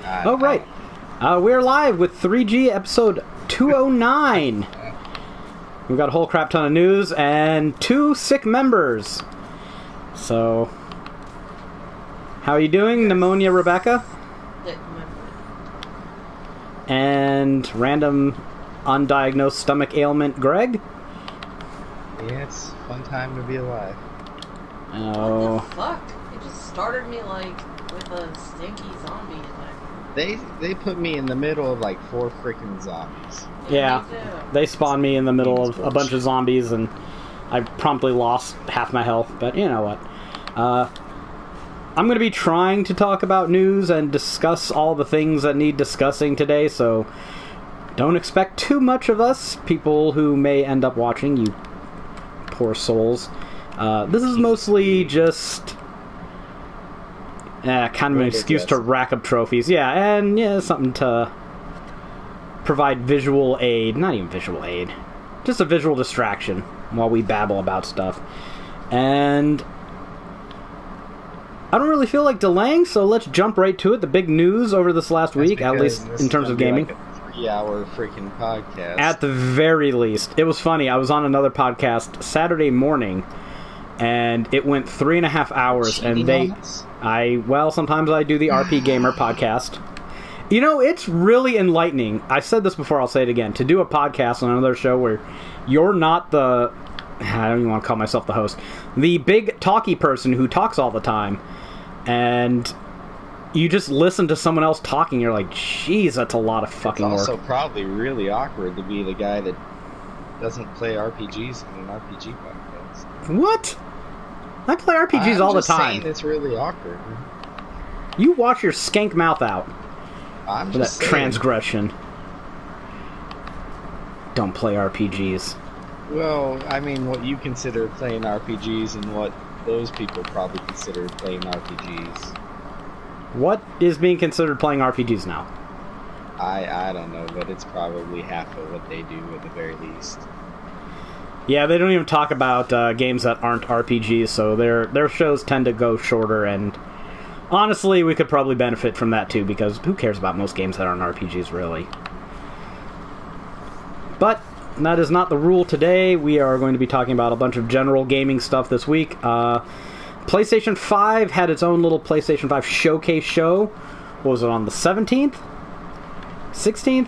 Oh, right. We're live with 3G episode 209. We've got a whole crap ton of news and 2 sick members. So, how are you doing, Pneumonia Rebecca? And random undiagnosed stomach ailment Greg? Yeah, it's a fun time to be alive. Oh. What the fuck? It just started me like with a stinky zombie attack. They put me in the middle of like 4 freaking zombies. Yeah, they spawned me in the middle of a bunch of zombies and I promptly lost half my health, but you know what. I'm going to be trying to talk about news and discuss all the things that need discussing today, so don't expect too much of us, people who may end up watching, you poor souls. This is mostly just kind of an excuse to rack up trophies. Yeah, and something to provide visual aid. Not even visual aid. Just a visual distraction while we babble about stuff. And I don't really feel like delaying, so let's jump right to it. The big news over this last week, at least in terms of gaming. Like a 3-hour freaking podcast. At the very least. It was funny. I was on another podcast Saturday morning, and it went 3.5 hours. And sometimes I do the RP Gamer podcast. You know, it's really enlightening. I said this before, I'll say it again. To do a podcast on another show where you're not the... I don't even want to call myself the host. The big talky person who talks all the time. And you just listen to someone else talking, you're like, jeez, that's a lot of fucking work. It's also probably really awkward to be the guy that doesn't play RPGs in an RPG podcast. What? I play RPGs all the time. I'm just saying it's really awkward. You wash your skank mouth out. I'm for just that transgression. Don't play RPGs. Well, I mean, what you consider playing RPGs and what those people probably consider playing RPGs. What is being considered playing RPGs now? I don't know, but it's probably half of what they do at the very least. Yeah, they don't even talk about games that aren't RPGs, so their shows tend to go shorter, and honestly, we could probably benefit from that too, because who cares about most games that aren't RPGs, really? But that is not the rule today. We are going to be talking about a bunch of general gaming stuff this week. PlayStation 5 had its own little PlayStation 5 showcase show. What was it, on the 17th? 16th?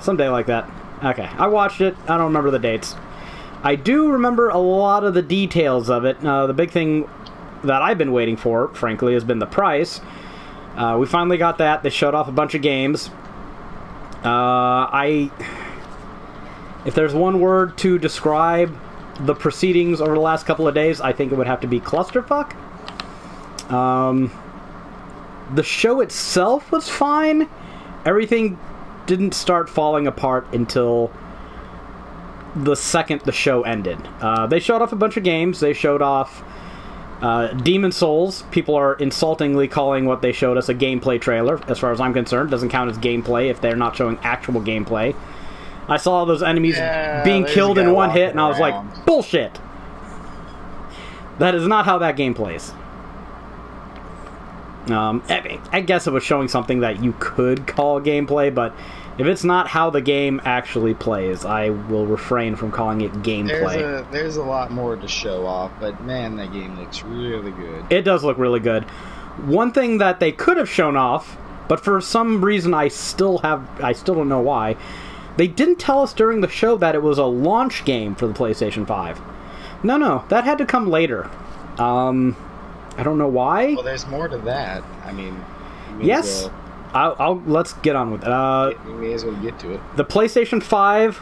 Someday like that. Okay, I watched it. I don't remember the dates. I do remember a lot of the details of it. The big thing that I've been waiting for, frankly, has been the price. We finally got that. They showed off a bunch of games. If there's one word to describe the proceedings over the last couple of days, I think it would have to be clusterfuck. The show itself was fine. Everything didn't start falling apart until the second the show ended. They showed off a bunch of games. They showed off Demon Souls. People are insultingly calling what they showed us a gameplay trailer. As far as I'm concerned, it doesn't count as gameplay if they're not showing actual gameplay. I saw all those enemies being killed in one hit, and I was like, bullshit! That is not how that game plays. I guess it was showing something that you could call gameplay, but if it's not how the game actually plays, I will refrain from calling it gameplay. There's a lot more to show off, but man, that game looks really good. It does look really good. One thing that they could have shown off, but for some reason I still don't know why, they didn't tell us during the show that it was a launch game for the PlayStation 5. No, that had to come later. I don't know why. Well, there's more to that. I mean, yes. Let's get on with it. We may as well get to it. The PlayStation 5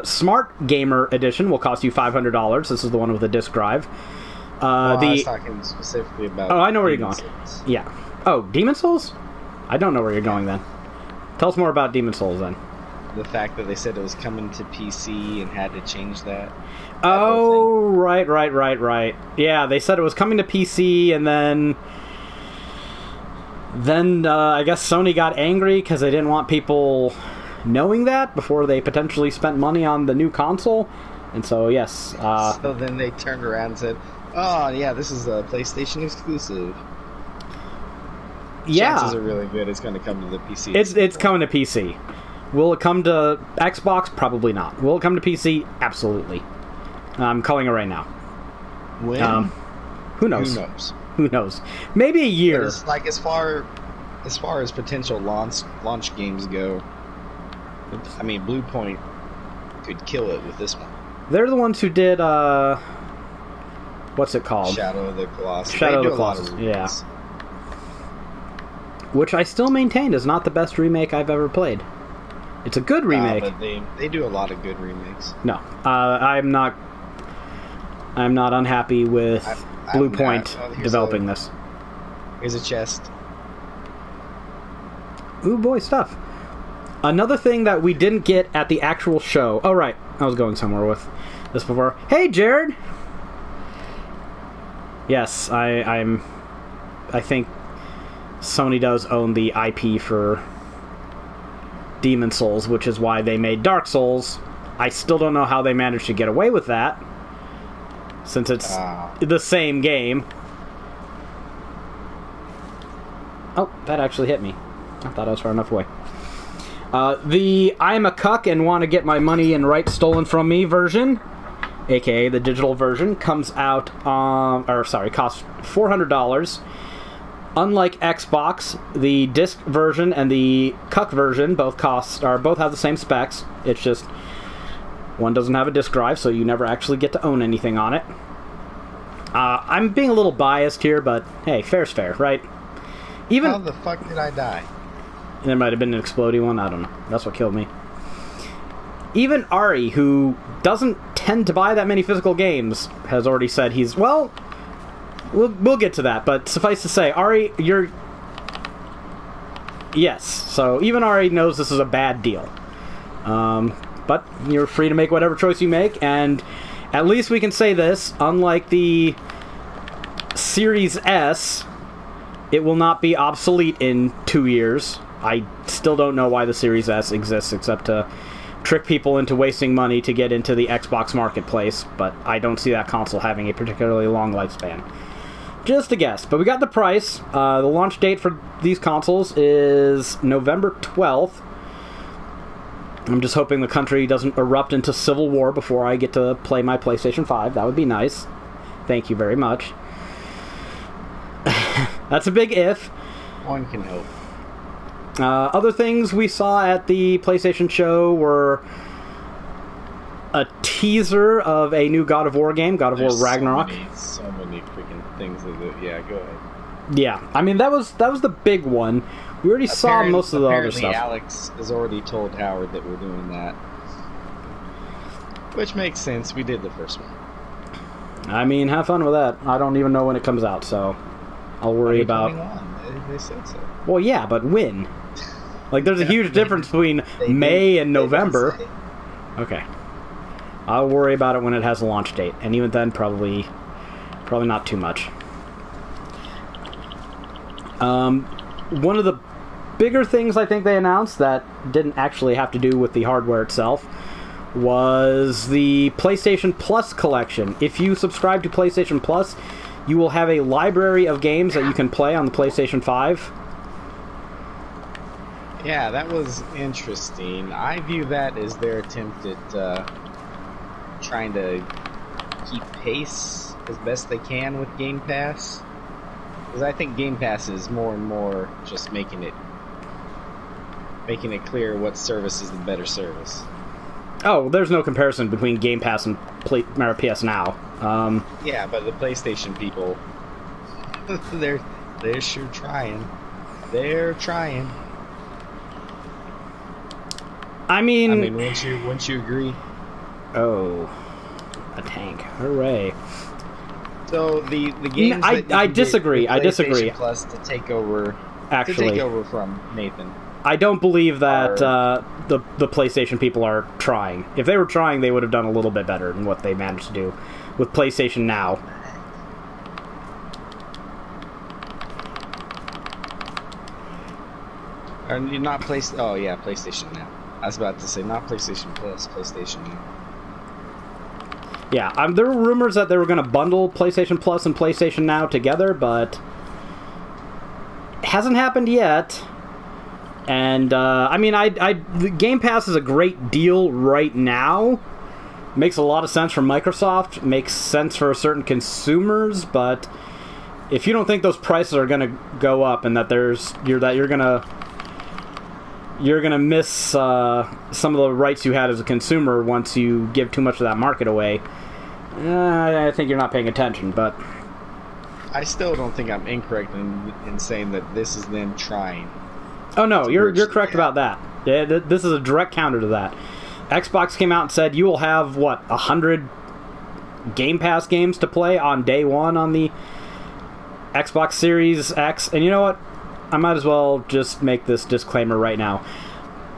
Smart Gamer Edition will cost you $500. This is the one with the disc drive. I was talking specifically about... Oh, I know where you're going. Souls. Yeah. Oh, Demon Souls? I don't know where you're going then. Tell us more about Demon Souls then. The fact that they said it was coming to PC and had to change that. Oh, right. Yeah, they said it was coming to PC, and then I guess Sony got angry because they didn't want people knowing that before they potentially spent money on the new console. And so, yes. So then they turned around and said, oh, yeah, this is a PlayStation exclusive. Yeah. Chances are really good it's going to come to the PC. It's coming to PC. Will it come to Xbox? Probably not. Will it come to PC? Absolutely. I'm calling it right now. When? Who knows? Who knows? Who knows? Maybe a year. It's like as far as potential launch games go, I mean, Blue Point could kill it with this one. They're the ones who did what's it called? Shadow of the Colossus. Shadow of the Colossus. Yeah. Which I still maintain is not the best remake I've ever played. It's a good remake. But they do a lot of good remakes. No, I'm not unhappy with Blue Point developing this. Here's a chest. Ooh boy, stuff. Another thing that we didn't get at the actual show. Oh right, I was going somewhere with this before. Hey, Jared. Yes, I think Sony does own the IP for Demon Souls, which is why they made Dark Souls. I still don't know how they managed to get away with that, since it's the same game. Oh, that actually hit me. I thought I was far enough away. The I am a cuck and want to get my money and rights stolen from me version, aka the digital version, comes out costs $400. Unlike Xbox, the disc version and the cuck version both have the same specs. It's just one doesn't have a disc drive, so you never actually get to own anything on it. I'm being a little biased here, but hey, fair's fair, right? How the fuck did I die? There might have been an exploding one. I don't know. That's what killed me. Even Ari, who doesn't tend to buy that many physical games, has already said we'll get to that, but suffice to say, Ari, yes. So even Ari knows this is a bad deal. But you're free to make whatever choice you make, and at least we can say this, unlike the Series S, it will not be obsolete in 2 years. I still don't know why the Series S exists, except to trick people into wasting money to get into the Xbox marketplace, but I don't see that console having a particularly long lifespan. Just a guess. But we got the price. The launch date for these consoles is November 12th. I'm just hoping the country doesn't erupt into civil war before I get to play my PlayStation 5. That would be nice. Thank you very much. That's a big if. One can hope. Other things we saw at the PlayStation show were a teaser of a new God of War game, God of War Ragnarok. So many freaking things that yeah, go ahead. Yeah, I mean that was the big one. We already saw most of the other stuff. Alex has already told Howard that we're doing that, which makes sense. We did the first one. I mean, have fun with that. I don't even know when it comes out, so I'll worry about. They said so. Well, yeah, but when? Like, there's a huge difference between May and November. Okay. I'll worry about it when it has a launch date, and even then, probably not too much. One of the bigger things I think they announced that didn't actually have to do with the hardware itself was the PlayStation Plus collection. If you subscribe to PlayStation Plus, you will have a library of games that you can play on the PlayStation 5. Yeah, that was interesting. I view that as their attempt at trying to keep pace as best they can with Game Pass. Because I think Game Pass is more and more just making it clear what service is the better service. Oh, there's no comparison between Game Pass and PS Now. Yeah, but the PlayStation people, they're sure trying. They're trying. I mean, wouldn't you agree? Oh, a tank! Hooray! So the games I disagree. I disagree. Plus to take over. Actually, to take over from Nathan. I don't believe that the PlayStation people are trying. If they were trying, they would have done a little bit better than what they managed to do with PlayStation Now. Or not Oh yeah, PlayStation Now. I was about to say not PlayStation Plus, PlayStation Now. Yeah, there were rumors that they were going to bundle PlayStation Plus and PlayStation Now together, but hasn't happened yet. And, I mean, the Game Pass is a great deal right now. Makes a lot of sense for Microsoft. Makes sense for certain consumers, but if you don't think those prices are going to go up and that you're gonna miss some of the rights you had as a consumer once you give too much of that market away, I think you're not paying attention. But I still don't think I'm incorrect in saying that this is them trying. Oh no, you're correct about that. Yeah, this is a direct counter to that. Xbox came out and said you will have 100 Game Pass games to play on day one on the Xbox Series X. And you know what? I might as well just make this disclaimer right now.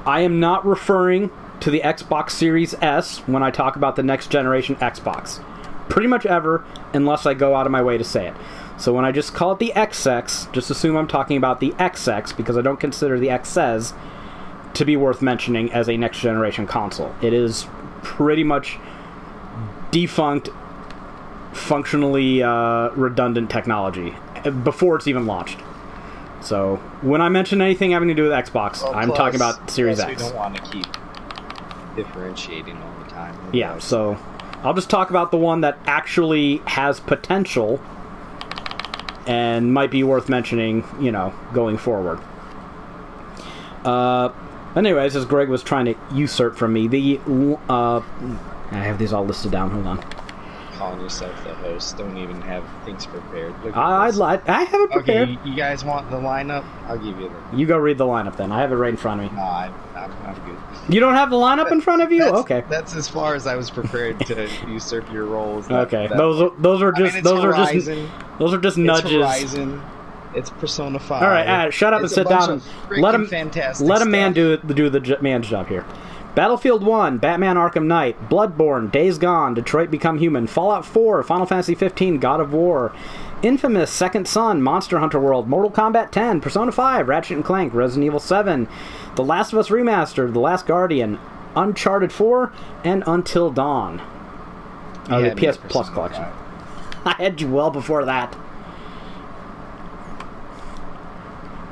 I am not referring to the Xbox Series S when I talk about the next generation Xbox. Pretty much ever, unless I go out of my way to say it. So when I just call it the XX, just assume I'm talking about the XX, because I don't consider the XS to be worth mentioning as a next generation console. It is pretty much defunct, functionally redundant technology before it's even launched. So when I mention anything having to do with Xbox, I'm talking about Series X. We don't want to keep differentiating all the time. Yeah, so I'll just talk about the one that actually has potential and might be worth mentioning, going forward. Anyways, as Greg was trying to usurp from me, I have these all listed down. Hold on. Calling yourself the host, don't even have things prepared. I have it prepared. Okay, you guys want the lineup? I'll give you the... You go read the lineup then. I have it right in front of me. No, I'm good. You don't have the lineup in front of you? Okay. That's as far as I was prepared to usurp your roles. Okay. Those are just nudges. It's Horizon. It's Persona 5. All right, shut up and sit down and let a man do the man's job here. Battlefield 1, Batman Arkham Knight, Bloodborne, Days Gone, Detroit Become Human, Fallout 4, Final Fantasy 15, God of War, Infamous, Second Son, Monster Hunter World, Mortal Kombat 10, Persona 5, Ratchet and Clank, Resident Evil 7, The Last of Us Remastered, The Last Guardian, Uncharted 4, and Until Dawn. Oh, the PS Plus collection. I had you well before that.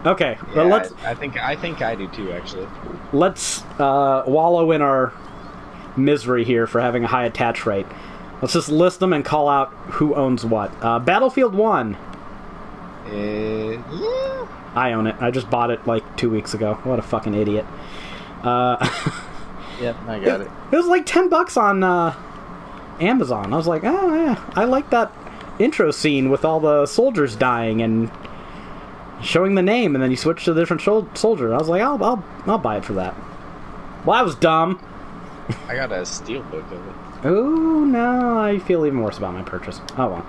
Okay, yeah, let's. I think I do too, actually. Let's wallow in our misery here for having a high attach rate. Let's just list them and call out who owns what. Battlefield 1. Yeah. I own it. I just bought it like 2 weeks ago. What a fucking idiot. Yep, I got it. It was like $10 on Amazon. I was like, oh yeah, I like that intro scene with all the soldiers dying and showing the name, and then you switch to a different soldier. I was like, I'll buy it for that. Well, I was dumb. I got a steelbook of it. Oh, no, I feel even worse about my purchase. Oh,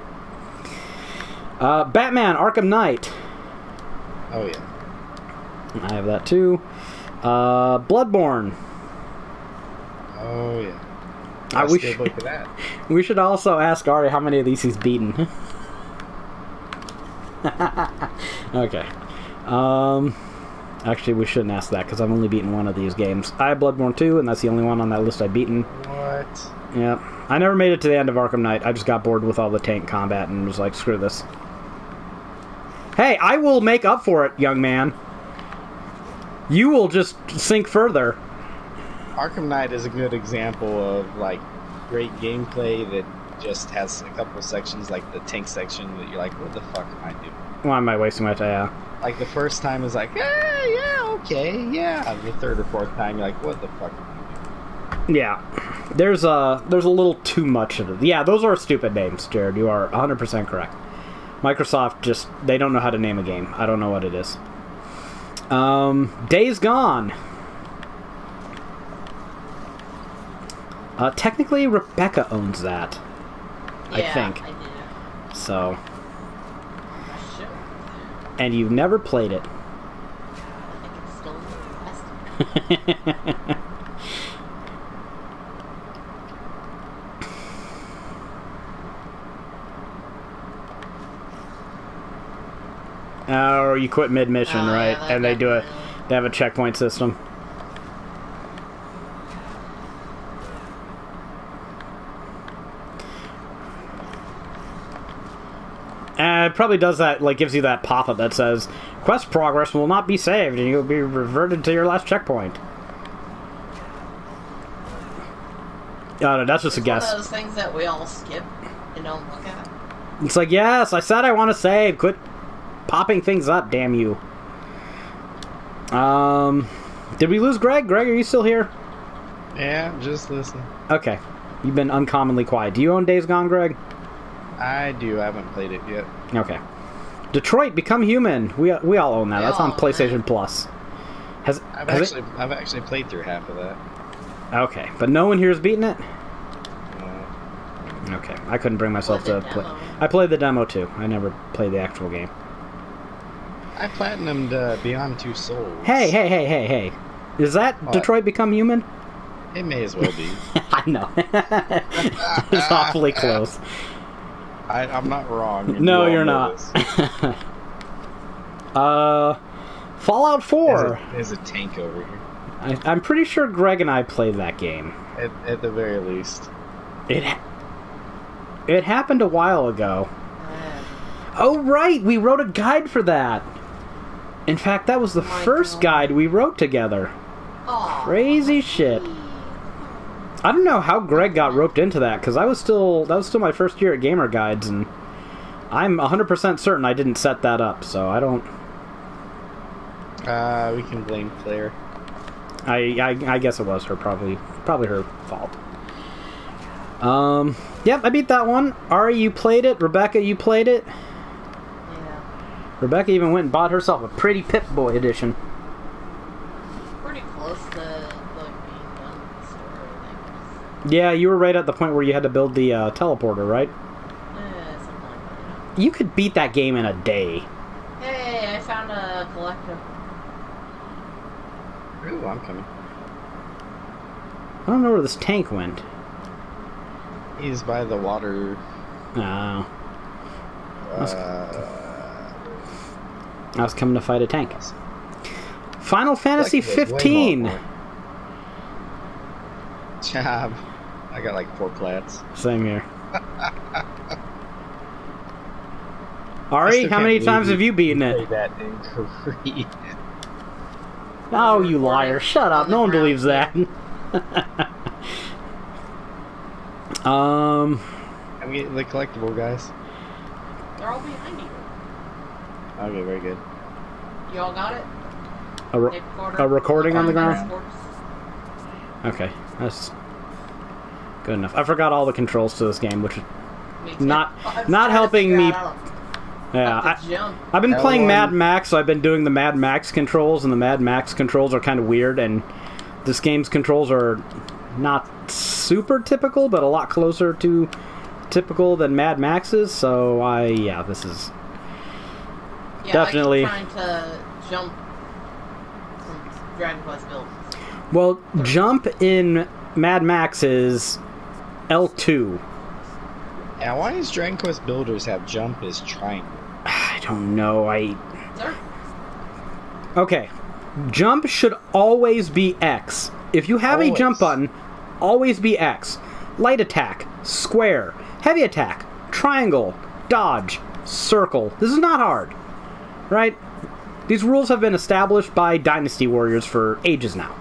well. Batman Arkham Knight. Oh, yeah. I have that, too. Bloodborne. Oh, yeah. Steelbook of that. We should also ask Ari how many of these he's beaten. Okay. Actually, we shouldn't ask that, because I've only beaten one of these games. I have Bloodborne 2, and that's the only one on that list I've beaten. What? Yeah. I never made it to the end of Arkham Knight. I just got bored with all the tank combat and was like, screw this. Hey, I will make up for it, young man. You will just sink further. Arkham Knight is a good example of, like, great gameplay that just has a couple sections, like the tank section, that you're like, what the fuck am I doing? Why am I wasting my time? Like, the first time is like, yeah, okay, yeah. The third or fourth time, you're like, what the fuck am I doing? Yeah. There's a little too much of it. Yeah, those are stupid names, Jared. You are 100% correct. Microsoft they don't know how to name a game. I don't know what it is. Days Gone. Technically, Rebecca owns that. Yeah, I think. I do. So. I should. And you've never played it. I think it's still invested. Or you quit mid-mission, right? Yeah, And they have a checkpoint system. probably does that, like, gives you that pop-up that says, quest progress will not be saved, and you'll be reverted to your last checkpoint. Oh, no, that's just a guess. One of those things that we all skip and don't look at. It's like, yes, I said I want to save. Quit popping things up, damn you. Did we lose Greg? Greg, are you still here? Yeah, just listen. Okay. You've been uncommonly quiet. Do you own Days Gone, Greg? I do. I haven't played it yet. Okay. Detroit Become Human. We all own that. That's on PlayStation Plus. I've actually played through half of that. Okay, but no one here has beaten it? Okay, I couldn't bring myself to play. I played the demo too. I never played the actual game. I platinumed Beyond Two Souls. Hey. Is that Detroit Become Human? It may as well be. I know. It's awfully close. I'm not wrong. No, you're not. Fallout 4. There's a tank over here. I'm pretty sure Greg and I played that game. At the very least. It happened a while ago. Oh, right! We wrote a guide for that! In fact, that was the first guide we wrote together. Aww. Crazy shit. I don't know how Greg got roped into that, because that was still my first year at Gamer Guides, and I'm 100% certain I didn't set that up, so I don't... We can blame Claire. I guess it was her, probably her fault. Yep, I beat that one. Ari, you played it. Rebecca, you played it. Yeah. Rebecca even went and bought herself a pretty Pip-Boy edition. Pretty close to being done with the story, I think. Yeah, you were right at the point where you had to build the teleporter, right? Yeah, something like that. You could beat that game in a day. Hey, I found a collector. Ooh, I'm coming. I don't know where this tank went. He's by the water. Oh. I was coming to fight a tank. Final Fantasy 15. Job. I got like 4 plats. Same here. Ari, how many times have you beaten it? That in Korea. Oh, you liar. Shut up. No one believes that. I'm getting the collectible, guys. They're all behind you. Okay, very good. You all got it? A recording on the ground? Okay, that's good enough. I forgot all the controls to this game, which is not helping me. Yeah, I've been playing Mad Max, so I've been doing the Mad Max controls, and the Mad Max controls are kind of weird, and this game's controls are not super typical, but a lot closer to typical than Mad Max's, so this is definitely... I keep trying to jump from Dragon Quest builds. Well, jump in Mad Max is L2. Yeah, why does Dragon Quest Builders have jump as triangle? I don't know, Sir? Okay. Jump should always be X. If you have a jump button, always be X. Light attack, square, heavy attack, triangle, dodge, circle. This is not hard. Right? These rules have been established by Dynasty Warriors for ages now.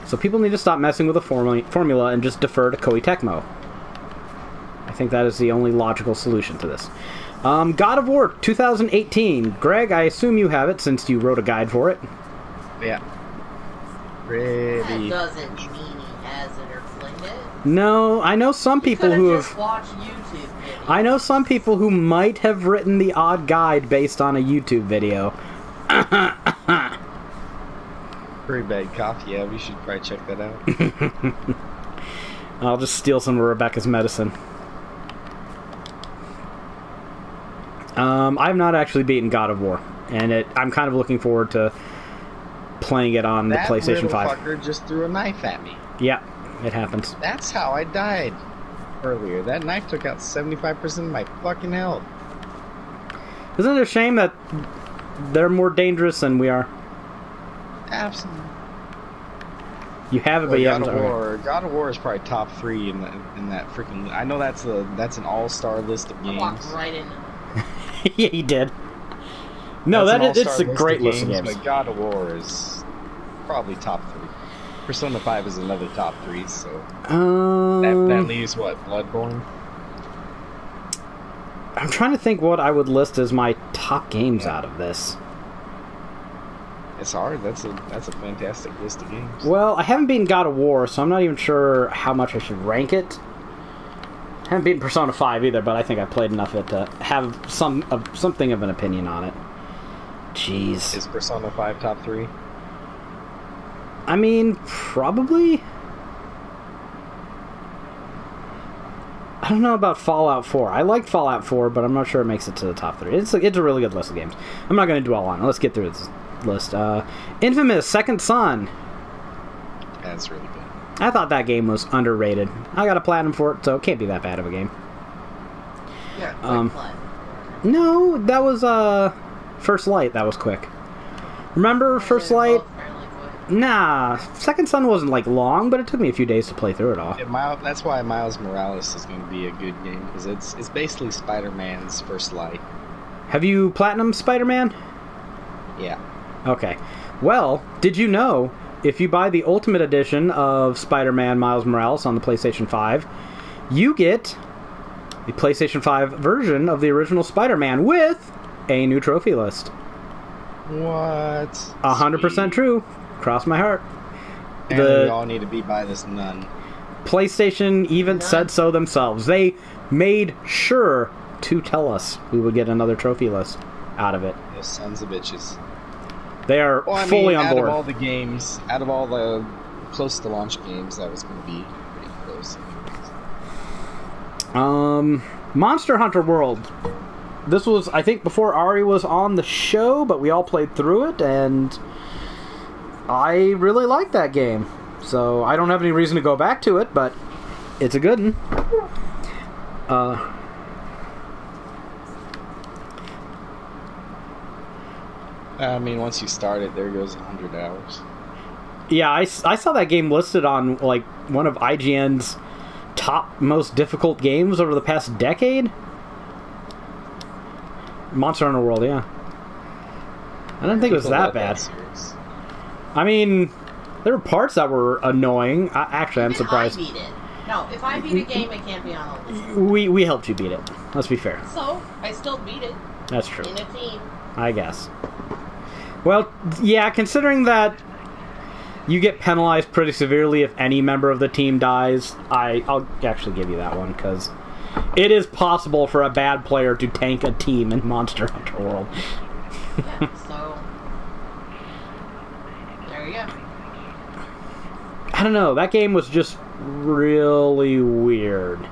So people need to stop messing with the formula and just defer to Koei Tecmo. I think that is the only logical solution to this. God of War 2018. Greg, I assume you have it since you wrote a guide for it. Yeah. Ready. That doesn't mean he has it or played it. No, I know some people who have... watched YouTube videos. I know some people who might have written the odd guide based on a YouTube video. Pretty bad cough. Yeah, we should probably check that out. I'll just steal some of Rebecca's medicine. I've not actually beaten God of War, and I'm kind of looking forward to playing it on the PlayStation 5. That fucker just threw a knife at me. Yeah, it happens. That's how I died earlier. That knife took out 75% of my fucking health. Isn't it a shame that they're more dangerous than we are? Absolutely. You have it, but you haven't. God of War is probably top 3 in that freaking. I know that's an all-star list of games. I walked right into it. Yeah, he did. No, it's a great list of games. But God of War is probably top 3. Persona 5 is another top 3, so that leaves what, Bloodborne? I'm trying to think what I would list as my top games out of this. It's hard. That's a fantastic list of games. Well, I haven't beaten God of War, so I'm not even sure how much I should rank it. I haven't beaten Persona 5 either, but I think I played enough of it to have something of an opinion on it. Jeez. Is Persona 5 top 3? I mean, probably. I don't know about Fallout 4. I like Fallout 4, but I'm not sure it makes it to the top 3. It's a really good list of games. I'm not going to dwell on it. Let's get through this list. Infamous Second Son. That's really good. I thought that game was underrated. I got a platinum for it, so it can't be that bad of a game. Yeah, No, that was First Light. That was quick. Remember First Light? Nah, Second Son wasn't like long, but it took me a few days to play through it all. Yeah, that's why Miles Morales is going to be a good game, because it's basically Spider-Man's First Light. Have you platinum Spider-Man? Yeah. Okay. Well, did you know if you buy the Ultimate Edition of Spider-Man Miles Morales on the PlayStation 5, you get the PlayStation 5 version of the original Spider-Man with a new trophy list. What? 100% true. Cross my heart. And we all need to be by this nun. PlayStation even said so themselves. They made sure to tell us we would get another trophy list out of it. Those sons of bitches. They are fully on board. Out of all the games, out of all the close to launch games, that was going to be pretty close. Monster Hunter World. This was, I think, before Ari was on the show, but we all played through it, and I really like that game. So I don't have any reason to go back to it, but it's a good one. I mean, once you start it, there goes 100 hours. Yeah, I saw that game listed on like one of IGN's top most difficult games over the past decade. Monster Hunter World, yeah. I didn't think it was that bad. I mean, there were parts that were annoying. Actually, I'm surprised. I beat it. No, if I beat a game, it can't be on the list. We helped you beat it. Let's be fair. So, I still beat it. That's true. In a team. I guess. Well, yeah, considering that you get penalized pretty severely if any member of the team dies, I'll actually give you that one, because it is possible for a bad player to tank a team in Monster Hunter World. Yeah, so there you go. I don't know, that game was just really weird.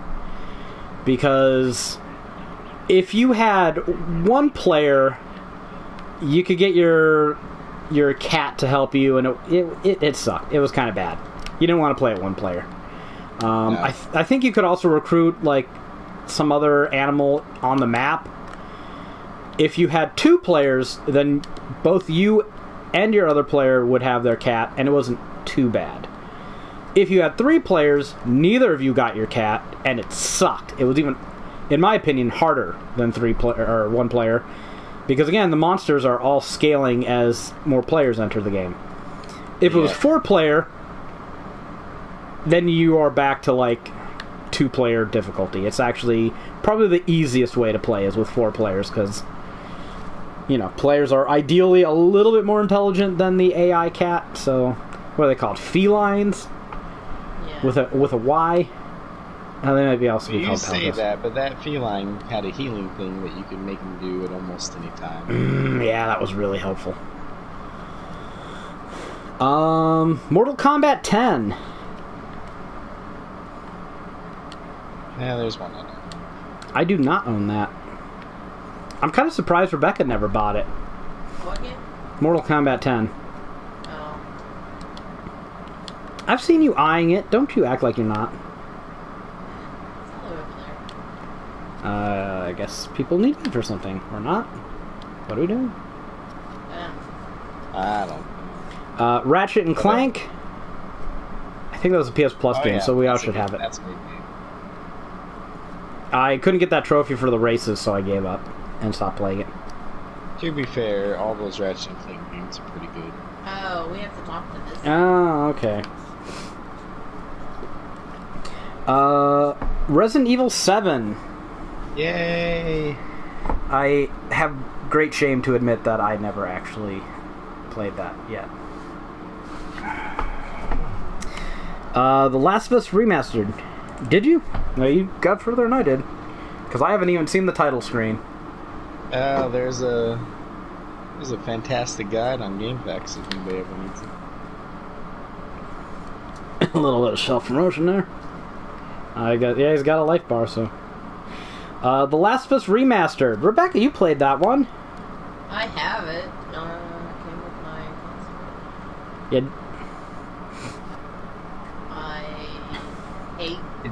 Because if you had one player, you could get your cat to help you, and it sucked. It was kind of bad. You didn't want to play it one player. No. I think you could also recruit like some other animal on the map. If you had two players, then both you and your other player would have their cat, and it wasn't too bad. If you had three players, neither of you got your cat, and it sucked. It was even, in my opinion, harder than one player. Because again, the monsters are all scaling as more players enter the game. If it was 4-player, then you are back to like 2-player difficulty. It's actually probably the easiest way to play is with 4 players, because players are ideally a little bit more intelligent than the AI cat. So what are they called? Felines? Yeah. With a Y. They might be also be called say that, but that feline had a healing thing that you could make him do at almost any time. Yeah, that was really helpful. Mortal Kombat 10. Yeah, there's one on there. I do not own that. I'm kind of surprised Rebecca never bought it. What game? Mortal Kombat 10. Oh. I've seen you eyeing it. Don't you act like you're not. I guess people need me for something, or not. What are we doing? I don't know. Ratchet and Clank. think that was a PS Plus game, yeah, so we all that's a should good- have it. That's a good game. I couldn't get that trophy for the races, so I gave up and stopped playing it. To be fair, all those Ratchet and Clank games are pretty good. Oh, we have to talk to this. Oh, okay. Resident Evil 7. Yay! I have great shame to admit that I never actually played that yet. The Last of Us Remastered. Did you? No, you got further than I did. Because I haven't even seen the title screen. There's a fantastic guide on GameFAQs if anybody ever needs it. A little bit of self-promotion there. He's got a life bar, so. The Last of Us Remastered. Rebecca, you played that one. I have it. It came with my console. Yeah. I hate the...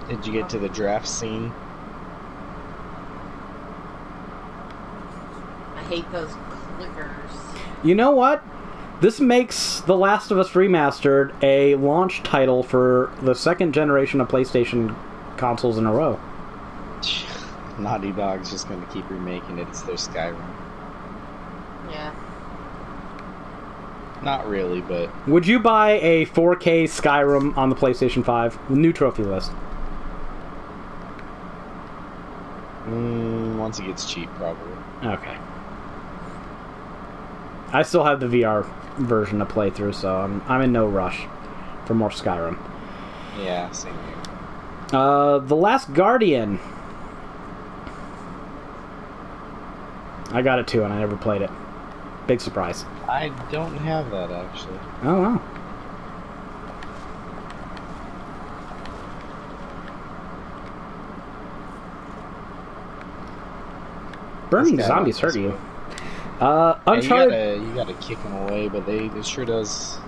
Did you get to the draft scene? I hate those clickers. You know what? This makes The Last of Us Remastered a launch title for the second generation of PlayStation consoles in a row. Naughty Dog's just going to keep remaking it. It's their Skyrim. Yeah. Not really, but Would you buy a 4K Skyrim on the PlayStation 5? New trophy list. once it gets cheap, probably. Okay. I still have the VR version to play through, so I'm in no rush for more Skyrim. Yeah, same here. The Last Guardian. I got it too, and I never played it. Big surprise. I don't have that, actually. Oh, wow. Burning This guy zombies wants hurt this you. Yeah, Uncharted. you gotta kick them away, but it sure does.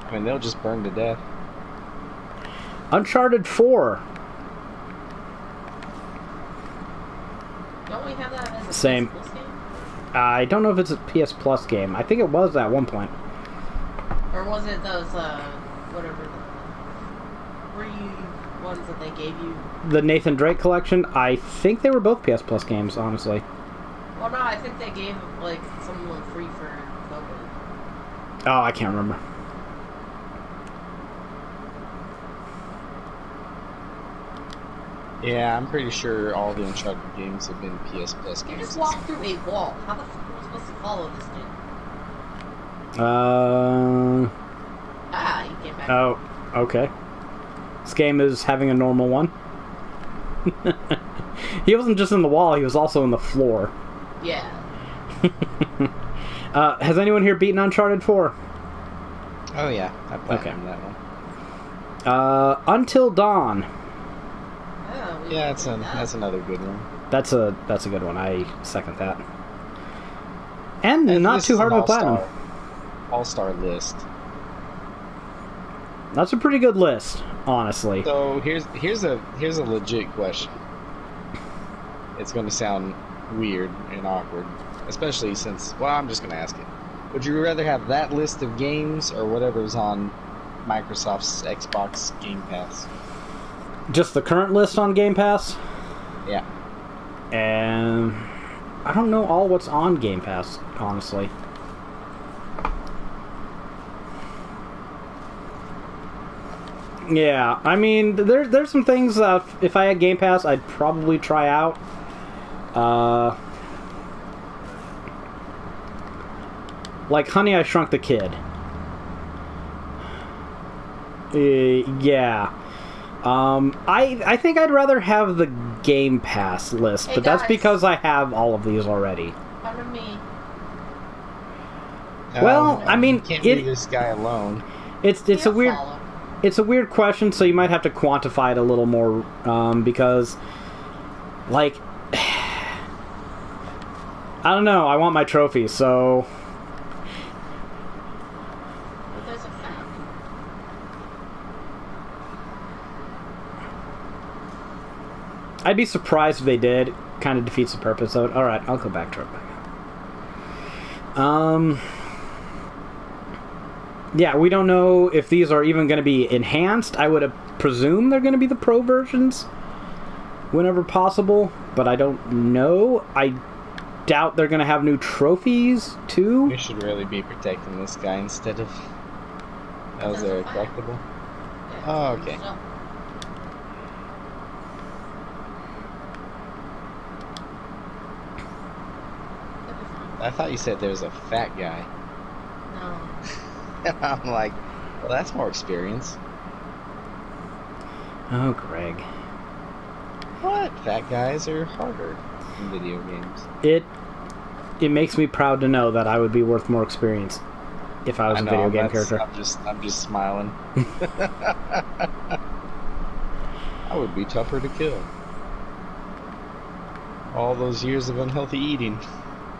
I mean, they'll just burn to death. Uncharted 4. Don't we have that as a Same. PS Plus game? I don't know if it's a PS Plus game. I think it was at one point. Or was it those, whatever the free ones that they gave you? The Nathan Drake collection. I think they were both PS Plus games, honestly. Well, no, I think they gave, like, some of them free for COVID. Oh, I can't remember. Yeah, I'm pretty sure all the Uncharted games have been PS Plus You games. just walked through a wall. How the fuck are we supposed to follow this dude? Ah, you came back. Oh, okay. This game is having a normal one. He wasn't just in the wall, he was also in the floor. Yeah. Has anyone here beaten Uncharted 4? Oh yeah, I played Okay. that one. Until Dawn. Oh, we Yeah, can do that. that's another good one. That's a good one. I second that. And not This too is hard an of a platinum. all-star list. That's a pretty good list, honestly. So here's a legit question. It's going to sound weird and awkward, especially since, well, I'm just going to ask it. Would you rather have that list of games or whatever's on Microsoft's Xbox Game Pass? Just the current list on Game Pass? Yeah. And I don't know all what's on Game Pass, honestly. Yeah, I mean, there's some things that if I had Game Pass, I'd probably try out. Like Honey, I Shrunk the Kid. Yeah. I think I'd rather have the Game Pass list, Hey, but that's guys. because I have all of these already. Pardon me. Well, I mean, you can't it- leave this guy alone. It's a He'll weird follow. it's a weird question, so you might have to quantify it a little more, because, like, I don't know. I want my trophy, so But there's a fact. I'd be surprised if they did. Kind of defeats the purpose of it. All right, I'll go back to it. Yeah, we don't know if these are even going to be enhanced. I would presume they're going to be the pro versions whenever possible, but I don't know. I doubt they're going to have new trophies, too. We should really be protecting this guy instead of... Those are collectible? Oh, okay. I thought you said there was a fat guy. No. And I'm like, well, that's more experience. Oh, Greg. What? Fat guys are harder in video games. It makes me proud to know that I would be worth more experience if I was a video game character. I'm just smiling. I would be tougher to kill. All those years of unhealthy eating.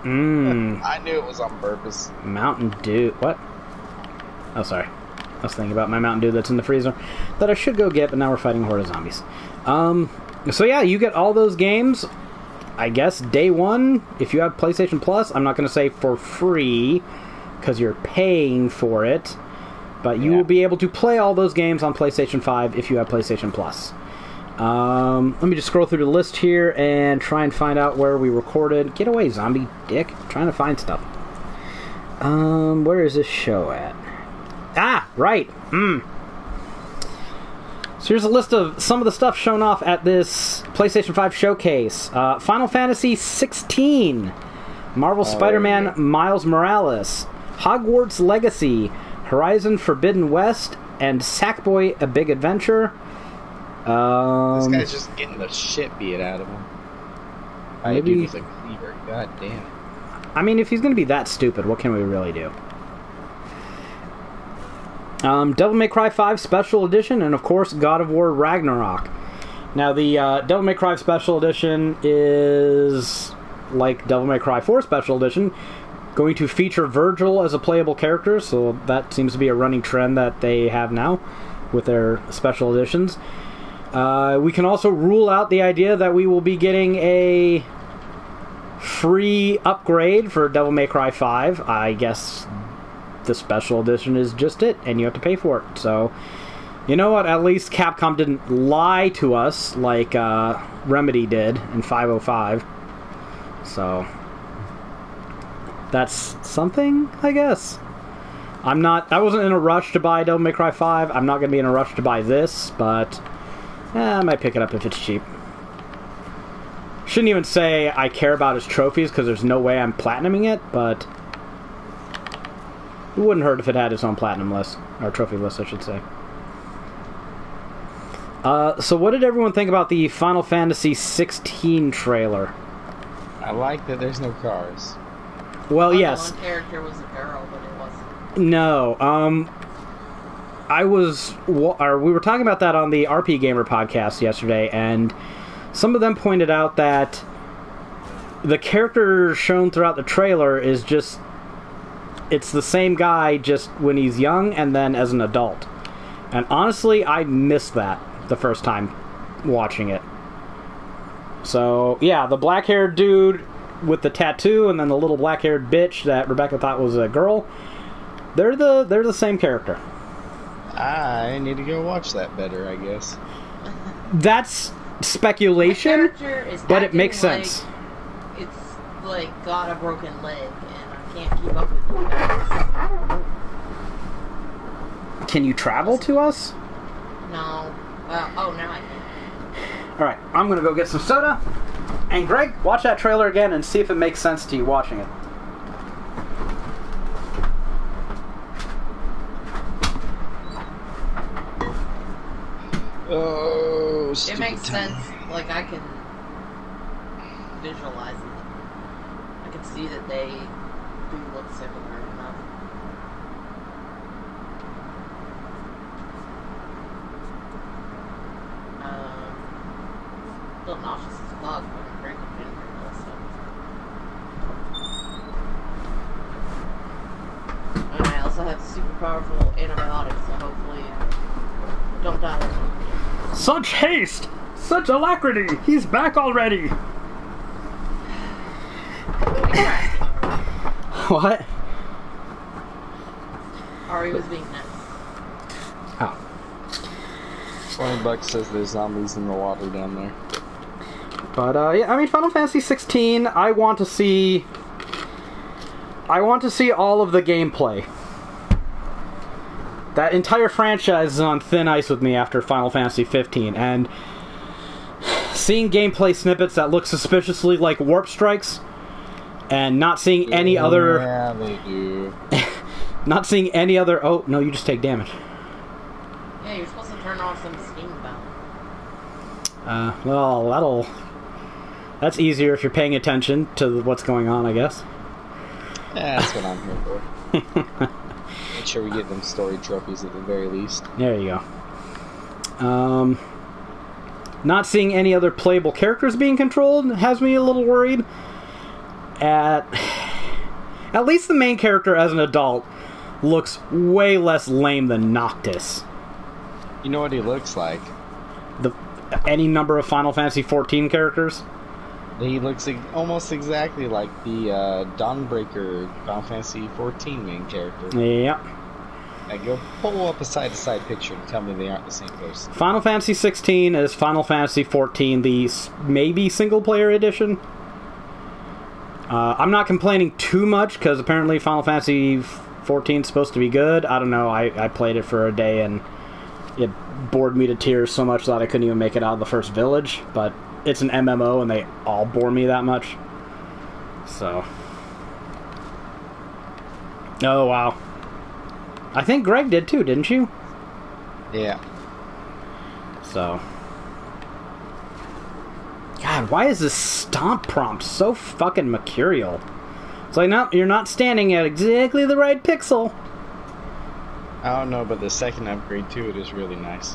I knew it was on purpose. Mountain Dew. What? Oh, sorry. I was thinking about my Mountain Dew that's in the freezer that I should go get, but now we're fighting a horde of zombies. So yeah, you get all those games, I guess, day one, if you have PlayStation Plus. I'm not going to say for free, because you're paying for it, but you will be able to play all those games on PlayStation 5 if you have PlayStation Plus. Let me just scroll through the list here and try and find out where we recorded. Get away, zombie dick. I'm trying to find stuff. Where is this show at? Ah, right. So here's a list of some of the stuff shown off at this PlayStation 5 showcase. Final Fantasy 16, Marvel Spider-Man Miles Morales, Hogwarts Legacy, Horizon Forbidden West, and Sackboy: A Big Adventure. This guy's just getting the shit beat out of him. Maybe dude with a cleaver. God damn. I mean, if he's going to be that stupid, what can we really do? Devil May Cry 5 Special Edition, and of course, God of War Ragnarok. Now, the Devil May Cry Special Edition is, like Devil May Cry 4 Special Edition, going to feature Virgil as a playable character, so that seems to be a running trend that they have now with their special editions. We can also rule out the idea that we will be getting a free upgrade for Devil May Cry 5. I guess the special edition is just it, and you have to pay for it. So, you know what? At least Capcom didn't lie to us like Remedy did in 505. So, that's something, I guess. I wasn't in a rush to buy Devil May Cry 5. I'm not going to be in a rush to buy this, but I might pick it up if it's cheap. Shouldn't even say I care about his trophies, because there's no way I'm platinuming it, but it wouldn't hurt if it had its own platinum list, or trophy list, I should say. So what did everyone think about the Final Fantasy 16 trailer? I like that there's no cars. Well, yes. One character was a girl, but it wasn't. No, we were talking about that on the RP Gamer podcast yesterday, and some of them pointed out that the character shown throughout the trailer is just, it's the same guy just when he's young and then as an adult. And honestly, I missed that the first time watching it. So, yeah, the black-haired dude with the tattoo and then the little black-haired bitch that Rebecca thought was a girl, they're the same character. I need to go watch that better, I guess. That's speculation, but it makes sense. It's like got a broken leg, and I can't keep up with you guys. Can you travel to us? No. Well, now I can. Alright, I'm gonna go get some soda. And Greg, watch that trailer again and see if it makes sense to you watching it. Oh, it makes sense. Like, I can visualize it. I can see that they do look similar enough. Still nauseous as fuck, but I'm drinking vinegar also. And I also have super powerful antibiotics, so hopefully I don't die. Such haste! Such alacrity! He's back already! What? Ari was being nice. Oh. $20 says there's zombies in the water down there. But yeah, I mean, Final Fantasy 16. I want to see all of the gameplay. That entire franchise is on thin ice with me after Final Fantasy 15, and seeing gameplay snippets that look suspiciously like warp strikes, and not seeing any other. Yeah, they do. Not seeing any other. Oh no, you just take damage. Yeah, you're supposed to turn off some steam valve. Well, that's easier if you're paying attention to what's going on, I guess. Yeah, that's what I'm here for. Make sure we get them story trophies at the very least. There you go. Not seeing any other playable characters being controlled has me a little worried. At least the main character as an adult looks way less lame than Noctis. You know what he looks like? Any number of Final Fantasy 14 characters? He looks almost exactly like the Dawnbreaker Final Fantasy 14 main character. Yep. Now go pull up a side-to-side picture and tell me they aren't the same person. Final Fantasy 16 is Final Fantasy 14, the maybe single-player edition. I'm not complaining too much, because apparently Final Fantasy 14 is supposed to be good. I don't know, I played it for a day, and it bored me to tears so much that I couldn't even make it out of the first village, but it's an MMO, and they all bore me that much. So. Oh, wow. I think Greg did too, didn't you? Yeah. So. God, why is this stomp prompt so fucking mercurial? It's like, no, you're not standing at exactly the right pixel. I don't know, but the second upgrade to it is really nice.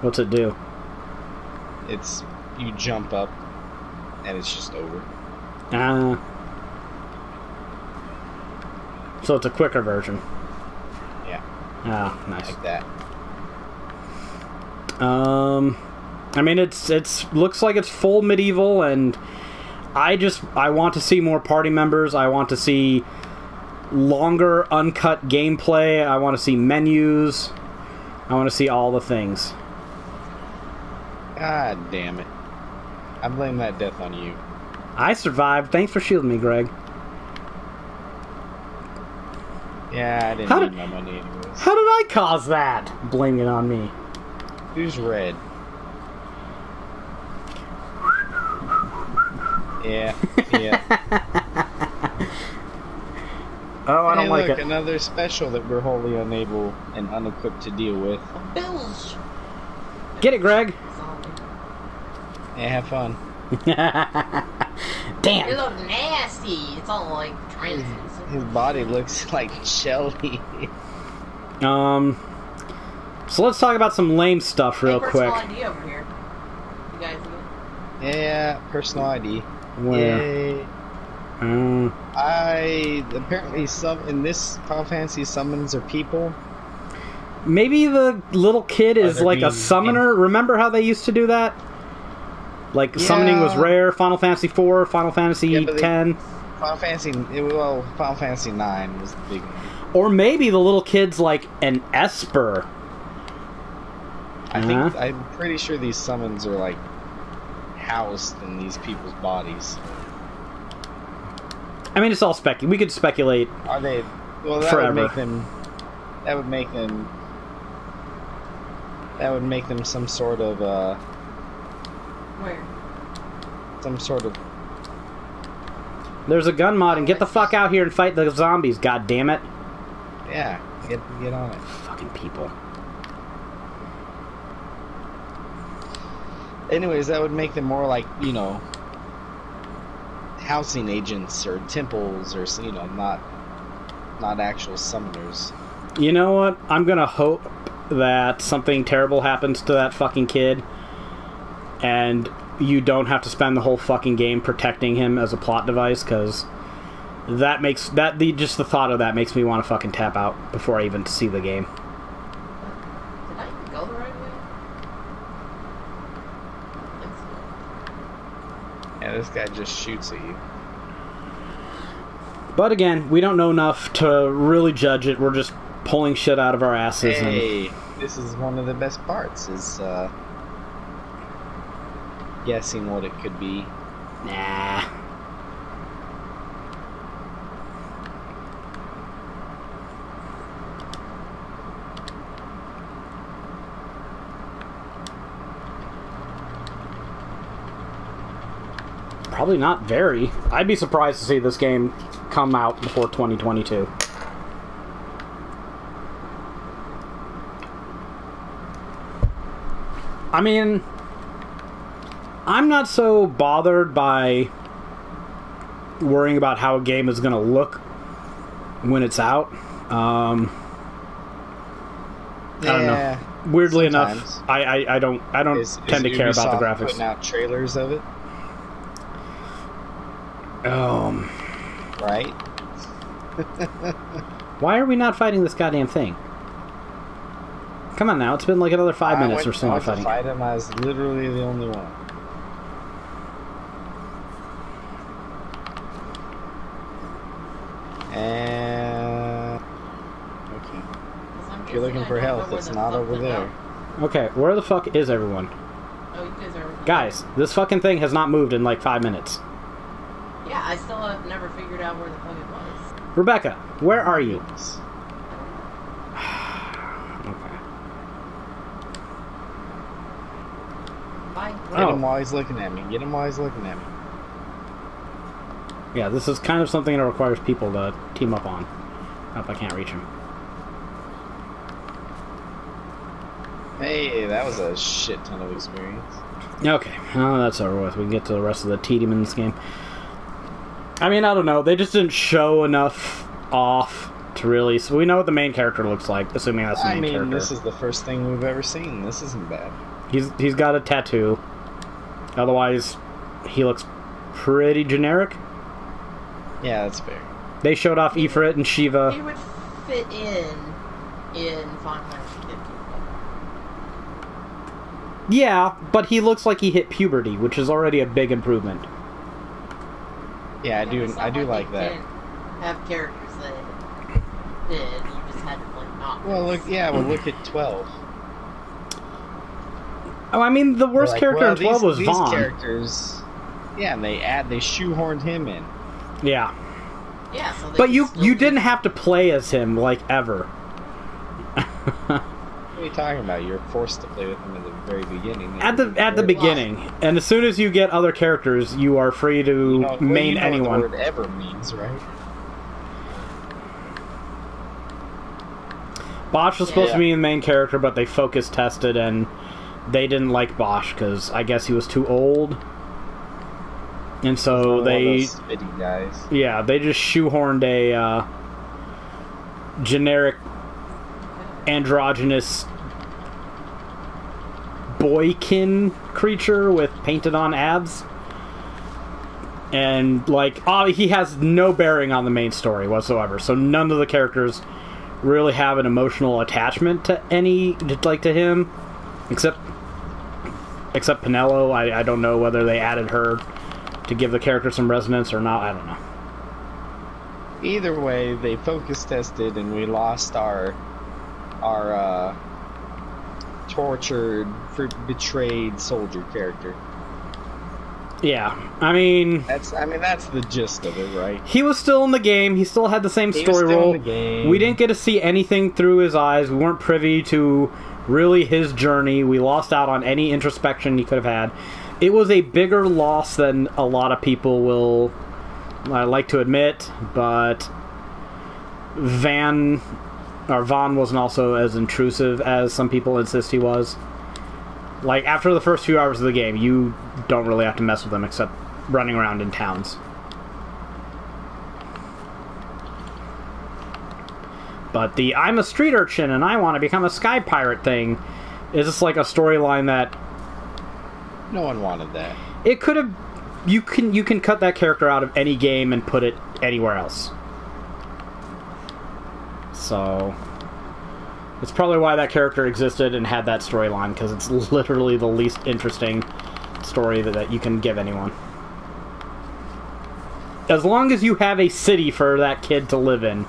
What's it do? It's, you jump up, and it's just over. So it's a quicker version. Yeah. Ah, nice. Like that. I mean, it's looks like it's full medieval, and I want to see more party members. I want to see longer, uncut gameplay. I want to see menus. I want to see all the things. God damn it. I blame that death on you. I survived. Thanks for shielding me, Greg. Yeah, I didn't need my money anyways. How did I cause that? Blame it on me. Who's red? Yeah, yeah. Oh, I don't like it. Another special that we're wholly unable and unequipped to deal with. Bills. Get it, Greg. Yeah, have fun. Damn. It looks nasty. It's all like translucent. His body looks like jelly. So let's talk about some lame stuff real quick. Personal ID over here. You guys get? Yeah, personal ID. Where? Yay. Apparently in this Final Fantasy summons are people. Maybe the little kid is like a summoner. Remember how they used to do that? Like, summoning was rare. Final Fantasy 4, Final Fantasy 10. Final Fantasy 9 was the big one. Or maybe the little kid's like an Esper. I'm pretty sure these summons are like housed in these people's bodies. I mean, it's all we could speculate. Are they? Well, that forever. would make them. That would make them some sort of. Where? Some sort of. There's a gun mod, and get the fuck out here and fight the zombies. God damn it! Yeah, get on it. Fucking people. Anyways, that would make them more like, housing agents or temples or, not actual summoners. You know what? I'm gonna hope that something terrible happens to that fucking kid, and you don't have to spend the whole fucking game protecting him as a plot device, because just the thought of that makes me want to fucking tap out before I even see the game. Did I even go the right way? Yeah, this guy just shoots at you. But again, we don't know enough to really judge it. We're just pulling shit out of our asses. Hey, this is one of the best parts, is guessing what it could be. Nah. Probably not very. I'd be surprised to see this game come out before 2022. I mean, I'm not so bothered by worrying about how a game is going to look when it's out. I don't know. Weirdly enough, I don't tend to care about the graphics. Putting out trailers of it, right? Why are we not fighting this goddamn thing? Come on now, it's been like another 5 minutes or so. I fighting. Fight him. I was literally the only one. And okay, if you're looking for health, it's not over there. Okay, where the fuck is everyone? Oh, you guys are. Guys, this fucking thing has not moved in like 5 minutes. Yeah, I still have never figured out where the fuck it was. Rebecca, where are you? Get him while he's looking at me. Get him while he's looking at me. Yeah, this is kind of something that requires people to team up on. Hope I can't reach him. Hey, that was a shit ton of experience. Okay, well, that's over with. We can get to the rest of the tedium in this game. I mean, I don't know. They just didn't show enough off to really... So we know what the main character looks like, assuming that's the main character. I mean, this is the first thing we've ever seen. This isn't bad. He's got a tattoo. Otherwise, he looks pretty generic. Yeah, that's fair. They showed off Ifrit and Shiva. He would fit in Final Fantasy 15. Yeah, but he looks like he hit puberty, which is already a big improvement. Yeah, I do like that. Have characters that did. You just had to play not. Well, look at 12. Oh, I mean, the worst character in 12 was Vaughn. These characters, yeah, and they shoehorned him in. Yeah. Yeah, so but you didn't have to play as him, like, ever. What are you talking about? You're forced to play with him at the very beginning. At the beginning. And as soon as you get other characters, you are free to main anyone. What the word ever means, right? Bosch was supposed to be the main character, but they focus tested, and they didn't like Bosch because I guess he was too old. And so they... spitty guys. Yeah, they just shoehorned a generic androgynous boykin creature with painted on abs. And, like, he has no bearing on the main story whatsoever. So none of the characters really have an emotional attachment to to him. Except Pinello. I don't know whether they added her to give the character some resonance or not. I don't know. Either way, they focus tested and we lost our tortured, betrayed soldier character. Yeah, I mean that's the gist of it, right? He was still in the game. He still had the same story role. We didn't get to see anything through his eyes. We weren't privy to really his journey. We lost out on any introspection he could have had. It was a bigger loss than a lot of people will like to admit, but Vaughn wasn't also as intrusive as some people insist he was. Like, after the first few hours of the game, you don't really have to mess with him except running around in towns. But the I'm a street urchin and I want to become a sky pirate thing is just like a storyline that... No one wanted that. It could have... You can cut that character out of any game and put it anywhere else. So... It's probably why that character existed and had that storyline, because it's literally the least interesting story that you can give anyone. As long as you have a city for that kid to live in,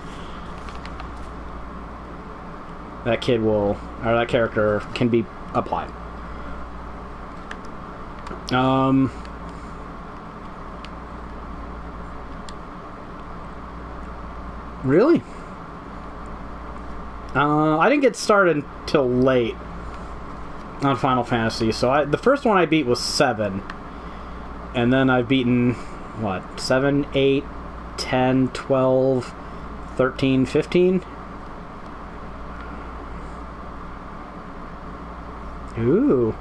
that kid will, or that character can be applied. Really? I didn't get started until late on Final Fantasy, so the first one I beat was 7. And then I've beaten, what, 7, 8, 10, 12, 13, 15? Ooh.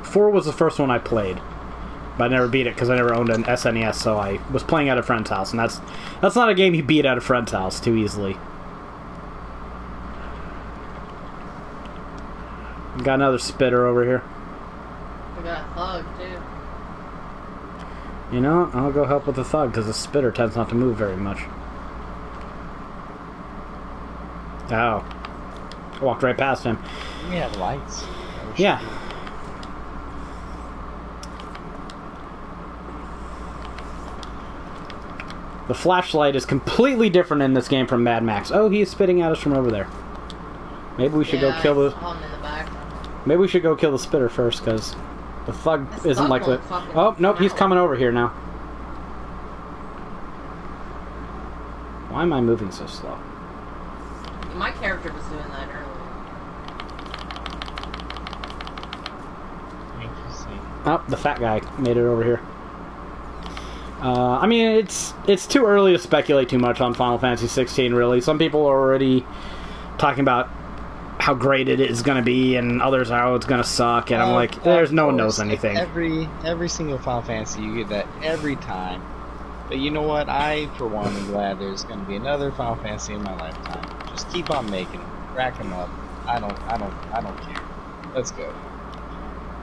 Four was the first one I played, but I never beat it because I never owned an SNES, so I was playing at a friend's house, and that's not a game you beat at a friend's house too easily. Got another spitter over here. We got a thug, too. You know, I'll go help with the thug, because the spitter tends not to move very much. Oh. I walked right past him. We have lights. Yeah. The flashlight is completely different in this game from Mad Max. Oh, he is spitting at us from over there. Maybe we should go kill the... Maybe we should go kill the spitter first, because the thug isn't like the... Oh, nope, he's coming over here now. Why am I moving so slow? My character was doing that earlier. Oh, the fat guy made it over here. I mean, it's too early to speculate too much on Final Fantasy 16, really. Some people are already talking about how great it is going to be, and others how it's going to suck, and I'm like, there's no one knows anything. Every single Final Fantasy, you get that every time. But you know what? I, for one, am glad there's going to be another Final Fantasy in my lifetime. Just keep on making them, rack them up. I don't care. Let's go.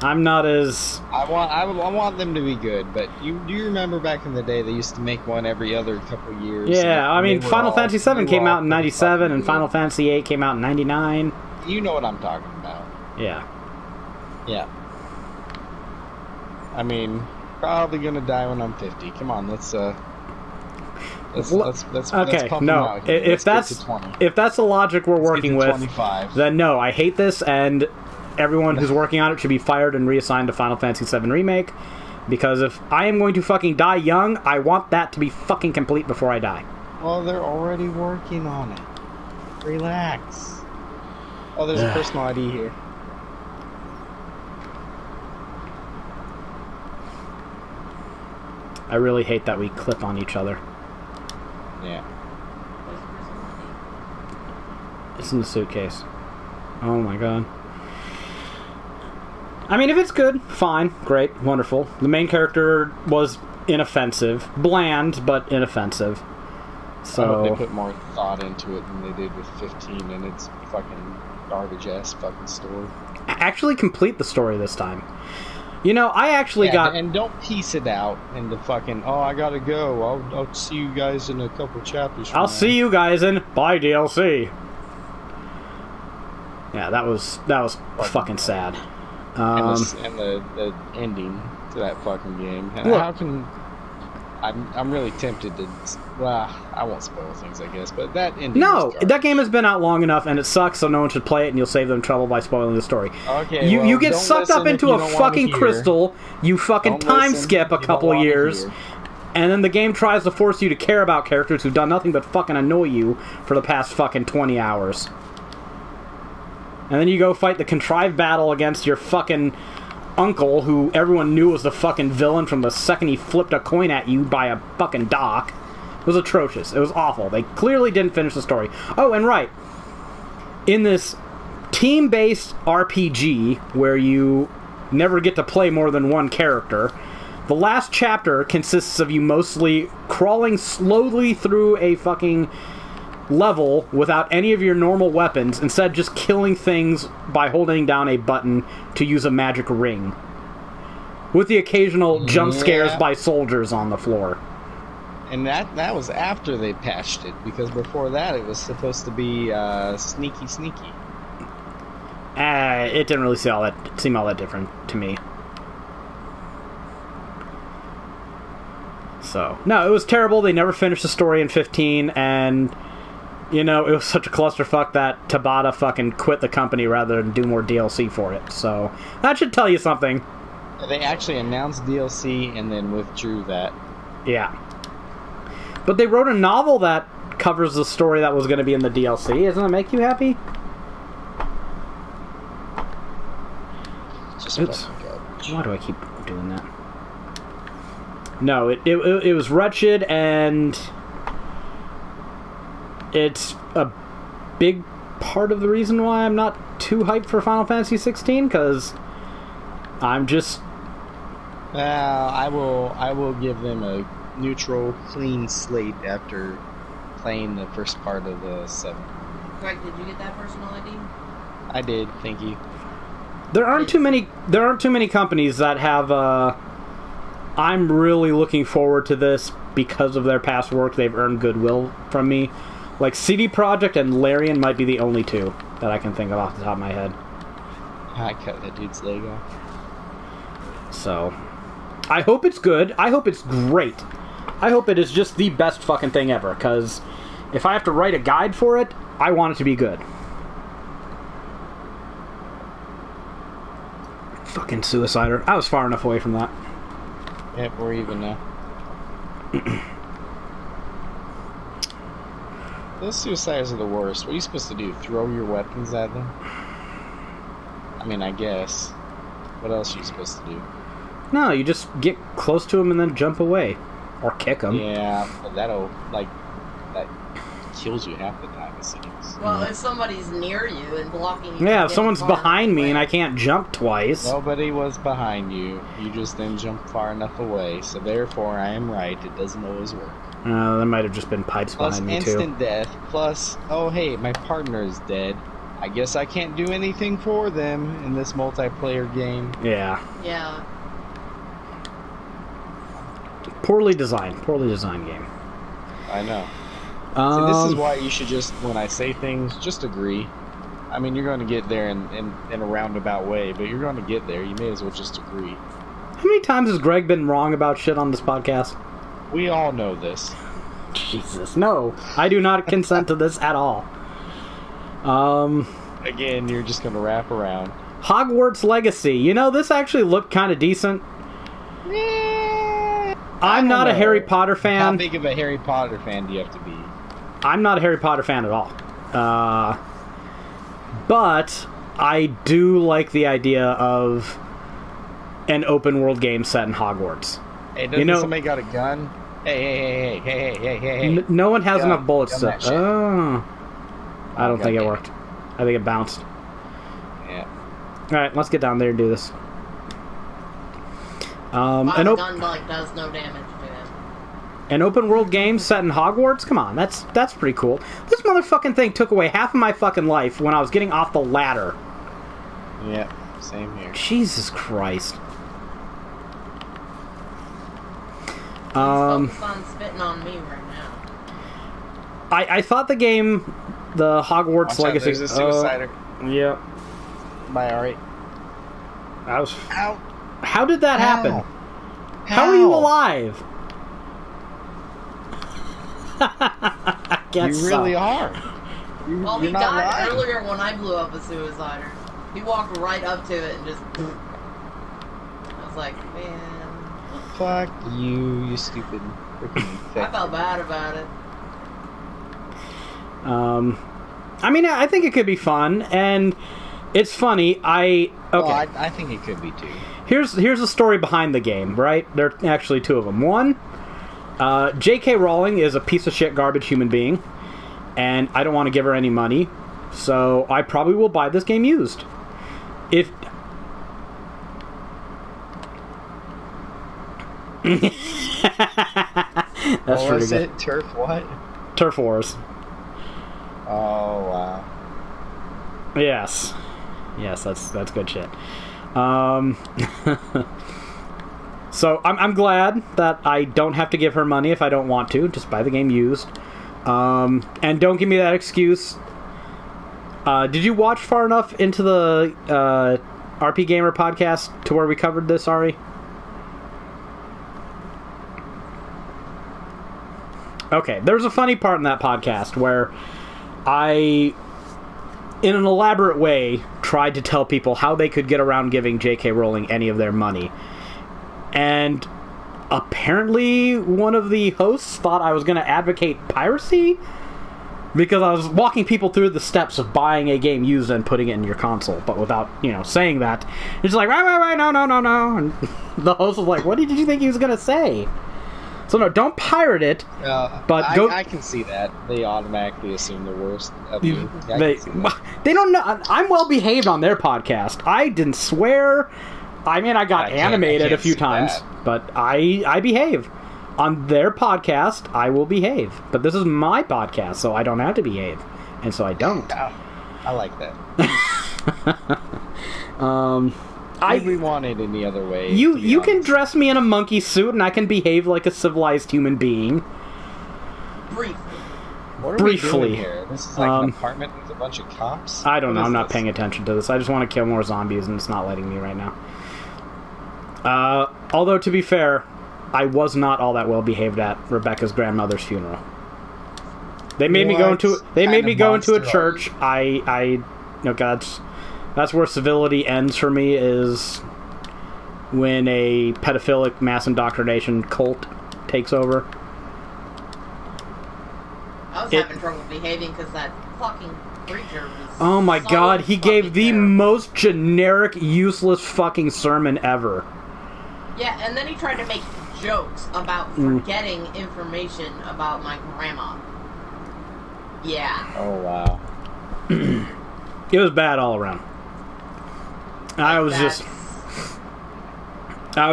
I'm not as... I want them to be good, but do you remember back in the day they used to make one every other couple years? Yeah, I mean, Final Fantasy 7 came out in 97, and Final Fantasy 8 came out in 99. You know what I'm talking about. Yeah. Yeah. I mean, probably gonna die when I'm 50. Come on, let's okay, pump no. Out here. If that's the logic we're working with, 25. then no, I hate this, and everyone who's working on it should be fired and reassigned to Final Fantasy 7 Remake, because if I am going to fucking die young, I want that to be fucking complete before I die. Well, they're already working on it. Relax. Oh, there's a personal ID here. I really hate that we clip on each other. Yeah. It's in the suitcase. Oh my god. I mean, if it's good, fine, great, wonderful. The main character was inoffensive. Bland, but inoffensive. So... I hope they put more thought into it than they did with 15 and its fucking garbage-ass fucking story. Actually complete the story this time. You know, I actually got... And don't piece it out into fucking, oh, I gotta go. I'll see you guys in a couple chapters from I'll now. see you guys in... Bye, DLC. Yeah, that was fucking sad. And the ending to that fucking game. And look, how can... I'm really tempted to... Well, I won't spoil things, I guess, but that ending... No, that game has been out long enough, and it sucks, so no one should play it, and you'll save them trouble by spoiling the story. Okay, you get sucked up into a fucking crystal, you fucking time skip a couple years, and then the game tries to force you to care about characters who've done nothing but fucking annoy you for the past fucking 20 hours. And then you go fight the contrived battle against your fucking uncle, who everyone knew was the fucking villain from the second he flipped a coin at you by a fucking dock. It was atrocious. It was awful. They clearly didn't finish the story. Oh, and right. In this team-based RPG, where you never get to play more than one character, the last chapter consists of you mostly crawling slowly through a fucking level without any of your normal weapons, instead just killing things by holding down a button to use a magic ring. With the occasional jump scares by soldiers on the floor. And that was after they patched it, because before that it was supposed to be sneaky. it didn't really seem all that different to me. So, no, it was terrible. They never finished the story in 15, and, you know, it was such a clusterfuck that Tabata fucking quit the company rather than do more DLC for it. So, that should tell you something. They actually announced DLC and then withdrew that. Yeah. But they wrote a novel that covers the story that was going to be in the DLC. Doesn't that make you happy? Just oops. Why do I keep doing that? No, it was wretched, and it's a big part of the reason why I'm not too hyped for Final Fantasy 16, because I'm just... I will give them a neutral, clean slate after playing the first part of the 7. Greg, did you get that personal ID? I did, thank you. There aren't too many companies that have I'm really looking forward to this because of their past work. They've earned goodwill from me. Like CD Projekt and Larian might be the only two that I can think of off the top of my head. I cut that dude's leg off. So, I hope it's good. I hope it's great. I hope it is just the best fucking thing ever, because if I have to write a guide for it, I want it to be good. Fucking Suicider. I was far enough away from that. Yep, we're even now. Those Suiciders are the worst. What are you supposed to do? Throw your weapons at them? I mean, I guess. What else are you supposed to do? No, you just get close to them and then jump away. Or kick them. Yeah, but that'll, like, that kills you half the time, it seems. Well, if somebody's near you and blocking you... Yeah, if someone's behind me and I can't jump twice... Nobody was behind you. You just didn't jump far enough away. So therefore, I am right. It doesn't always work. There might have just been pipes plus behind me, too. Plus instant death. Plus, oh hey, my partner is dead. I guess I can't do anything for them in this multiplayer game. Yeah. Yeah. Poorly designed game. I know. See, this is why you should just, when I say things, just agree. I mean, you're going to get there in a roundabout way, but you're going to get there. You may as well just agree. How many times has Greg been wrong about shit on this podcast? We all know this. Jesus, no. I do not consent to this at all. Again, you're just going to wrap around. Hogwarts Legacy. You know, this actually looked kind of decent. I'm not a Harry Potter fan. How big of a Harry Potter fan do you have to be? I'm not a Harry Potter fan at all. But I do like the idea of an open world game set in Hogwarts. Hey, doesn't somebody got a gun? Hey. No one has enough bullets to... I don't think it worked. I think it bounced. Yeah. Alright, let's get down there and do this. My gun does no damage to him. An open world game set in Hogwarts? Come on, that's pretty cool. This motherfucking thing took away half of my fucking life when I was getting off the ladder. Yeah, same here. Jesus Christ. He's focused on spitting on me right now. I thought the game, the Hogwarts Legacy... There's a Suicider. Yeah. Bye, alright. Ow. How did that happen? How are you alive? I guess you really are. Well, he died earlier when I blew up a Suicider. He walked right up to it and just... I was like, man... Fuck you stupid freaking I felt bad about it. I mean, I think it could be fun, and it's funny. Okay. Well, I think it could be too. Here's the story behind the game, right? There are actually two of them. One, J.K. Rowling is a piece of shit garbage human being, and I don't want to give her any money, so I probably will buy this game used. If... That's pretty good. It? Turf what? Turf Wars. Oh, wow. Yes, that's good shit. So I'm glad that I don't have to give her money if I don't want to. Just buy the game used. And don't give me that excuse. Did you watch far enough into the RP Gamer podcast to where we covered this, Ari? Okay, there's a funny part in that podcast where I, in an elaborate way, tried to tell people how they could get around giving J.K. Rowling any of their money. And apparently one of the hosts thought I was going to advocate piracy because I was walking people through the steps of buying a game used and putting it in your console, but without, saying that. It's like, right, no. And the host was like, what did you think he was going to say? So no, don't pirate it. But I can see that. They automatically assume the worst of you. They don't know. I'm well behaved on their podcast. I didn't swear. I mean, I got animated a few times, but I behave. On their podcast, I will behave. But this is my podcast, so I don't have to behave. And so I don't. I like that. We want it any other way. You can dress me in a monkey suit and I can behave like a civilized human being. Briefly. What are we doing here? This is like an apartment with a bunch of cops? I don't know. I'm not paying attention to this. I just want to kill more zombies and it's not letting me right now. Although, to be fair, I was not all that well behaved at Rebecca's grandmother's funeral. They made me go into a church. That's where civility ends for me, is when a pedophilic mass indoctrination cult takes over. I was having trouble behaving because that fucking preacher was Oh my god, he gave the most generic, useless fucking sermon ever. Yeah, and then he tried to make jokes about forgetting information about my grandma. Yeah. Oh, wow. It was bad all around. I was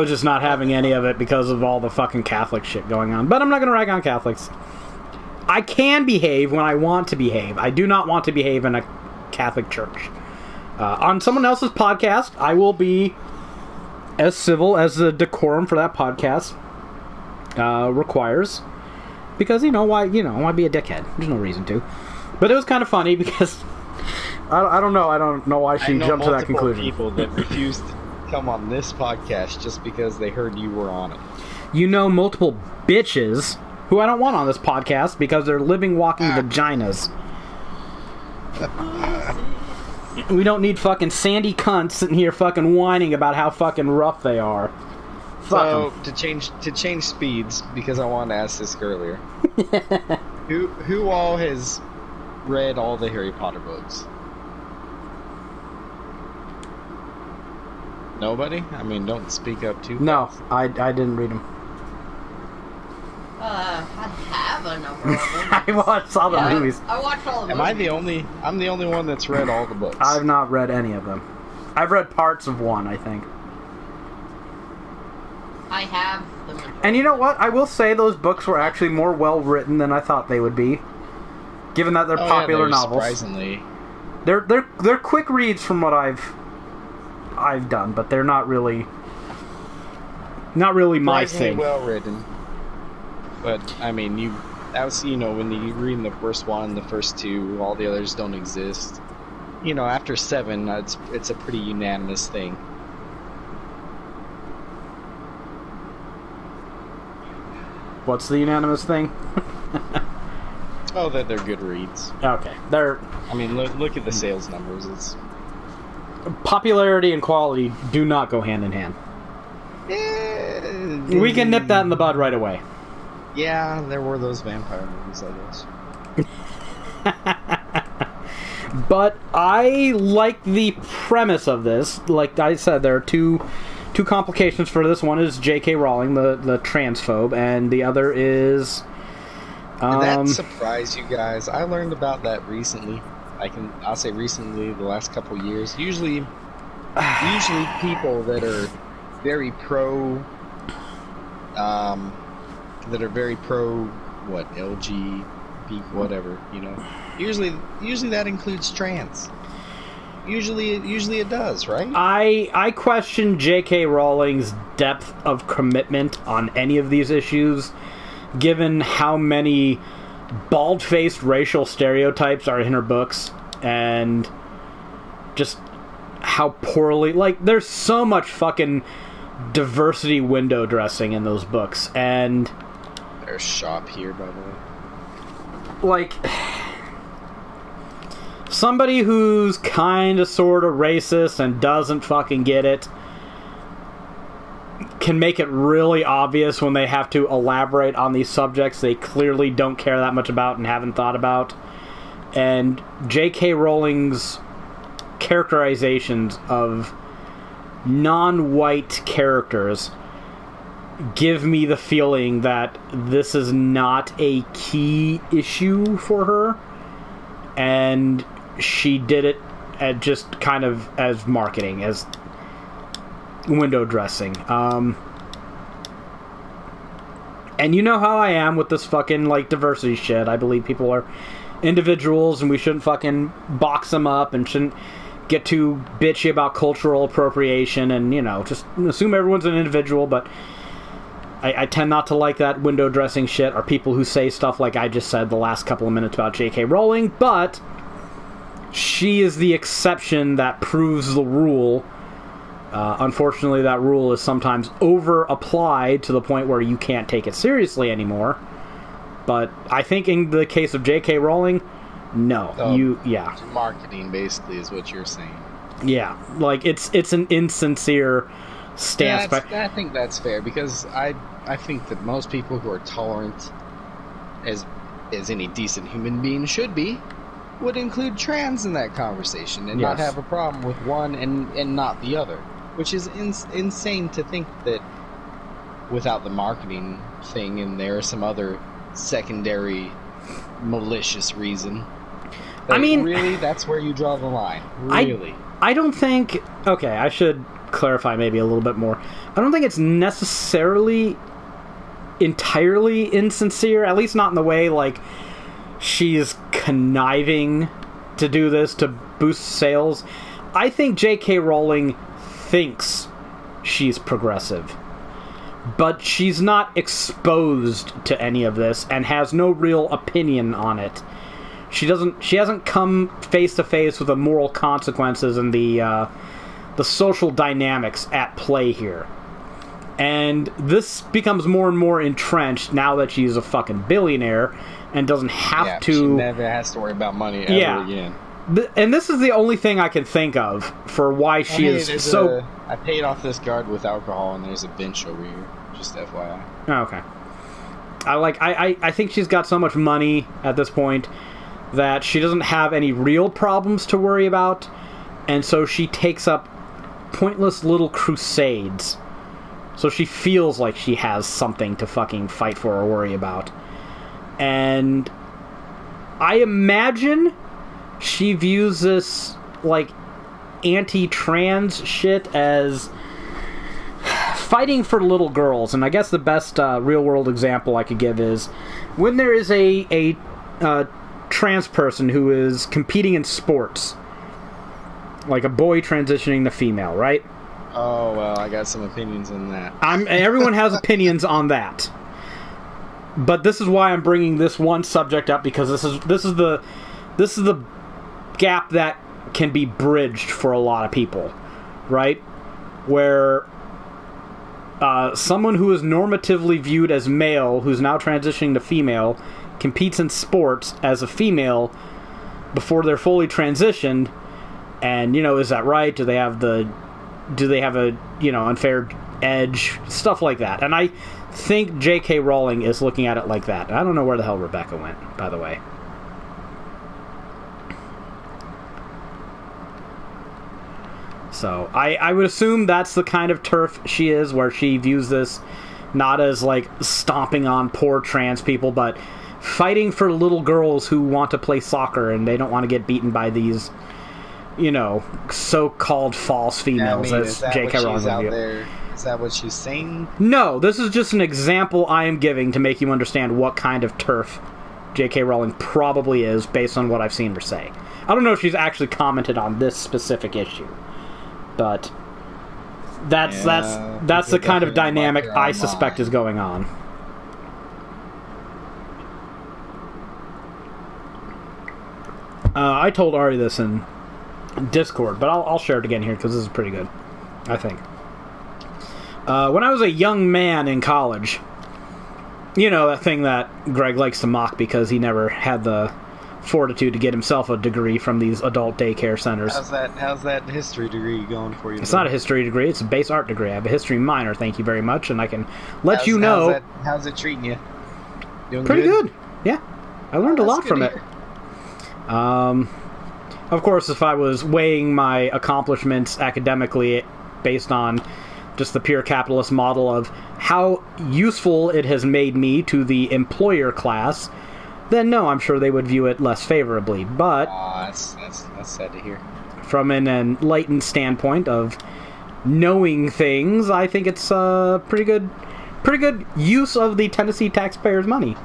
just not having any of it because of all the fucking Catholic shit going on. But I'm not going to rag on Catholics. I can behave when I want to behave. I do not want to behave in a Catholic church. On someone else's podcast, I will be as civil as the decorum for that podcast requires. Because, why be a dickhead? There's no reason to. But it was kind of funny because... I don't know why she jumped to that conclusion. People that refused to come on this podcast just because they heard you were on it. Multiple bitches who I don't want on this podcast because they're living, walking vaginas. We don't need fucking sandy cunts sitting here fucking whining about how fucking rough they are. So to change speeds, because I wanted to ask this earlier. Who all has read all the Harry Potter books? Nobody? I mean, don't speak up too fast. No, I didn't read them. I have a number of them. I saw the movies. I watched all the movies. I'm the only one that's read all the books. I've not read any of them. I've read parts of one, I think. I have the majority. And you know what? I will say those books were actually more well written than I thought they would be. Given that they're popular novels. Surprisingly. They're quick reads from what I've done, but they're not really my thing. Well written. But I mean, when you read the first one, the first two, all the others don't exist. After 7, it's a pretty unanimous thing. What's the unanimous thing? Oh, that they're good reads. Okay, I mean, look at the sales numbers. It's popularity and quality do not go hand in hand. We can nip that in the bud right away. Yeah, there were those vampire movies, I guess. But I like the premise of this. Like I said, there are two complications for this. One is J.K. Rowling, the transphobe, and the other is... Did that surprise you guys? I learned about that recently. I'll say recently, the last couple years. Usually people that are very pro, LGBT, whatever, Usually that includes trans. Usually it does, right? I question J.K. Rowling's depth of commitment on any of these issues, given how many bald-faced racial stereotypes are in her books. and just how poorly... Like, there's so much fucking diversity window dressing in those books, and... There's shop here, by the way. Like... Somebody who's kind of sort of racist and doesn't fucking get it can make it really obvious when they have to elaborate on these subjects they clearly don't care that much about and haven't thought about. And J.K. Rowling's characterizations of non-white characters give me the feeling that this is not a key issue for her, and she did it at just kind of as marketing, as window dressing. And you know how I am with this fucking, like, diversity shit. I believe people are individuals and we shouldn't fucking box them up and shouldn't get too bitchy about cultural appropriation and, you know, just assume everyone's an individual, but I tend not to like that window dressing shit, or people who say stuff like I just said the last couple of minutes about J.K. Rowling, but she is the exception that proves the rule. Unfortunately, that rule is sometimes over-applied to the point where you can't take it seriously anymore. But I think in the case of J.K. Rowling, no. So, marketing, basically, is what you're saying. Yeah, like, it's an insincere stance. I think that's fair, because I think that most people who are tolerant, as any decent human being should be, would include trans in that conversation and not have a problem with one and not the other. Which is insane to think that without the marketing thing and there some other secondary malicious reason. I mean, really, that's where you draw the line. Really. I don't think... Okay, I should clarify maybe a little bit more. I don't think it's necessarily entirely insincere, at least not in the way, like, she's conniving to do this to boost sales. I think J.K. Rowling thinks she's progressive, but she's not exposed to any of this and has no real opinion on it. She hasn't come face to face with the moral consequences and the social dynamics at play here. And this becomes more and more entrenched now that she's a fucking billionaire and doesn't have to... She never has to worry about money ever again. And this is the only thing I can think of for why she is so... I paid off this guard with alcohol, and there's a bench over here. Just FYI. Oh, okay. I think she's got so much money at this point that she doesn't have any real problems to worry about, and so she takes up pointless little crusades. So she feels like she has something to fucking fight for or worry about. And I imagine she views this, like, anti-trans shit as fighting for little girls. And I guess the best real-world example I could give is when there is a trans person who is competing in sports, like a boy transitioning to female, right? Oh, well, I got some opinions on that. Everyone has opinions on that. But this is why I'm bringing this one subject up, because this is the gap that can be bridged for a lot of people, right? Where someone who is normatively viewed as male, who's now transitioning to female, competes in sports as a female before they're fully transitioned, and, you know, is that right? Do they have a, you know, unfair edge? Stuff like that. And I think J.K. Rowling is looking at it like that. I don't know where the hell Rebecca went, by the way. So, I would assume that's the kind of turf she is, where she views this not as, like, stomping on poor trans people, but fighting for little girls who want to play soccer and they don't want to get beaten by these, you know, so-called false females, as J.K. Rowling would view. Is that what she's saying? No, this is just an example I am giving to make you understand what kind of turf J.K. Rowling probably is, based on what I've seen her say. I don't know if she's actually commented on this specific issue, but that's the kind of dynamic I suspect is going on. I told Ari this in Discord, but I'll share it again here because this is pretty good, I think. When I was a young man in college, you know, that thing that Greg likes to mock because he never had the fortitude to get himself a degree from these adult daycare centers. How's that history degree going for you? It's not a history degree, it's a base art degree. I have a history minor, thank you very much, and I can let you know... How's it treating you? Doing pretty good. Yeah. I learned a lot from it. Of course, if I was weighing my accomplishments academically based on just the pure capitalist model of how useful it has made me to the employer class, then no, I'm sure they would view it less favorably. But that's sad to hear. From an enlightened standpoint of knowing things, I think it's pretty good use of the Tennessee taxpayers' money.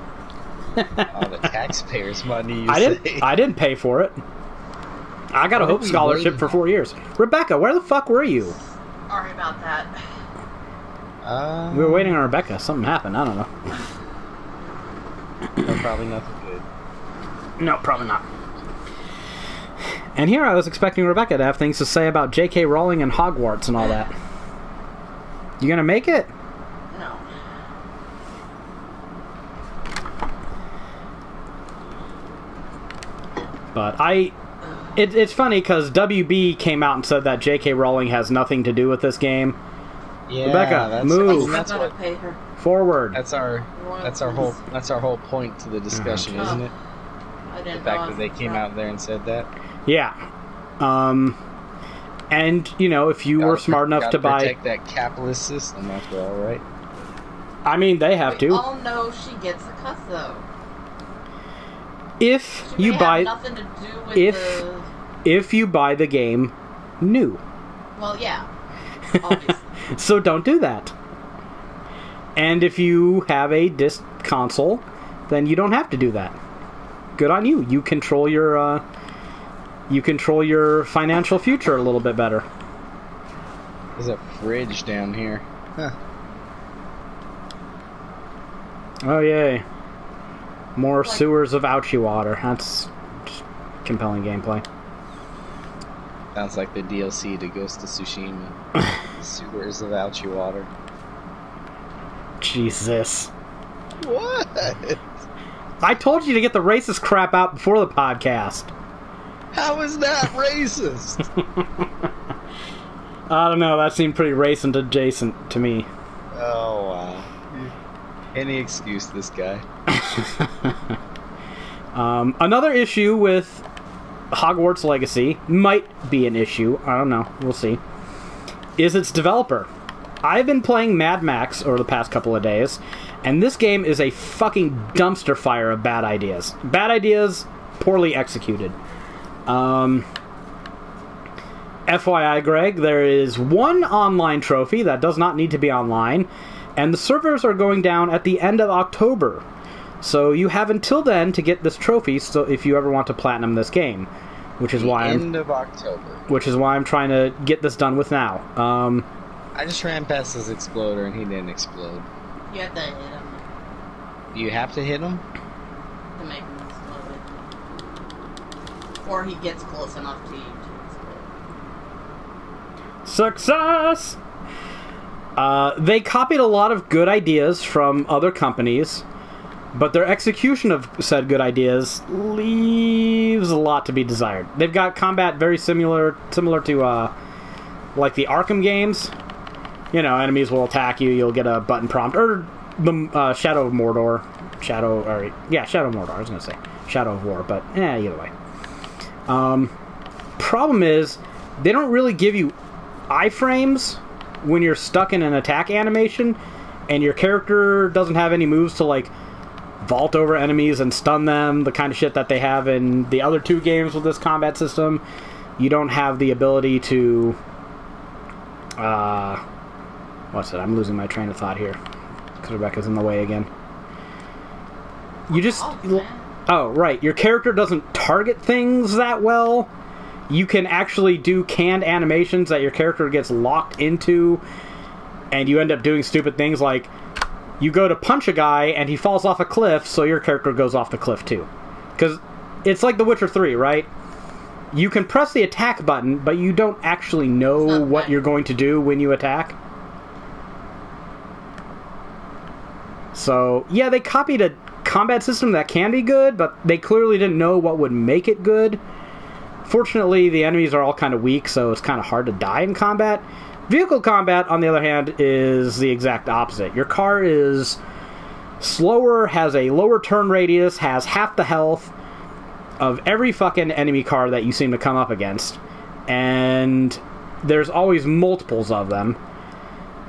The taxpayers' money. I didn't pay for it. I got a Hope Scholarship for 4 years. Rebecca, where the fuck were you? Sorry about that. We were waiting on Rebecca. Something happened. I don't know. No, probably nothing good. No, probably not. And here I was expecting Rebecca to have things to say about J.K. Rowling and Hogwarts and all that. You gonna make it? No. But it's funny because WB came out and said that J.K. Rowling has nothing to do with this game. Yeah, Rebecca, move. That's what pay her. Forward. That's our whole point to the discussion, isn't it? I didn't the fact that they came out there and said that. Yeah. And you know, if you were smart enough to buy, protect that capitalist system after all, right? I mean, they have to. Oh no, she gets a cuss though. If she you buy, nothing to do with if you buy the game new. Well, yeah, obviously. So don't do that. And if you have a disc console, then you don't have to do that. Good on you. You control your financial future a little bit better. There's a fridge down here. Huh. Oh yay! More sewers of ouchie water. That's just compelling gameplay. Sounds like the DLC to Ghost of Tsushima. Sewers of ouchie water. Jesus. What? I told you to get the racist crap out before the podcast. How is that racist? I don't know. That seemed pretty racist adjacent to me. Oh, wow. Any excuse, this guy. Another issue with Hogwarts Legacy might be an issue. I don't know. We'll see. Is its developer. I've been playing Mad Max over the past couple of days, and this game is a fucking dumpster fire of bad ideas. Bad ideas, poorly executed. FYI, Greg, there is one online trophy that does not need to be online, and the servers are going down at the end of October. So you have until then to get this trophy. So if you ever want to platinum this game, which is why end of October. Which is why I'm trying to get this done with now. I just ran past his exploder and he didn't explode. You have to hit him. You have to hit him to make him explode, or he gets close enough to you to explode. Success! They copied a lot of good ideas from other companies, but their execution of said good ideas leaves a lot to be desired. They've got combat very similar to like the Arkham games. You know, enemies will attack you, you'll get a button prompt, or the Shadow of Mordor. Shadow of Mordor, I was going to say. Shadow of War, but either way. Problem is, they don't really give you iframes when you're stuck in an attack animation, and your character doesn't have any moves to, like, vault over enemies and stun them, the kind of shit that they have in the other two games with this combat system. You don't have the ability to... what's it? I'm losing my train of thought here. Because Rebecca's in the way again. You just... Oh, right. Your character doesn't target things that well. You can actually do canned animations that your character gets locked into, and you end up doing stupid things like you go to punch a guy and he falls off a cliff, so your character goes off the cliff too. Because It's like The Witcher 3, right? You can press the attack button, but you don't actually know what you're going to do when you attack. So, yeah, they copied a combat system that can be good, but they clearly didn't know what would make it good. Fortunately, the enemies are all kind of weak, so it's kind of hard to die in combat. Vehicle combat, on the other hand, is the exact opposite. Your car is slower, has a lower turn radius, has half the health of every fucking enemy car that you seem to come up against. And there's always multiples of them.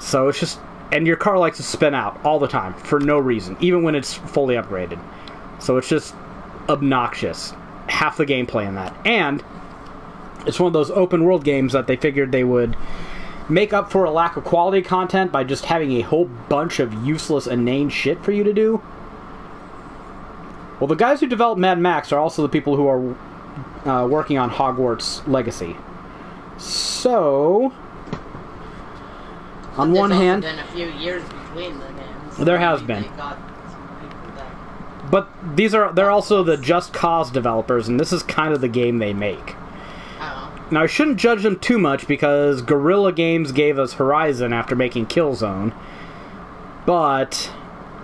So it's just... And your car likes to spin out all the time, for no reason, even when it's fully upgraded. So it's just obnoxious. Half the gameplay in that. And it's one of those open world games that they figured they would make up for a lack of quality content by just having a whole bunch of useless, inane shit for you to do. Well, the guys who developed Mad Max are also the people who are working on Hogwarts Legacy. So... On one hand, been a few years between the games. There has been. But they're also the Just Cause developers, and this is kind of the game they make. Oh. Now, I shouldn't judge them too much because Guerrilla Games gave us Horizon after making Killzone. But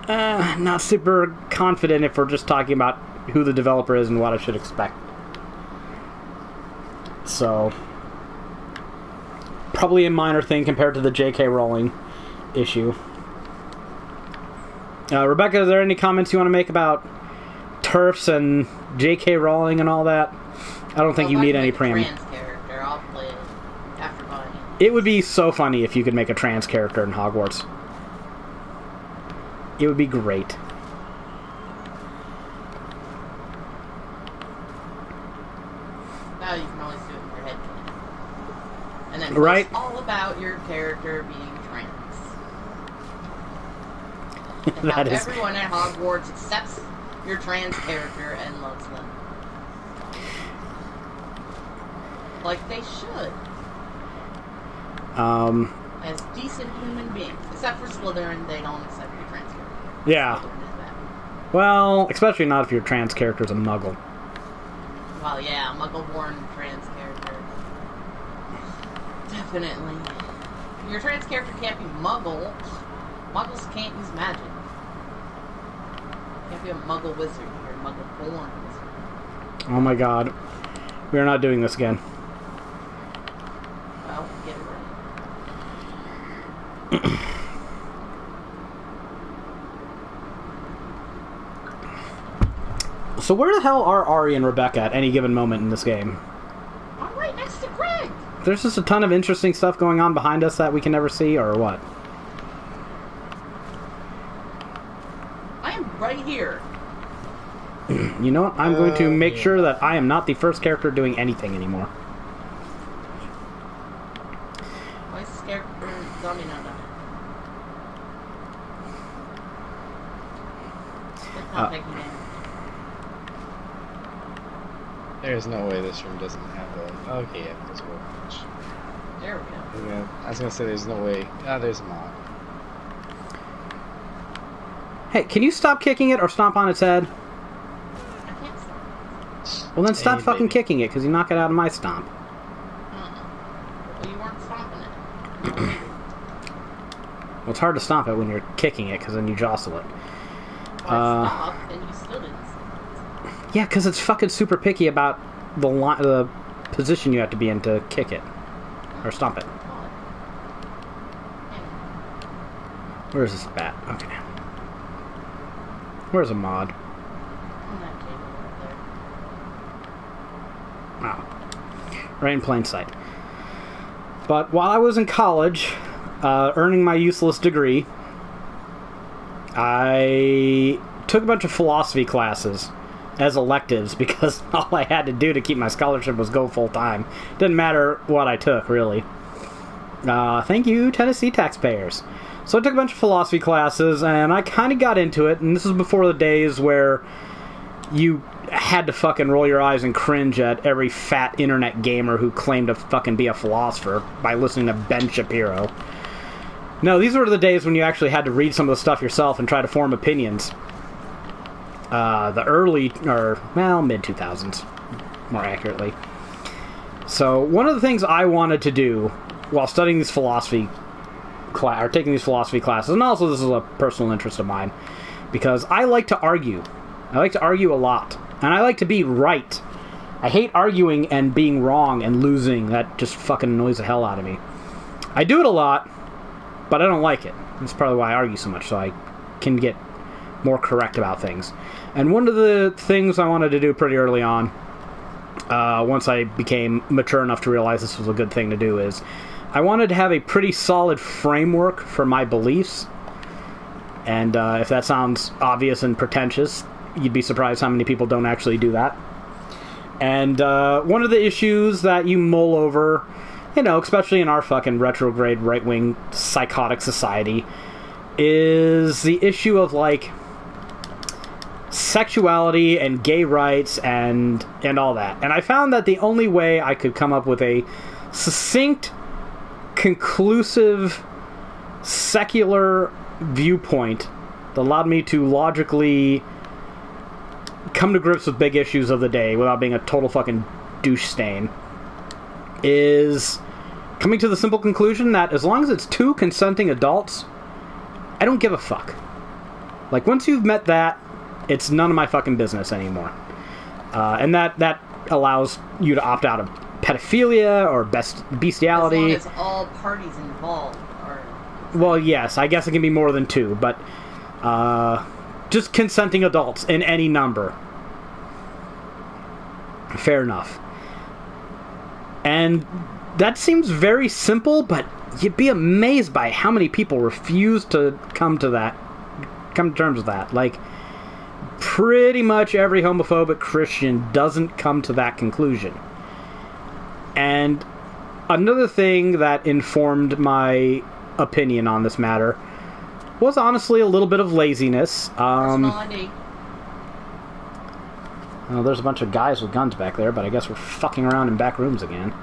not super confident if we're just talking about who the developer is and what I should expect. So... Probably a minor thing compared to the J.K. Rowling issue. Rebecca, is there any comments you want to make about TERFs and J.K. Rowling and all that? I don't think you need any preamble. Trans character, I'll play it after buying It would be so funny if you could make a trans character in Hogwarts. It would be great. Now you can always do it in your head. And then right? It's all about your character being trans. And That is... Everyone at Hogwarts accepts your trans character and loves them. Like they should. As decent human beings. Except for Slytherin, they don't accept your trans character. Yeah. Well, especially not if your trans character's a muggle. Well, yeah, muggle-born trans character. Definitely. Your trans character can't be muggle. Muggles can't use magic. You can't be a muggle wizard. You're a muggle-born wizard. Oh my god. We are not doing this again. Well, get it right. So where the hell are Ari and Rebecca at any given moment in this game? I'm right next to Greg! There's just a ton of interesting stuff going on behind us that we can never see, or what? I am right here. You know what? I'm going to make sure that I am not the first character doing anything anymore. Why is this character zombie not done? It's not taking damage. There's no way this room doesn't have a... Okay, yeah, it does work. There we go. Yeah, I was gonna say there's no way... Ah, there's a mod. Hey, can you stop kicking it or stomp on its head? I can't stop. Well, then stop Hey, fucking baby. kicking it, because you knock it out of my stomp. Well, you weren't stomping it. No, Well, it's hard to stomp it when you're kicking it, because then you jostle it. well, I stopped, and you still didn't stop. Yeah, because it's fucking super picky about the position you have to be in to kick it. Or stomp it. Where's this bat? Okay. Where's a mod? On that table right there. Wow. Right in plain sight. But while I was in college, earning my useless degree, I took a bunch of philosophy classes as electives because all I had to do to keep my scholarship was go full-time. Didn't matter what I took, really. Thank you, Tennessee taxpayers. So I took a bunch of philosophy classes, and I kind of got into it, and this is before the days where you had to fucking roll your eyes and cringe at every fat internet gamer who claimed to fucking be a philosopher by listening to Ben Shapiro. No, these were the days when you actually had to read some of the stuff yourself and try to form opinions. the early, or, well, mid-2000s, more accurately. So, one of the things I wanted to do while studying these philosophy or taking these philosophy classes, and also this is a personal interest of mine, because I like to argue. I like to argue a lot, and I like to be right. I hate arguing and being wrong and losing. That just fucking annoys the hell out of me. I do it a lot, but I don't like it. That's probably why I argue so much, so I can get more correct about things. And one of the things I wanted to do pretty early on, once I became mature enough to realize this was a good thing to do, is I wanted to have a pretty solid framework for my beliefs. And if that sounds obvious and pretentious, you'd be surprised how many people don't actually do that. And one of the issues that you mull over, especially in our fucking retrograde right-wing psychotic society, is the issue of, like, sexuality and gay rights and all that. And I found that the only way I could come up with a succinct, conclusive, secular viewpoint that allowed me to logically come to grips with big issues of the day without being a total fucking douche stain is coming to the simple conclusion that as long as it's two consenting adults, I don't give a fuck. Like, once you've met that, it's none of my fucking business anymore. And that allows you to opt out of pedophilia or bestiality. As long as all parties involved are... Well, yes, I guess it can be more than two, but just consenting adults in any number. Fair enough. And that seems very simple, but you'd be amazed by how many people refuse to come to terms with that. Like, pretty much every homophobic Christian doesn't come to that conclusion. And another thing that informed my opinion on this matter was honestly a little bit of laziness. Personal ID. Well, there's a bunch of guys with guns back there, but I guess we're fucking around in back rooms again.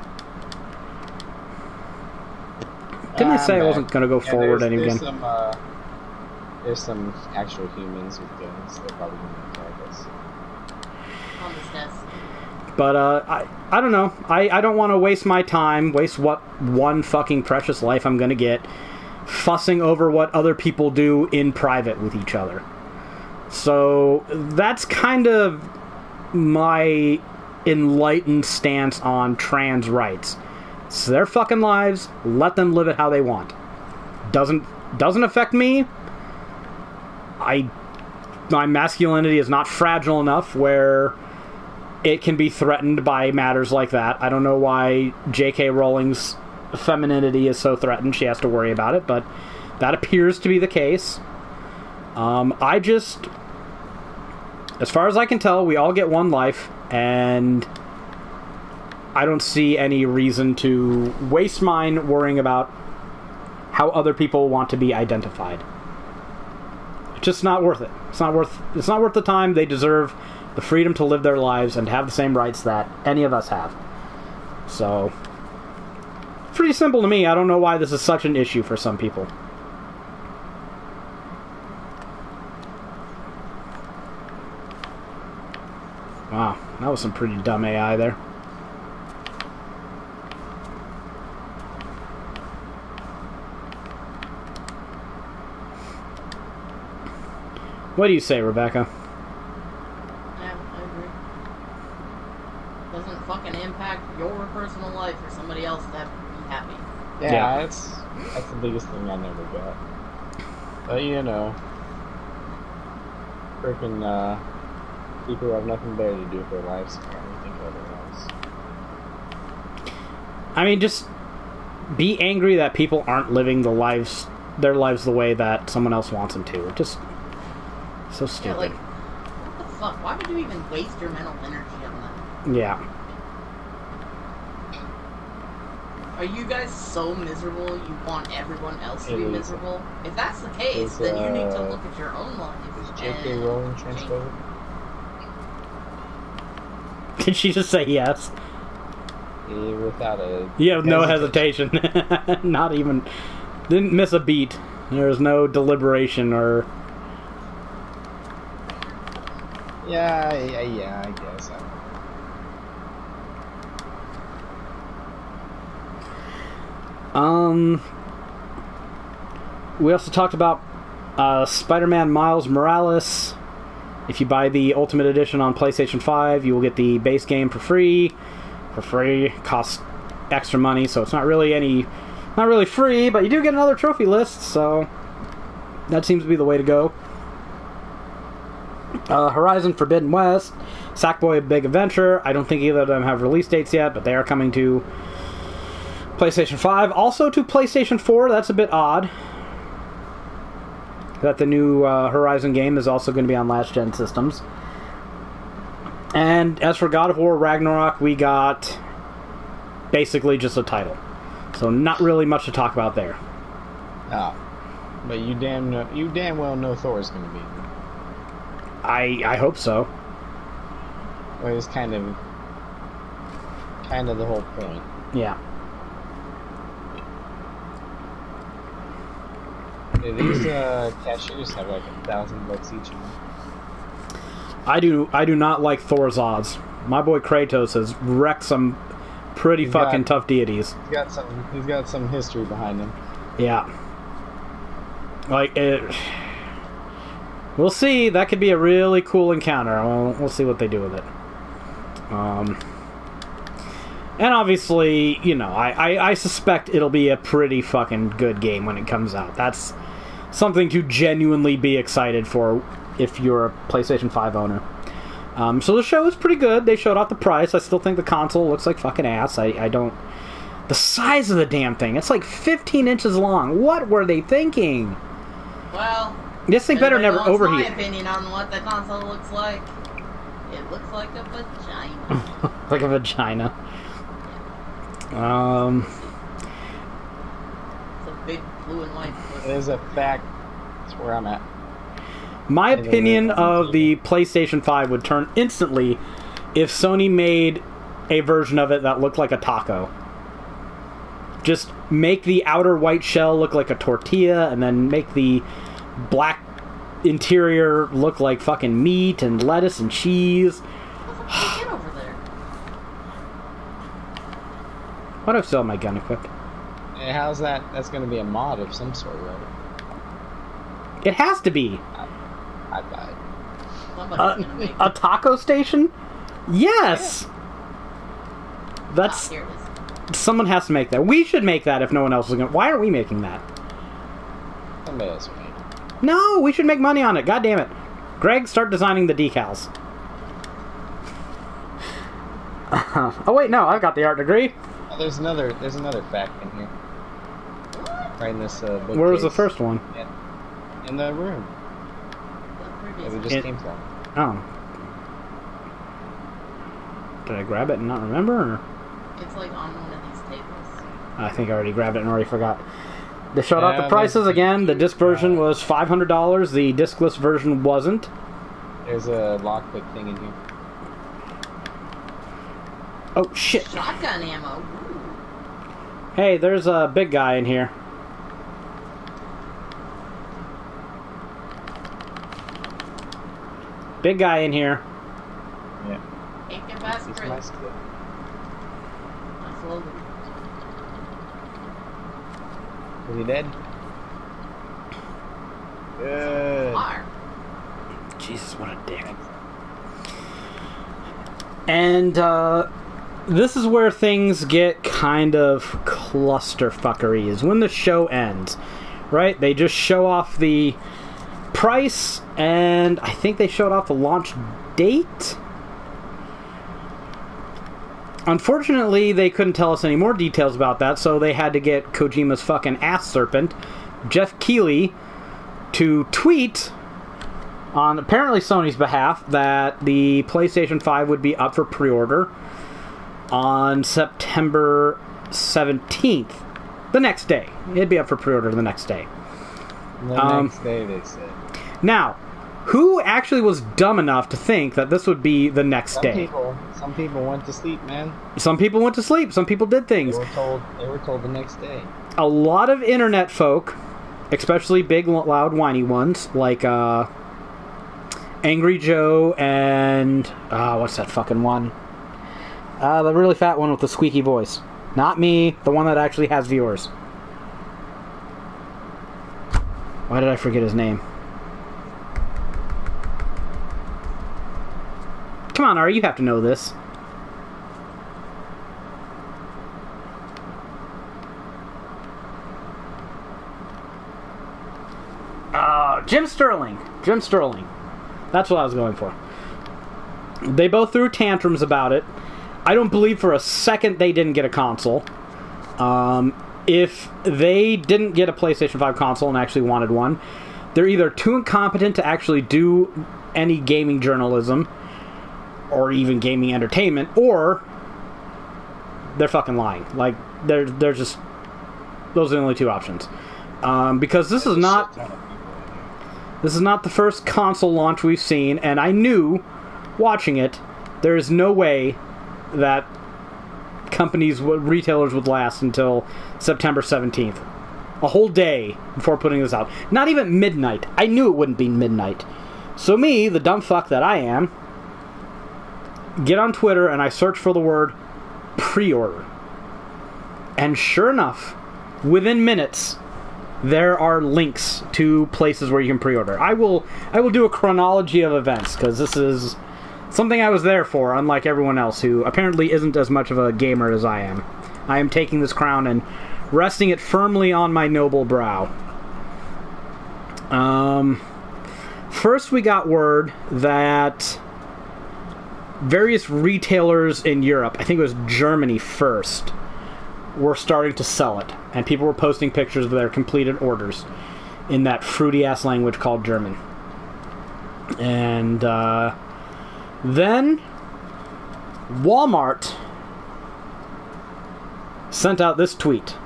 Didn't I say I wasn't going to go forward any again? There's some actual humans with guns. They're probably going to attack us. On this desk. But, I don't know. I don't want to waste my time, waste what one fucking precious life I'm going to get, fussing over what other people do in private with each other. So, that's kind of my enlightened stance on trans rights. It's their fucking lives. Let them live it how they want. Doesn't affect me. My masculinity is not fragile enough where it can be threatened by matters like that. I don't know why J.K. Rowling's femininity is so threatened. She has to worry about it, but that appears to be the case. As far as I can tell, we all get one life, and I don't see any reason to waste mine worrying about how other people want to be identified. It's just not worth it. It's not worth the time. They deserve the freedom to live their lives and have the same rights that any of us have. So, pretty simple to me. I don't know why this is such an issue for some people. Wow, that was some pretty dumb AI there. What do you say, Rebecca? Yeah, I agree. Doesn't fucking impact your personal life or somebody else to be happy. Yeah, that's the biggest thing I never got. But freaking people who have nothing better to do with their lives apparently think otherwise. I mean, just be angry that people aren't living their lives the way that someone else wants them to. Just so stupid. Yeah, like, what the fuck? Why would you even waste your mental energy on that? Yeah. Are you guys so miserable you want everyone else to be miserable? If that's the case, then you need to look at your own life. Is J.K. Rowling transphobic? Did she just say yes? Without a... You have no hesitation. Not even... Didn't miss a beat. There was no deliberation or... Yeah, I guess. We also talked about Spider-Man Miles Morales. If you buy the Ultimate Edition on PlayStation 5, you will get the base game for free. For free, costs extra money, so it's not really free, but you do get another trophy list, so that seems to be the way to go. Horizon Forbidden West, Sackboy Big Adventure. I don't think either of them have release dates yet, but they are coming to PlayStation 5. Also to PlayStation 4, that's a bit odd. That the new Horizon game is also going to be on last-gen systems. And as for God of War Ragnarok, we got basically just a title. So not really much to talk about there. Oh. But you damn well know Thor's going to be. I hope so. Well, it's kind of the whole point. Yeah. Yeah, these cashiers have like $1,000 each. I do not like Thor's odds. My boy Kratos has wrecked some pretty tough deities. He's got some history behind him. Yeah. Like it. We'll see. That could be a really cool encounter. We'll see what they do with it. And obviously, you know, I suspect it'll be a pretty fucking good game when it comes out. That's something to genuinely be excited for if you're a PlayStation 5 owner. So the show is pretty good. They showed off the price. I still think the console looks like fucking ass. I don't... The size of the damn thing. It's like 15 inches long. What were they thinking? Well... This thing better never overheat. My opinion on what the console looks like. It looks like a vagina. Like a vagina. It's a big blue and white. It is a fact. That's where I'm at. My opinion of the PlayStation 5 would turn instantly if Sony made a version of it that looked like a taco. Just make the outer white shell look like a tortilla, and then make the black interior look like fucking meat and lettuce and cheese. What the fuck did you get over there? Why do I still have my gun equipped? Hey, how's that? That's going to be a mod of some sort, right? It has to be. I died. Somebody's gonna make A taco station? Yes! Yeah. That's... Here it is. Someone has to make that. We should make that if no one else is going to... Why aren't we making that? Somebody else will make it. No, we should make money on it. God damn it. Greg, start designing the decals. Oh wait, no, I've got the art degree. Oh, there's another fact in here. Right in this bookcase. Where was the first one? In the room that we just came from. Oh. Did I grab it and not remember? Or? It's like on one of these tables. I think I already grabbed it and already forgot. They showed out the prices again. The disc version was $500. The discless version wasn't. There's a lockpick thing in here. Oh, shit. Shotgun ammo. Ooh. Hey, there's a big guy in here. Big guy in here. Yeah. Can't get past He's Chris. nice kid. That's Logan. Is he dead? Good. Fire. Jesus, what a dick. And, this is where things get kind of clusterfuckery, is when the show ends. Right? They just show off the price, and I think they showed off the launch date. Unfortunately, they couldn't tell us any more details about that, so they had to get Kojima's fucking ass serpent, Jeff Keighley, to tweet on apparently Sony's behalf that the PlayStation 5 would be up for pre-order on September 17th. The next day. It'd be up for pre-order the next day. The next day, they said. Now, who actually was dumb enough to think that this would be the next day? Some people went to sleep, man. Some people went to sleep. Some people did things. They were told the next day. A lot of internet folk, especially big, loud, whiny ones, like Angry Joe and... what's that fucking one? The really fat one with the squeaky voice. Not me, the one that actually has viewers. Why did I forget his name? Come on, Ari, you have to know this. Jim Sterling. Jim Sterling. That's what I was going for. They both threw tantrums about it. I don't believe for a second they didn't get a console. If they didn't get a PlayStation 5 console and actually wanted one, they're either too incompetent to actually do any gaming journalism or even gaming entertainment, or they're fucking lying. Like, they're just... Those are the only two options. Because this is not the first console launch we've seen, and I knew, watching it, there is no way that retailers would last until September 17th. A whole day before putting this out. Not even midnight. I knew it wouldn't be midnight. So me, the dumb fuck that I am, get on Twitter and I search for the word pre-order. And sure enough, within minutes, there are links to places where you can pre-order. I will do a chronology of events, because this is something I was there for, unlike everyone else who apparently isn't as much of a gamer as I am. I am taking this crown and resting it firmly on my noble brow. First we got word that various retailers in Europe, I think it was Germany first, were starting to sell it. And people were posting pictures of their completed orders in that fruity-ass language called German. And then Walmart sent out this tweet.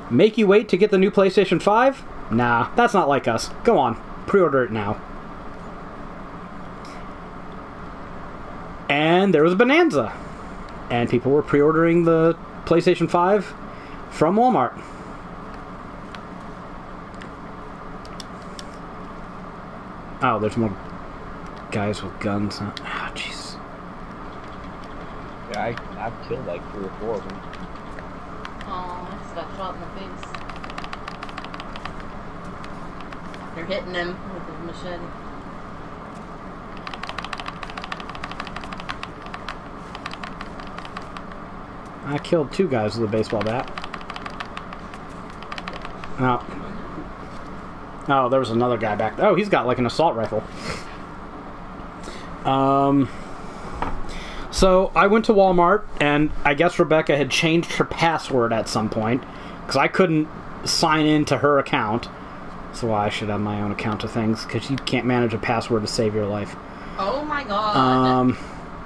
Make you wait to get the new PlayStation 5? Nah, that's not like us. Go on, pre-order it now. And there was a bonanza. And people were pre-ordering the PlayStation 5 from Walmart. Oh, there's more guys with guns. Ah, jeez. Yeah, I've killed like 3 or 4 of them. Oh, I just got shot in the face. They're hitting him with his machete. I killed 2 guys with a baseball bat. Oh, there was another guy back there. Oh, he's got like an assault rifle. So I went to Walmart, and I guess Rebecca had changed her password at some point, because I couldn't sign into her account. So I should have my own account of things, because you can't manage a password to save your life. Oh my god.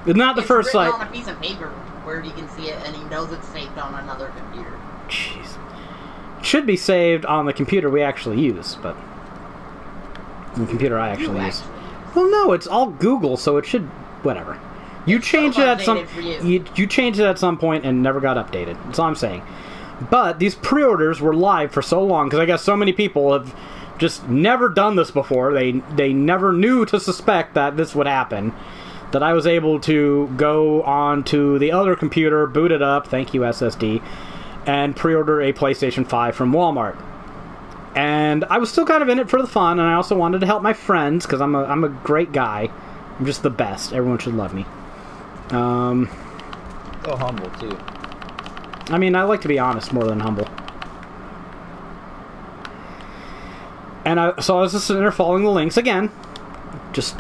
Not the first site. It's written on a piece of paper where he can see it, and he knows it's saved on another computer. Jeez. It should be saved on the computer we actually use, but the computer I actually use. Well, no, it's all Google, so it should... Whatever. You changed it at some... You changed it at some point and never got updated. That's all I'm saying. But these pre-orders were live for so long, because I guess so many people have just never done this before. They never knew to suspect that this would happen. That I was able to go on to the other computer, boot it up, thank you SSD, and pre-order a PlayStation 5 from Walmart. And I was still kind of in it for the fun, and I also wanted to help my friends, because I'm a great guy. I'm just the best. Everyone should love me. So humble, too. I mean, I like to be honest more than humble. And so I was just sitting there following the links again. Just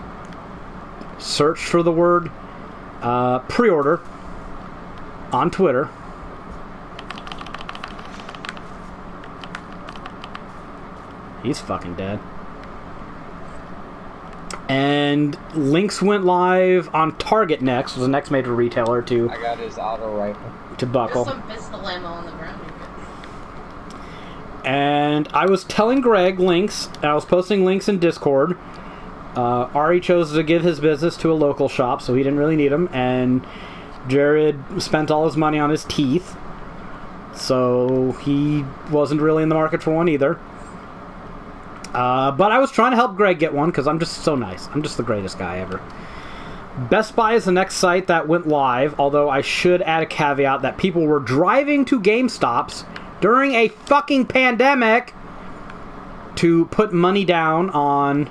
searched for the word pre-order on Twitter. He's fucking dead. And links went live on Target next, was the next major retailer to... I got his auto rifle. To buckle. There's some pistol ammo on the ground. And I was telling Greg links, and I was posting links in Discord. Ari chose to give his business to a local shop, so he didn't really need them. And Jared spent all his money on his teeth, so he wasn't really in the market for one either. But I was trying to help Greg get one because I'm just so nice. I'm just the greatest guy ever. Best Buy is the next site that went live, although I should add a caveat that people were driving to GameStops during a fucking pandemic to put money down on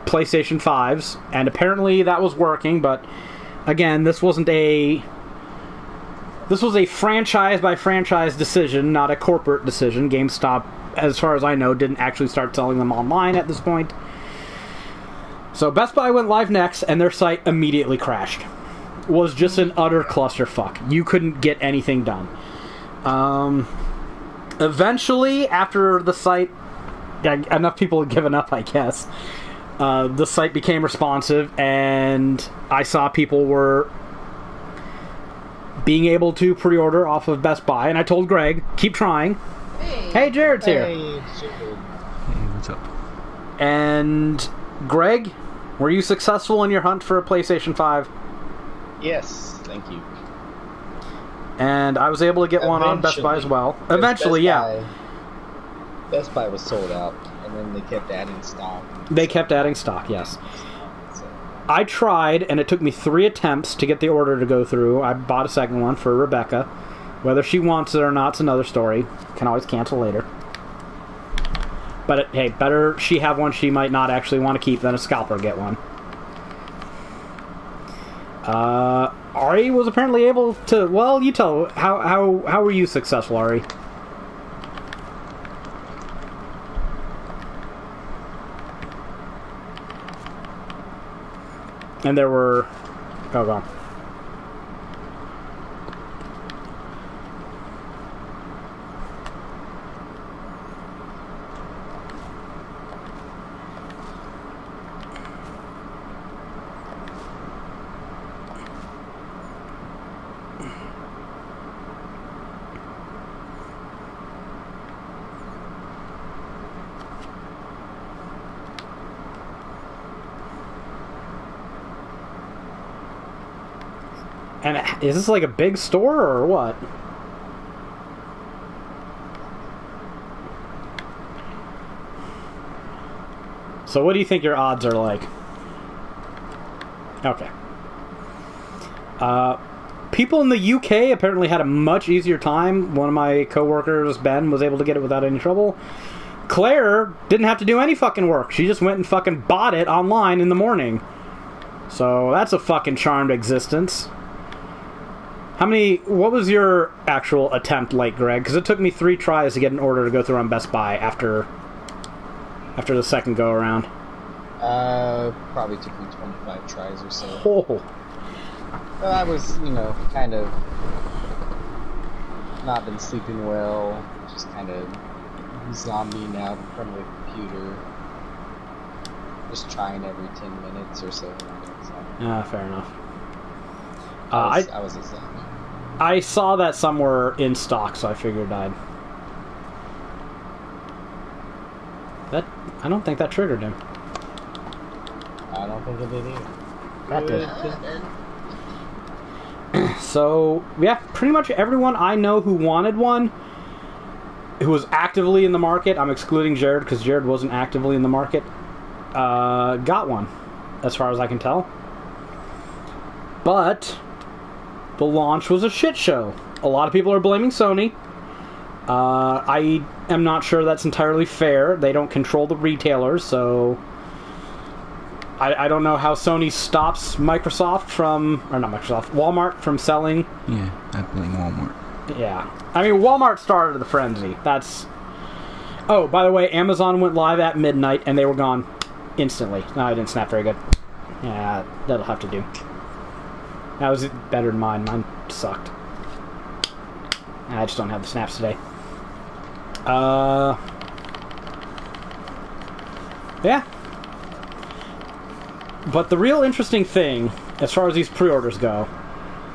PlayStation 5s, and apparently that was working, but again, this was a franchise by franchise decision, not a corporate decision. GameStop, as far as I know, didn't actually start selling them online at this point. So Best Buy went live next, and their site immediately crashed. Was just an utter clusterfuck. You couldn't get anything done. Eventually, after the site, enough people had given up, I guess, the site became responsive, and I saw people were being able to pre-order off of Best Buy, and I told Greg, keep trying. Hey, Jared's here. Hey, Jared. Hey, what's up? And Greg, were you successful in your hunt for a PlayStation 5? Yes, thank you. And I was able to get one on Best Buy as well. Eventually, yeah. Best Buy was sold out, and then they kept adding stock. They kept adding stock, yes. I tried, and it took me 3 attempts to get the order to go through. I bought a second one for Rebecca. Whether she wants it or not is another story. Can always cancel later. But, hey, better she have one she might not actually want to keep than a scalper get one. Ari was apparently able to... Well, you tell. How were you successful, Ari? And there were... Oh, go on. And is this like a big store or what? So what do you think your odds are like? Okay. People in the UK apparently had a much easier time. One of my coworkers, Ben, was able to get it without any trouble. Claire didn't have to do any fucking work. She just went and fucking bought it online in the morning. So that's a fucking charmed existence. What was your actual attempt like, Greg? Because it took me 3 tries to get an order to go through on Best Buy after the second go around. Probably took me 25 tries or so. Oh. Well, I was, kind of not been sleeping well, just kind of zombieing out in front of the computer, just trying every 10 minutes or so. Fair enough. I was a zombie. I saw that somewhere in stock, so I figured I don't think that triggered him. I don't think it did either. That did. So, yeah, pretty much everyone I know who wanted one, who was actively in the market, I'm excluding Jared because Jared wasn't actively in the market, got one, as far as I can tell. But the launch was a shit show. A lot of people are blaming Sony. I am not sure that's entirely fair. They don't control the retailers, so I don't know how Sony stops Walmart from selling. Yeah, I blame Walmart. Yeah. I mean, Walmart started the frenzy. That's... Oh, by the way, Amazon went live at midnight, and they were gone instantly. No, I didn't snap very good. Yeah, that'll have to do. That was better than mine. Mine sucked. I just don't have the snaps today. Yeah. But the real interesting thing, as far as these pre-orders go,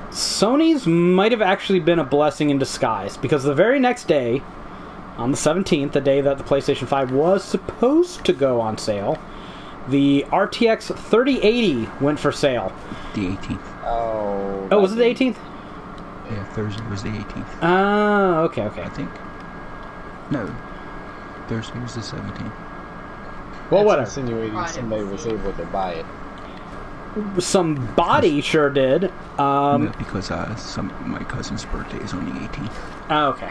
Sony's might have actually been a blessing in disguise, because the very next day, on the 17th, the day that the PlayStation 5 was supposed to go on sale, the RTX 3080 went for sale. The 18th. Oh, was it the 18th? Yeah, Thursday was the 18th. Oh, okay. I think. No. Thursday was the 17th. Well, That's whatever. insinuating Friday somebody was was the- able to buy it. Somebody sure did. Yeah, because my cousin's birthday is on the 18th. Okay.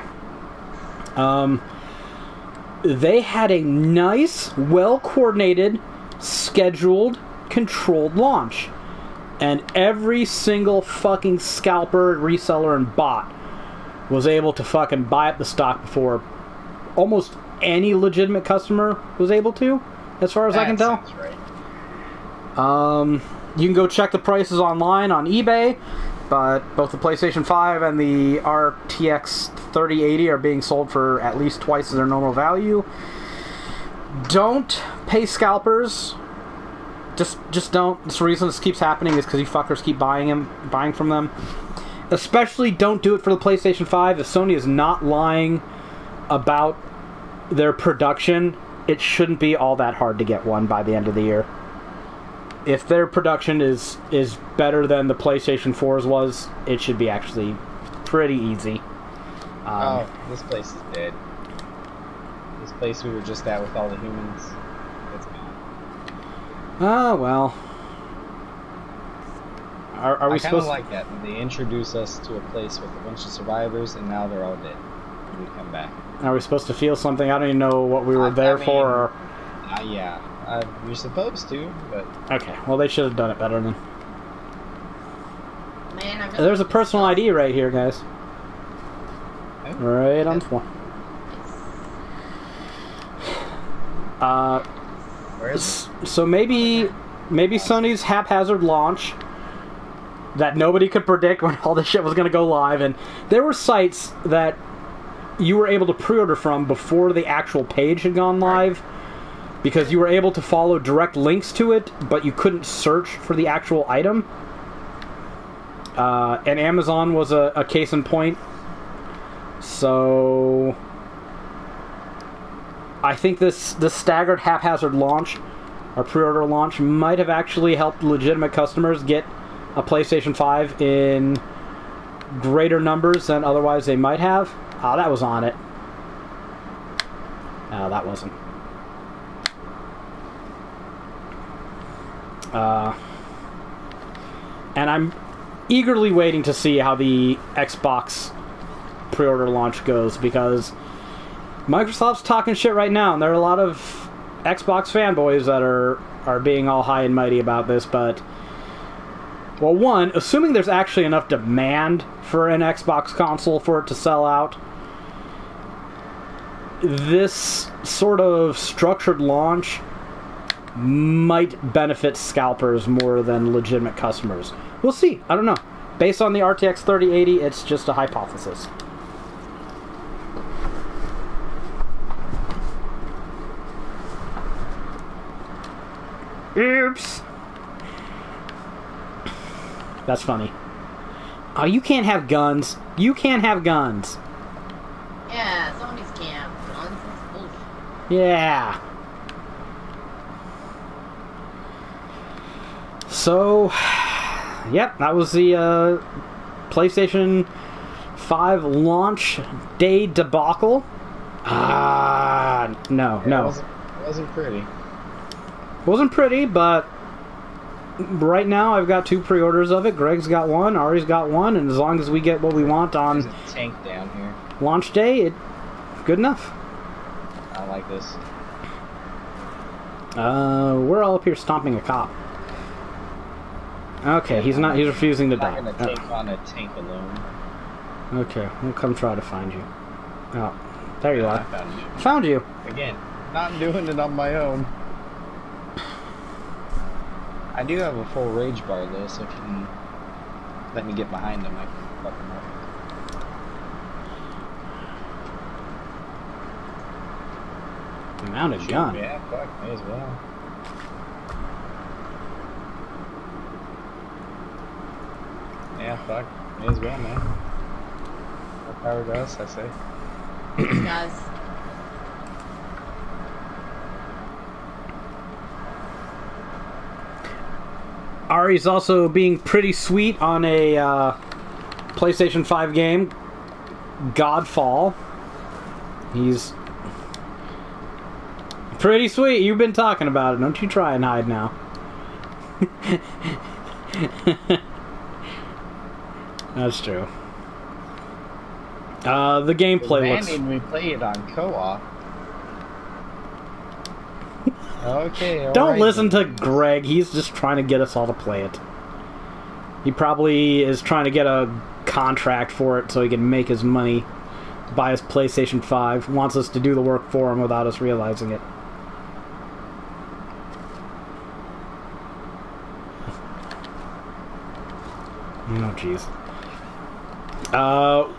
They had a nice, well-coordinated, scheduled, controlled launch. And every single fucking scalper, reseller, and bot was able to fucking buy up the stock before almost any legitimate customer was able to, as far as I can tell. Sounds right. You can go check the prices online on eBay, but both the PlayStation 5 and the RTX 3080 are being sold for at least twice their normal value. Don't pay scalpers. Just don't. The reason this keeps happening is because you fuckers keep buying from them. Especially don't do it for the PlayStation 5. If Sony is not lying about their production, it shouldn't be all that hard to get one by the end of the year. If their production is better than the PlayStation 4's was, it should be actually pretty easy. This place is dead. This place we were just at with all the humans, it's gone. Oh, well. Are we I kind of supposed like that. They introduce us to a place with a bunch of survivors, and now they're all dead. And we come back. Are we supposed to feel something? I don't even know what we were there for. Or... Yeah. You're supposed to, but... Okay, well, they should have done it better then. Man, I really There's a personal ID right here, guys. Oh. Right on the floor. Where is it? So maybe Sony's haphazard launch that nobody could predict when all this shit was going to go live, and there were sites that you were able to pre-order from before the actual page had gone live, because you were able to follow direct links to it, but you couldn't search for the actual item. And Amazon was a case in point. So I think this staggered haphazard launch, or pre-order launch, might have actually helped legitimate customers get a PlayStation 5 in greater numbers than otherwise they might have. That was on it. That wasn't. And I'm eagerly waiting to see how the Xbox pre-order launch goes, because Microsoft's talking shit right now, and there are a lot of Xbox fanboys that are being all high and mighty about this, but... Well, one, assuming there's actually enough demand for an Xbox console for it to sell out, this sort of structured launch might benefit scalpers more than legitimate customers. We'll see. I don't know. Based on the RTX 3080, it's just a hypothesis. Oops. That's funny. Oh, you can't have guns. You can't have guns. Yeah, zombies can't. Guns, that's bullshit. Yeah. So, yep, that was the PlayStation 5 launch day debacle. No. It wasn't pretty. Wasn't pretty, but right now I've got 2 pre-orders of it. Greg's got 1, Ari's got 1, and as long as we get what we want on There's a tank down here. launch day, it's good enough. I like this. We're all up here stomping a cop. Okay, he's refusing to die. I'm not gonna take on a tank alone. Okay, we'll come try to find you. Oh, there you I are. found you. Found you. Again, not doing it on my own. I do have a full rage bar though, so if you can let me get behind him, I can fuck him up. Mounted gun. Yeah, fuck, may as well. Yeah, fuck, may as well, man. More power to us, I say. Guys. Ari's also being pretty sweet on a PlayStation 5 game, Godfall. He's Pretty sweet. You've been talking about it. Don't you try and hide now. That's true. The gameplay looks... we play it on co-op. Okay, Don't listen to Greg. He's just trying to get us all to play it. He probably is trying to get a contract for it so he can make his money, buy his PlayStation 5. Wants us to do the work for him without us realizing it. Oh, jeez.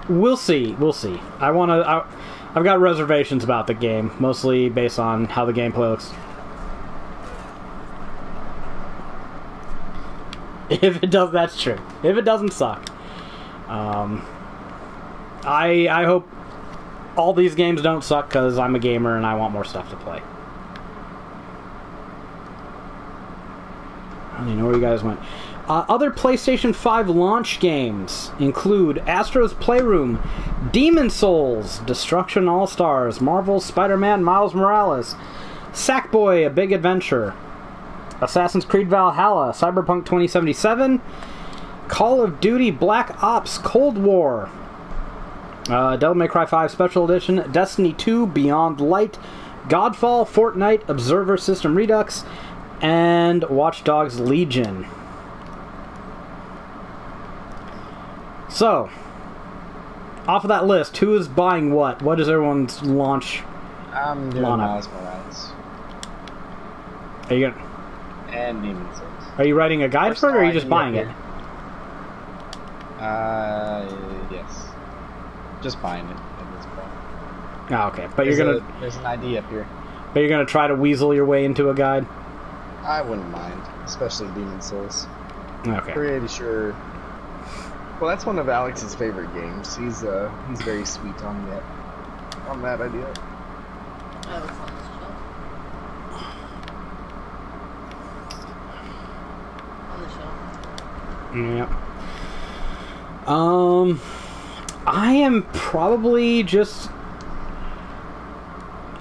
We'll see. We'll see. I've got reservations about the game, mostly based on how the gameplay looks. If it does, that's true. If it doesn't suck. I hope all these games don't suck because I'm a gamer and I want more stuff to play. I don't even know where you guys went. Other PlayStation 5 launch games include Astro's Playroom, Demon Souls, Destruction All-Stars, Marvel's Spider-Man Miles Morales, Sackboy: A Big Adventure, Assassin's Creed Valhalla, Cyberpunk 2077, Call of Duty Black Ops Cold War, Devil May Cry 5 Special Edition, Destiny 2 Beyond Light, Godfall, Fortnite, Observer System Redux, and Watch Dogs Legion. So, off of that list, who is buying what? What is everyone's launch? I'm doing Miles Morales. Are you gonna... And Demon Souls. Are you writing a guide for it, or are you just buying it? Yes. Just buying it at this point. Oh, okay. But There's an ID up here. But you're gonna try to weasel your way into a guide? I wouldn't mind, especially Demon Souls. Okay. Pretty sure. Well, that's one of Alex's favorite games. He's very sweet on that idea. Oh, it's on the shelf. Yeah. I am probably just...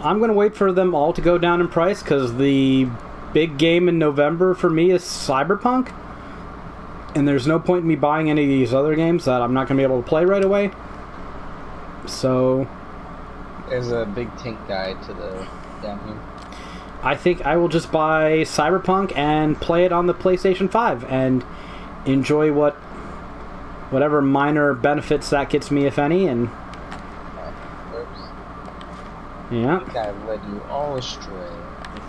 I'm going to wait for them all to go down in price, because the big game in November for me is Cyberpunk. And there's no point in me buying any of these other games that I'm not going to be able to play right away. So... There's a big tank guide to the down here. I think I will just buy Cyberpunk and play it on the PlayStation 5 and enjoy whatever minor benefits that gets me, if any, and... Oops. Yeah. I think I've led you all astray if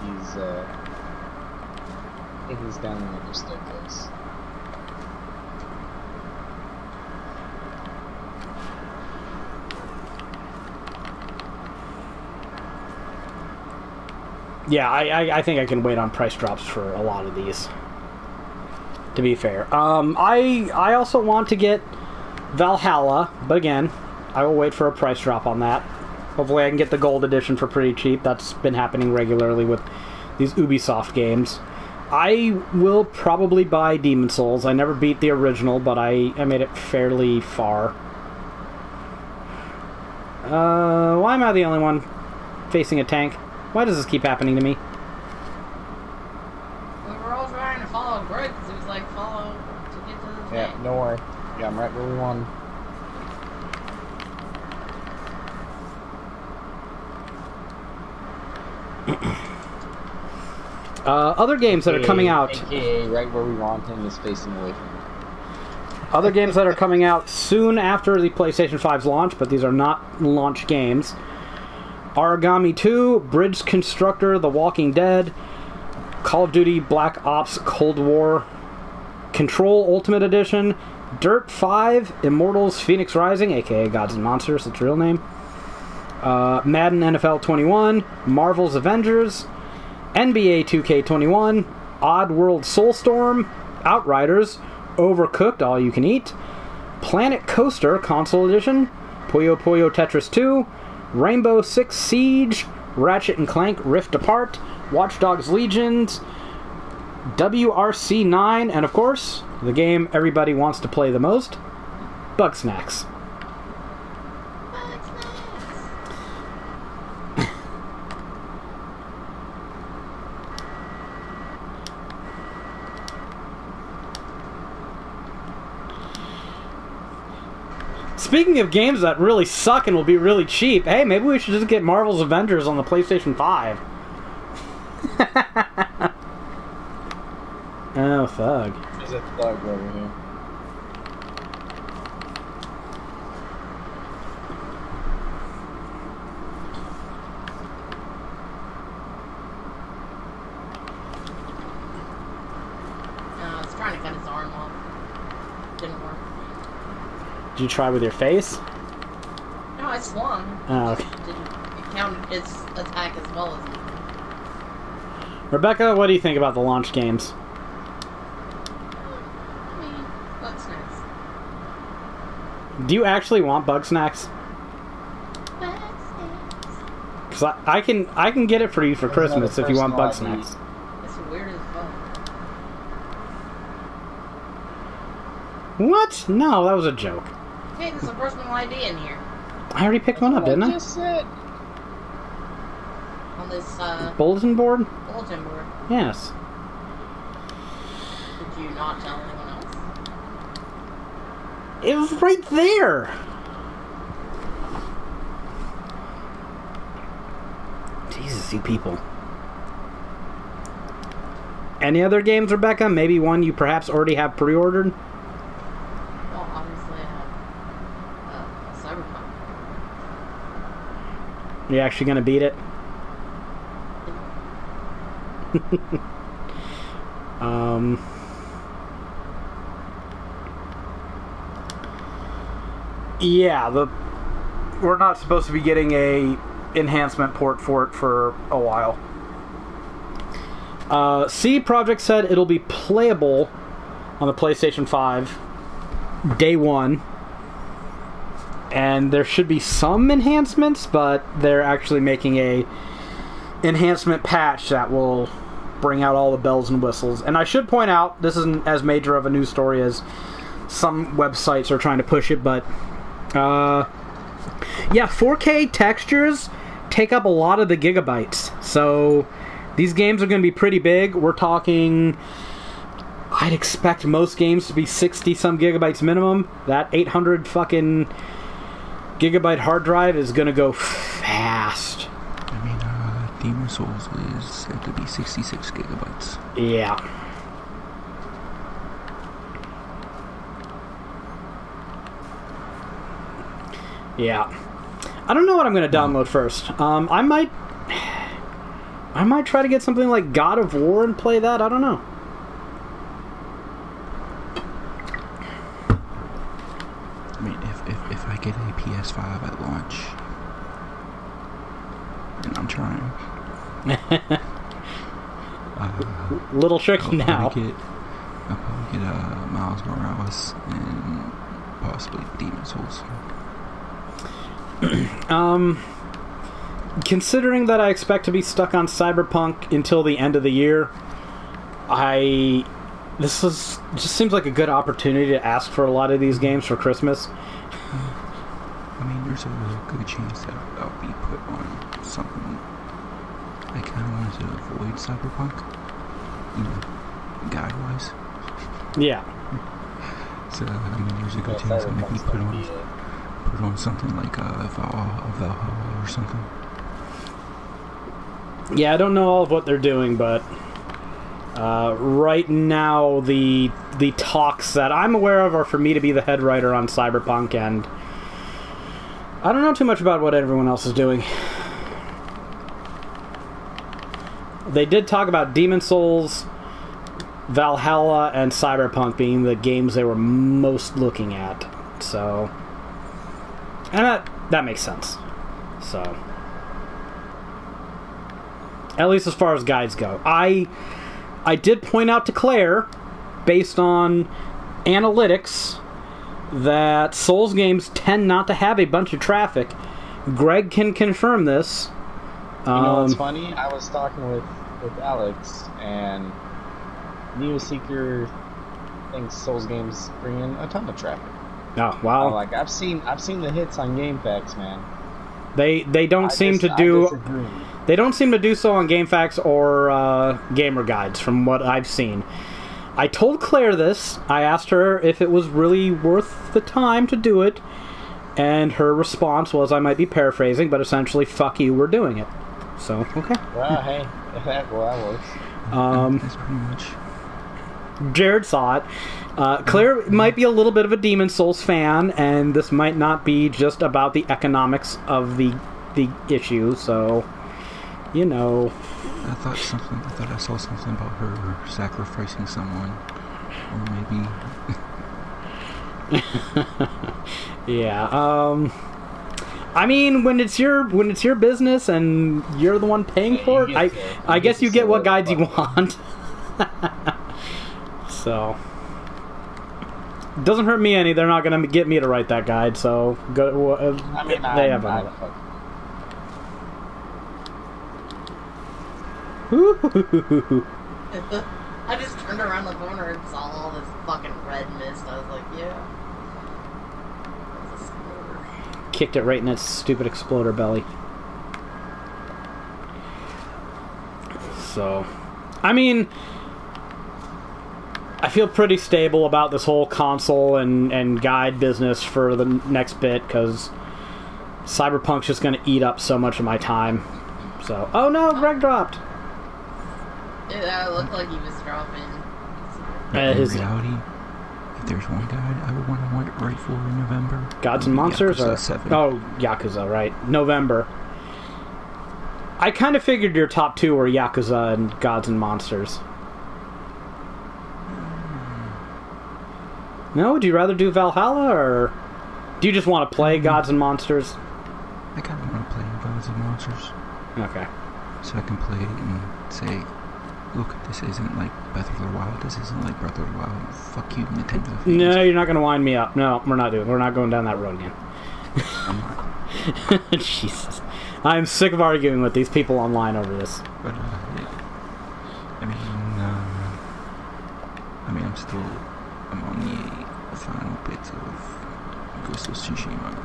he's down in the staircase. Yeah, I think I can wait on price drops for a lot of these, to be fair. I also want to get Valhalla, but again, I will wait for a price drop on that. Hopefully I can get the gold edition for pretty cheap. That's been happening regularly with these Ubisoft games. I will probably buy Demon Souls. I never beat the original, but I made it fairly far. Why am I the only one facing a tank? Why does this keep happening to me? We were all trying to follow Greg because he was like, follow to get to the tank. Yeah, don't worry. Yeah, I'm right where we want. Other games that are coming out... AKA right where we want him is facing away from him. Other games that are coming out soon after the PlayStation 5's launch, but these are not launch games. Origami 2, Bridge Constructor, The Walking Dead, Call of Duty Black Ops Cold War, Control Ultimate Edition, Dirt 5, Immortals Phoenix Rising, aka Gods and Monsters, its real name, Madden NFL 21, Marvel's Avengers, NBA 2K21, Oddworld Soulstorm, Outriders, Overcooked All You Can Eat, Planet Coaster Console Edition, Puyo Puyo Tetris 2, Rainbow Six Siege, Ratchet and Clank Rift Apart, Watch Dogs Legions, WRC 9, and of course, the game everybody wants to play the most, Bugsnax. Speaking of games that really suck and will be really cheap, hey, maybe we should just get Marvel's Avengers on the PlayStation 5. Oh, thug. There's a thug over here. I was trying to cut his arm off. Didn't work. Did you try with your face? No, I swung. Oh, okay. It counted his attack as well as me. Rebecca, what do you think about the launch games? I mean, bug snacks. Do you actually want bug snacks? Bug snacks. Because I can get it for you for Christmas if you want bug snacks. It's weird as fuck. What? No, that was a joke. Hey, there's a personal ID in here. I already picked one up, didn't I? Just said. On this, Bulletin board? bulletin board. Yes. Did you not tell anyone else? It was right there! Jesus, you people. Any other games, Rebecca? Maybe one you perhaps already have pre-ordered? Well, obviously I have, Cyberpunk. You actually gonna beat it? Yeah, we're not supposed to be getting a enhancement port for it for a while. CD Projekt said it'll be playable on the PlayStation 5 day one, and there should be some enhancements, but they're actually making a enhancement patch that will bring out all the bells and whistles. And I should point out, this isn't as major of a news story as some websites are trying to push it, but yeah, 4K textures take up a lot of the gigabytes. So these games are going to be pretty big. We're talking, I'd expect most games to be 60 some gigabytes minimum. That 800 fucking gigabyte hard drive is going to go fast. I mean, Demon's Souls is said to be 66 gigabytes. Yeah. Yeah. I don't know what I'm going to download first. I might try to get something like God of War and play that. I don't know. I mean, if I get a PS5 at launch, and I'm trying. Little tricky I'll now. probably get Miles Morales and possibly Demon's Souls. Considering that I expect to be stuck on Cyberpunk until the end of the year, this just seems like a good opportunity to ask for a lot of these games for Christmas. I mean, there's a good chance that I'll be put on something. I kind of wanted to avoid Cyberpunk, you know, guide-wise. Yeah. So, I mean, there's a good chance I might be put on something like Valhalla or something. Yeah, I don't know all of what they're doing, but right now the talks that I'm aware of are for me to be the head writer on Cyberpunk, and I don't know too much about what everyone else is doing. They did talk about Demon's Souls, Valhalla, and Cyberpunk being the games they were most looking at. So, and that makes sense. So, at least as far as guides go. I did point out to Claire, based on analytics, that Souls games tend not to have a bunch of traffic. Greg can confirm this. You know what's funny? I was talking with Alex, and Neoseeker thinks Souls games bring in a ton of traffic. Oh wow! Like I've seen the hits on GameFAQs, man. They don't seem to do. They don't seem to do so on GameFAQs or Gamer Guides, from what I've seen. I told Claire this. I asked her if it was really worth the time to do it, And her response was, I might be paraphrasing, but essentially, fuck you, we're doing it. So, okay. Well, hey, that works. That's pretty much. Jared saw it. Claire might be a little bit of a Demon Souls fan, and this might not be just about the economics of the issue, so, you know. I thought I saw something about her sacrificing someone, or maybe. Yeah. I mean, when it's your business and you're the one paying for it, I guess you get what guides you want. So, it doesn't hurt me any. They're not gonna get me to write that guide. So go. I mean, they have I just turned around the corner and saw all this fucking red mist. I was like, yeah. Kicked it right in its stupid exploder belly. So, I mean, I feel pretty stable about this whole console and guide business for the next bit, because Cyberpunk's just going to eat up so much of my time. So, oh no, Greg dropped. Yeah, it looked like he was dropping. In reality, if there's one guide I would want to write for in November, Gods and Monsters? Yakuza 7. Oh, Yakuza, right. November. I kind of figured your top two were Yakuza and Gods and Monsters. No? Would you rather do Valhalla, or do you just want to play Gods and Monsters? I kind of want to play Gods and Monsters. Okay. So I can play it and say, look, this isn't like Breath of the Wild. This isn't like Breath of the Wild. Fuck you, Nintendo fans. No, you're not going to wind me up. No, we're not going down that road again. I'm not. Jesus. I'm sick of arguing with these people online over this. But, yeah. I'm on the final bits of Ghost of Tsushima.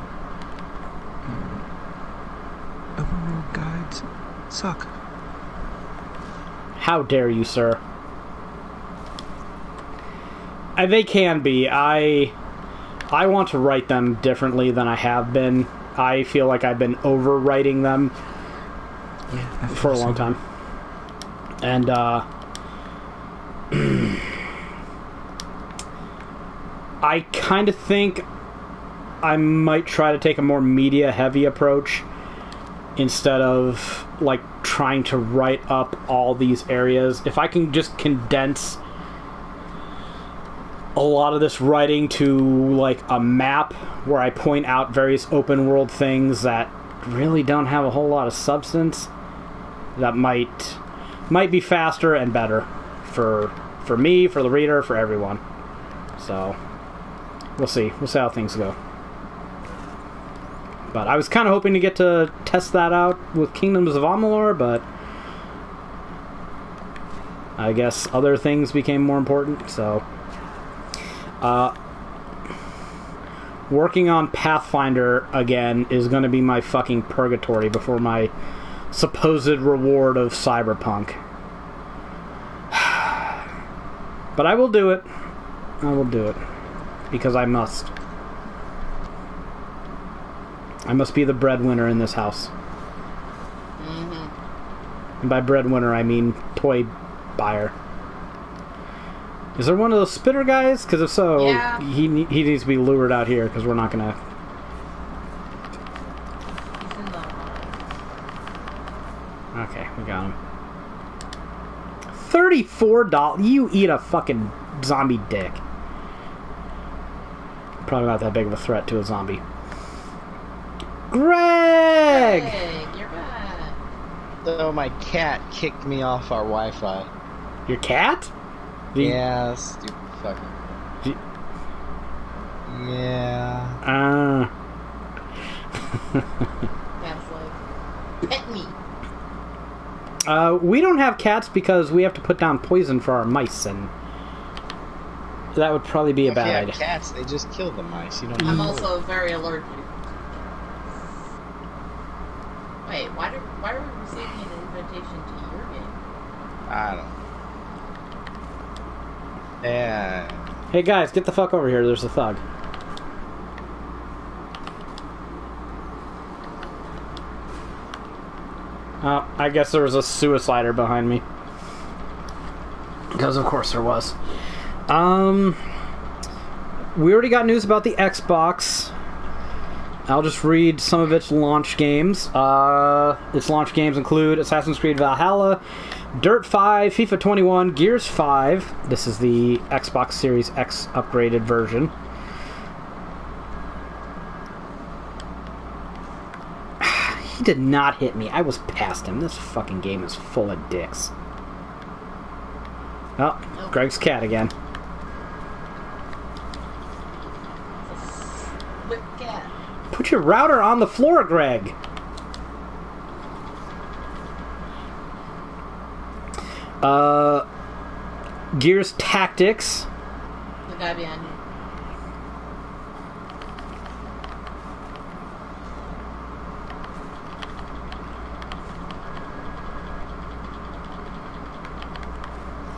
Open world guides suck. How dare you, sir? They can be. I want to write them differently than I have been. I feel like I've been overwriting them for a long time. And, I kind of think I might try to take a more media-heavy approach instead of, like, trying to write up all these areas. If I can just condense a lot of this writing to, like, a map where I point out various open world things that really don't have a whole lot of substance, that might be faster and better for me, for the reader, for everyone. So, we'll see how things go. But I was kind of hoping to get to test that out with Kingdoms of Amalur, but I guess other things became more important, so working on Pathfinder again is going to be my fucking purgatory before my supposed reward of Cyberpunk. But I will do it. Because I must. I must be the breadwinner in this house. Mm-hmm. And by breadwinner, I mean toy buyer. Is there one of those spitter guys? Because if so, yeah. he needs to be lured out here, because we're not going to... Okay, we got him. $34? You eat a fucking zombie dick. Probably not that big of a threat to a zombie. Greg! Hey, you're back. So my cat kicked me off our Wi-Fi. Your cat? Yeah, stupid fucking. Yeah. Cat's like, pet me. We don't have cats because we have to put down poison for our mice, and that would probably be a bad idea. Cats, they just kill the mice. You don't. I'm also very allergic. Wait, why are we receiving an invitation to your game? I don't know. Yeah. Hey guys, get the fuck over here. There's a thug. I guess there was a suicider behind me. Because of course there was. We already got news about the Xbox. I'll just read some of its launch games. Its launch games include Assassin's Creed Valhalla, Dirt 5, FIFA 21, Gears 5. This is the Xbox Series X upgraded version. He did not hit me. I was past him. This fucking game is full of dicks. Oh, Greg's cat again. Whip cat. Put your router on the floor, Greg. Gears Tactics. The guy behind you.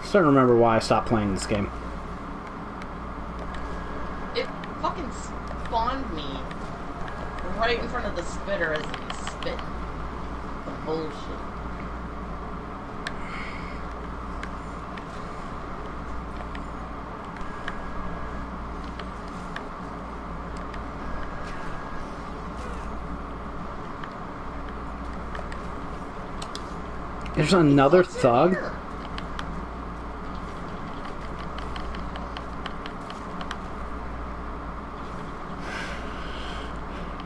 Starting to remember why I stopped playing this game. It fucking spawned me right in front of the spitter as he spit. Bullshit. There's another thug?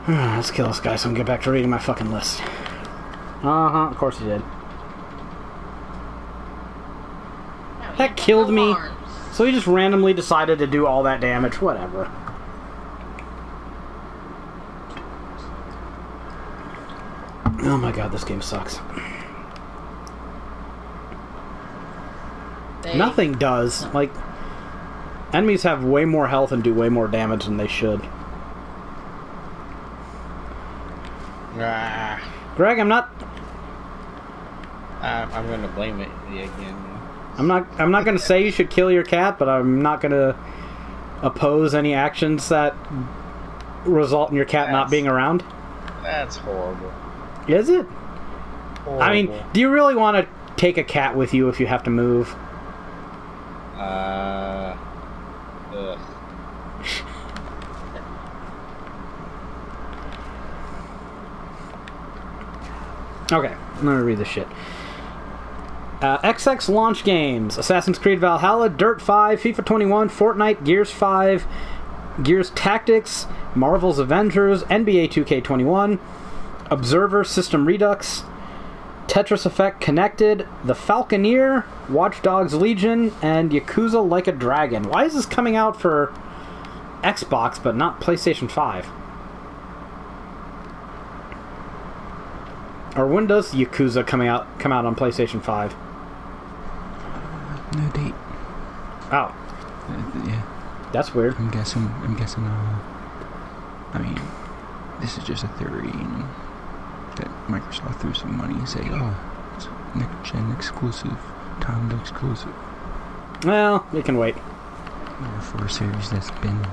Let's kill this guy so I can get back to reading my fucking list. Of course he did. No, That killed me. So he just randomly decided to do all that damage. Whatever. Oh my god, this game sucks. Nothing does. Like, enemies have way more health and do way more damage than they should. Greg, I'm not. I'm gonna blame it again. I'm not gonna say you should kill your cat, but I'm not gonna oppose any actions that result in your cat not being around. That's horrible. Is it? Horrible. I mean, do you really want to take a cat with you if you have to move? Ugh. Okay, I'm gonna read this shit. XX launch games: Assassin's Creed Valhalla, Dirt 5, FIFA 21, Fortnite, Gears 5, Gears Tactics, Marvel's Avengers, NBA 2K21, Observer System Redux, Tetris Effect Connected, The Falconeer, Watch Dogs Legion, and Yakuza Like a Dragon. Why is this coming out for Xbox but not PlayStation 5? Or when does Yakuza come out on PlayStation 5? No date. Oh. Yeah. That's weird. I'm guessing, I mean, this is just a theory, you know, that Microsoft threw some money and say, oh, it's next-gen exclusive, timed exclusive. Well, we can wait. For a series that's been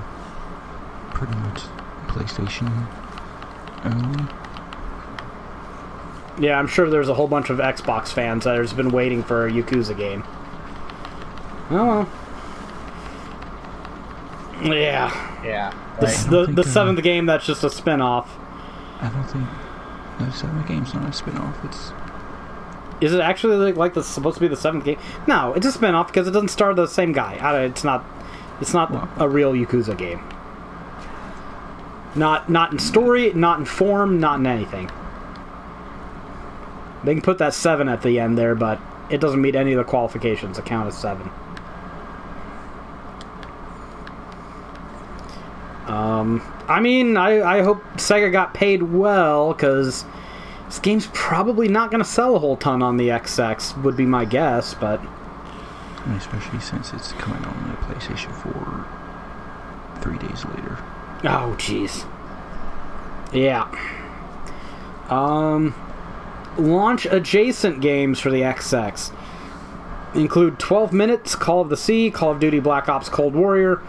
pretty much PlayStation only. Yeah, I'm sure there's a whole bunch of Xbox fans that have been waiting for a Yakuza game. Oh well. Yeah. Yeah. The seventh game that's just a spin-off. I don't think the seventh game's not a spin-off. Is it actually like the supposed to be the seventh game? No, it's a spin-off because it doesn't star the same guy. It's not a real Yakuza game. Not in story, not in form, not in anything. They can put that 7 at the end there, but it doesn't meet any of the qualifications that count as 7. I mean, I hope Sega got paid well, because this game's probably not going to sell a whole ton on the XX, would be my guess, but... Especially since it's coming on the PlayStation 4 3 days later. Oh, jeez. Yeah. Launch adjacent games for the XX include 12 Minutes, Call of the Sea, Call of Duty Black Ops Cold Warrior,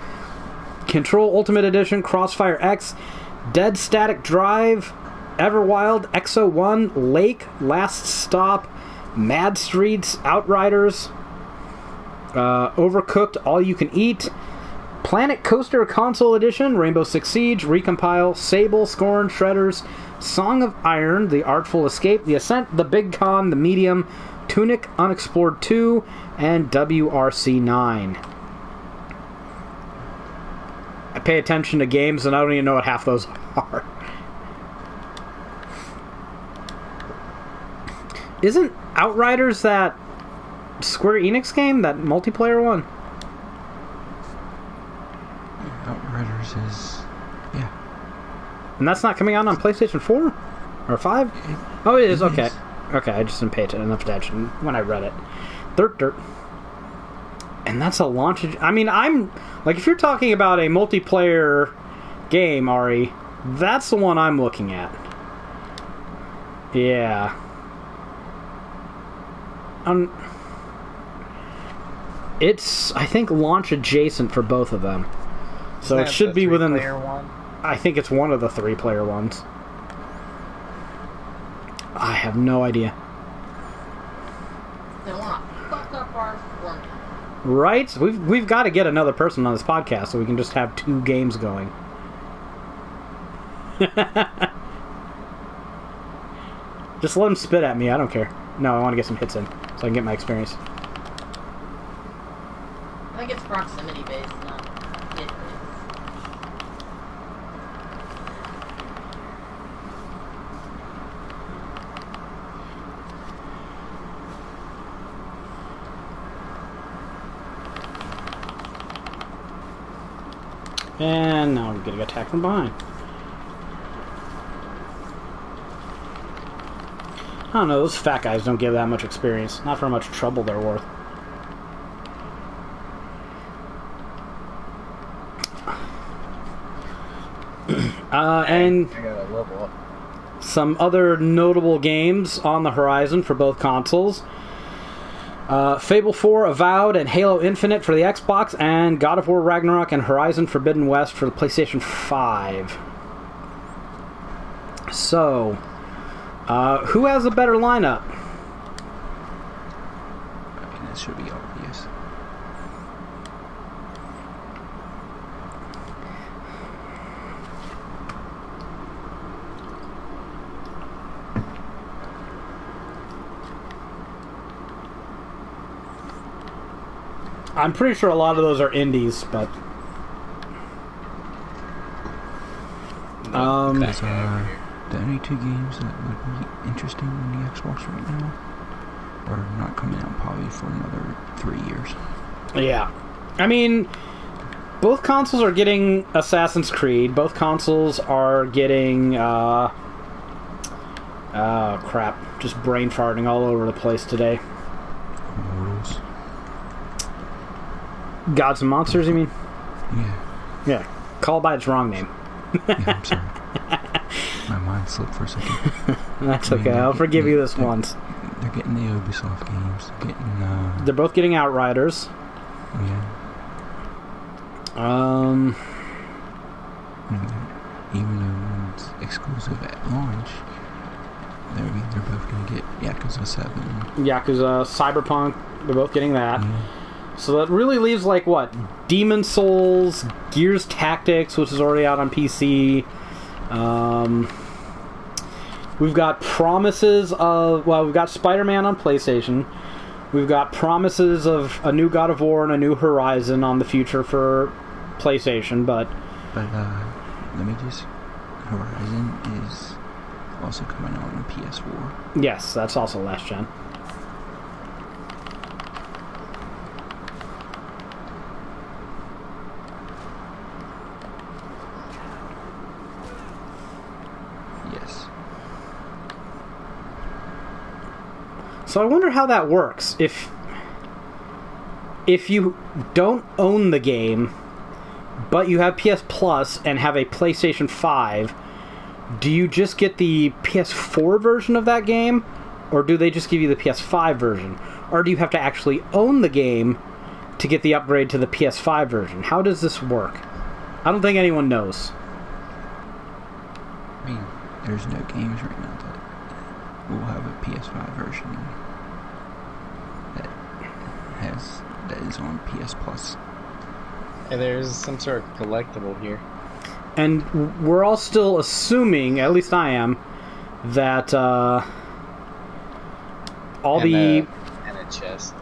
Control Ultimate Edition, Crossfire X, Dead Static Drive, Everwild, Exo 1, Lake, Last Stop, Mad Streets, Outriders, Overcooked, All You Can Eat, Planet Coaster Console Edition, Rainbow Six Siege, Recompile, Sable, Scorn, Shredders, Song of Iron, The Artful Escape, The Ascent, The Big Con, The Medium, Tunic, Unexplored 2, and WRC 9. I pay attention to games and I don't even know what half those are. Isn't Outriders that Square Enix game? That multiplayer one? Outriders is... yeah. And that's not coming out on PlayStation 4? Or 5? Oh, it is? Okay. Okay, I just didn't pay enough attention when I read it. Dirt. And that's a launch... I mean, I'm... like, if you're talking about a multiplayer game, Ari, that's the one I'm looking at. Yeah. It's, I think, launch adjacent for both of them. So it should be within... one? I think it's one of the 3-player ones. I have no idea. They want to fuck up our format. Right? We've got to get another person on this podcast so we can just have 2 games going. Just let them spit at me. I don't care. No, I want to get some hits in so I can get my experience. I think it's proximity based, not hit based. And now I'm getting attacked from behind. I don't know, those fat guys don't give that much experience. Not for how much trouble they're worth. And I gotta level up. some other notable games on the horizon for both consoles. Fable 4 Avowed and Halo Infinite for the Xbox, and God of War Ragnarok and Horizon Forbidden West for the PlayStation 5. So, who has a better lineup? I mean, that should be obvious. I'm pretty sure a lot of those are indies, but... Those are the only 2 games that would be interesting on the Xbox right now. Are not coming out probably for another 3 years. Yeah. I mean, both consoles are getting Assassin's Creed. Both consoles are getting... crap. Just brain farting all over the place today. Immortals. Gods and Monsters, you mean? Yeah. Yeah. Call by its wrong name. Yeah, I'm sorry. My mind slipped for a second. That's okay. I'll forgive you this once. They're getting the Ubisoft games. They're getting, They're both getting Outriders. yeah. Even though one's exclusive at launch, they're both going to get Yakuza 7. Yakuza, Cyberpunk, they're both getting that. Yeah. So that really leaves, like, what? Demon Souls, Gears Tactics, which is already out on PC. We've got promises of... well, we've got Spider-Man on PlayStation. We've got promises of a new God of War and a new Horizon on the future for PlayStation, but... But, let me just... Horizon is also coming out on PS4. yes, that's also last gen. Yes. So I wonder how that works. If you don't own the game, but you have PS Plus and have a PlayStation 5, do you just get the PS4 version of that game? Or do they just give you the PS5 version? Or do you have to actually own the game to get the upgrade to the PS5 version? How does this work? I don't think anyone knows. I mean, there's no games right now that will have a PS5 version that is on PS Plus. And there's some sort of collectible here. And we're all still assuming, at least I am, that all the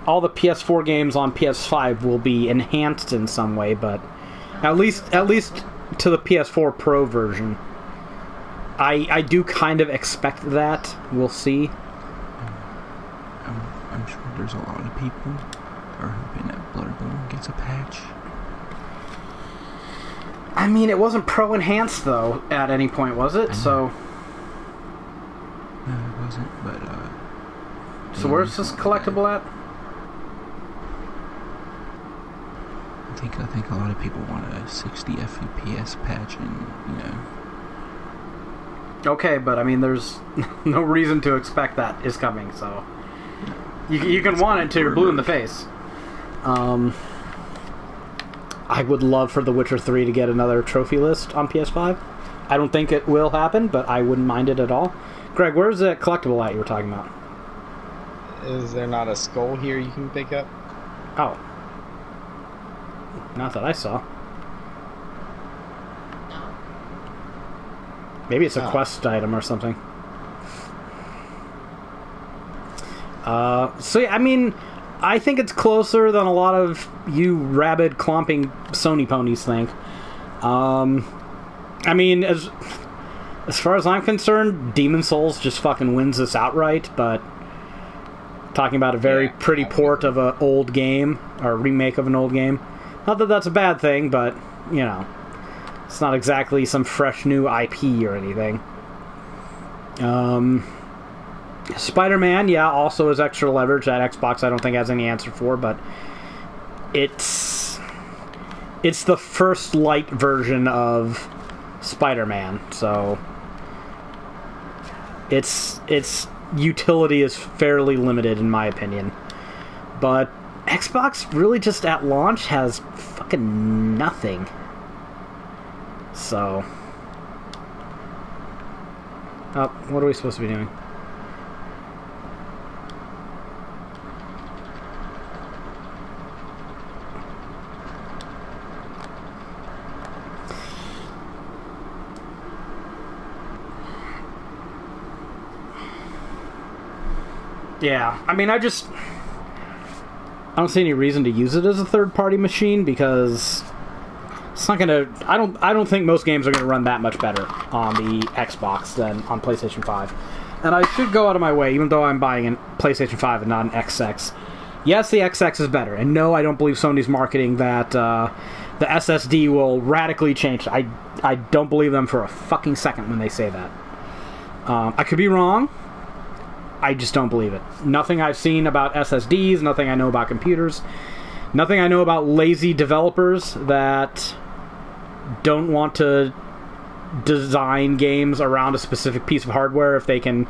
PS4 games on PS5 will be enhanced in some way, but at least to the PS4 Pro version. I do kind of expect that. We'll see. I'm sure there's a lot of people are hoping that Bloodborne gets a patch. I mean, it wasn't Pro enhanced though at any point, was it? So. No, it wasn't. But so where's this collectible at? I think a lot of people want a 60 FPS patch, and Okay, but I mean, there's no reason to expect that is coming. So you can want it until you're blue in the face. I would love for The Witcher 3 to get another trophy list on PS5. I don't think it will happen, but I wouldn't mind it at all. Greg, where's that collectible at you were talking about? Is there not a skull here you can pick up? Oh. Not that I saw. Maybe it's a quest item or something. So yeah, I mean, I think it's closer than a lot of you rabid clomping Sony ponies think. I mean, as far as I'm concerned, Demon's Souls just fucking wins this outright, but talking about a very pretty port of an old game, or a remake of an old game. Not that that's a bad thing, but, it's not exactly some fresh new IP or anything. Spider-Man, also is extra leverage that Xbox I don't think has any answer for, but it's the first light version of Spider-Man, so its utility is fairly limited in my opinion. But Xbox really just at launch has fucking nothing. So, what are we supposed to be doing? Yeah, I mean, I don't see any reason to use it as a third-party machine because it's not gonna. I don't think most games are gonna run that much better on the Xbox than on PlayStation 5. And I should go out of my way, even though I'm buying a PlayStation 5 and not an XX. Yes, the XX is better, and no, I don't believe Sony's marketing that the SSD will radically change. I don't believe them for a fucking second when they say that. I could be wrong. I just don't believe it. Nothing I've seen about SSDs, nothing I know about computers, nothing I know about lazy developers that don't want to design games around a specific piece of hardware if they can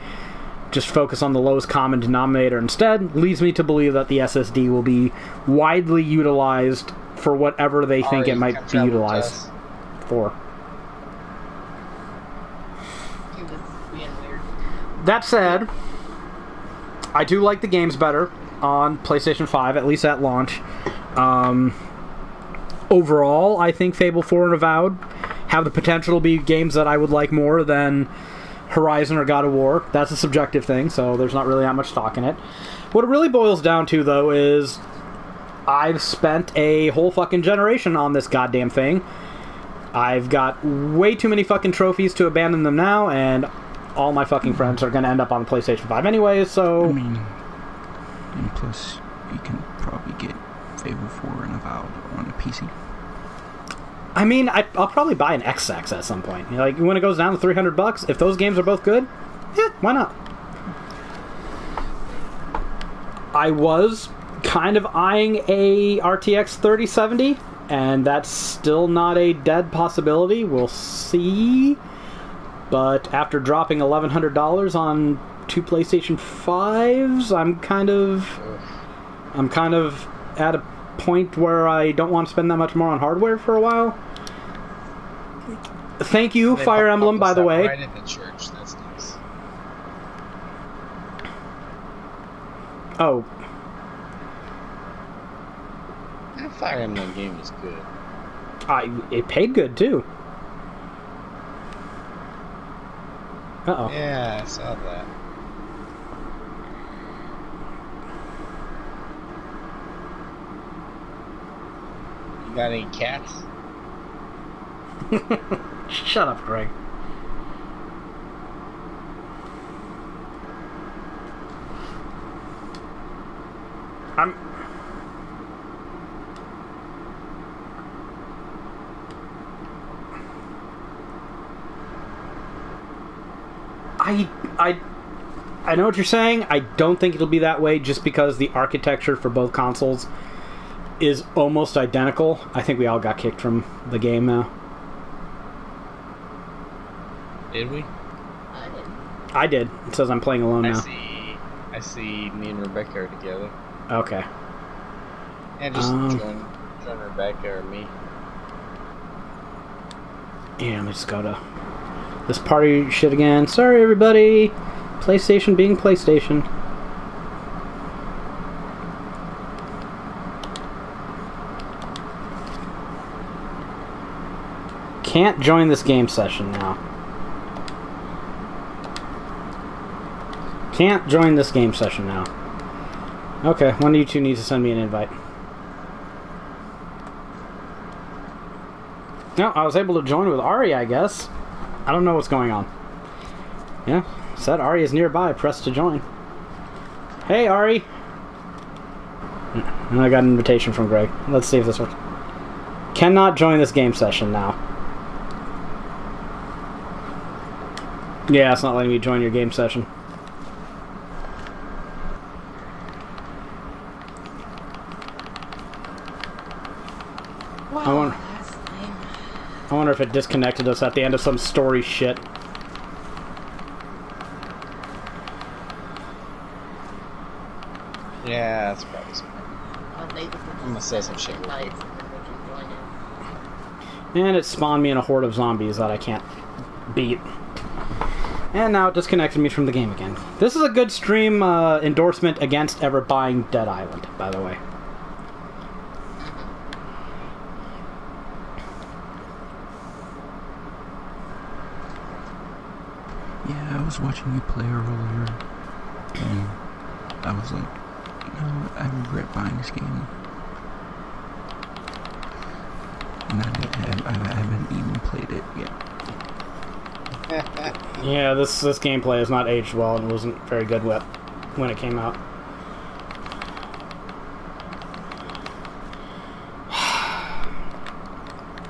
just focus on the lowest common denominator instead, leads me to believe that the SSD will be widely utilized for whatever they think it might be utilized for. That said, I do like the games better on PlayStation 5, at least at launch. Overall, I think Fable 4 and Avowed have the potential to be games that I would like more than Horizon or God of War. That's a subjective thing, so there's not really that much stock in it. What it really boils down to, though, is I've spent a whole fucking generation on this goddamn thing. I've got way too many fucking trophies to abandon them now, and all my fucking friends are going to end up on the PlayStation 5 anyway, so... I mean, and plus, you can probably get Fable 4 and Avowed on a PC. I mean, I'll probably buy an XX at some point. Like, when it goes down to $300, if those games are both good, yeah, why not? I was kind of eyeing a RTX 3070, and that's still not a dead possibility. We'll see. But after dropping $1,100 on two PlayStation 5s, I'm kind of at a point where I don't want to spend that much more on hardware for a while. Thank you, Fire Emblem, by the way. Right in the church. That's Oh. That Fire Emblem game is good. It paid good, too. Uh-oh. Yeah, I saw that. You got any cats? Shut up, Greg. I know what you're saying. I don't think it'll be that way just because the architecture for both consoles is almost identical. I think we all got kicked from the game now. Did we? I did. It says I'm playing alone now. I see me and Rebecca are together. Okay. And just join Rebecca or me. Yeah, let's go to this party shit again. Sorry, everybody. PlayStation being PlayStation. Can't join this game session now. Can't join this game session now. Okay, one of you two needs to send me an invite. No, I was able to join with Ari, I guess. I don't know what's going on. Yeah, said Ari is nearby. Press to join. Hey, Ari. And I got an invitation from Greg. Let's see if this works. Cannot join this game session now. Yeah, it's not letting me join your game session. Wow, I wonder if it disconnected us at the end of some story shit. Yeah, that's probably smart. I'm gonna say some shit real quick. And it spawned me in a horde of zombies that I can't beat. And now it disconnected me from the game again. This is a good stream endorsement against ever buying Dead Island, by the way. Yeah, I was watching you play earlier, and I was like, no, I regret buying this game. And I haven't even played it yet. Yeah, this gameplay has not aged well and wasn't very good when it came out.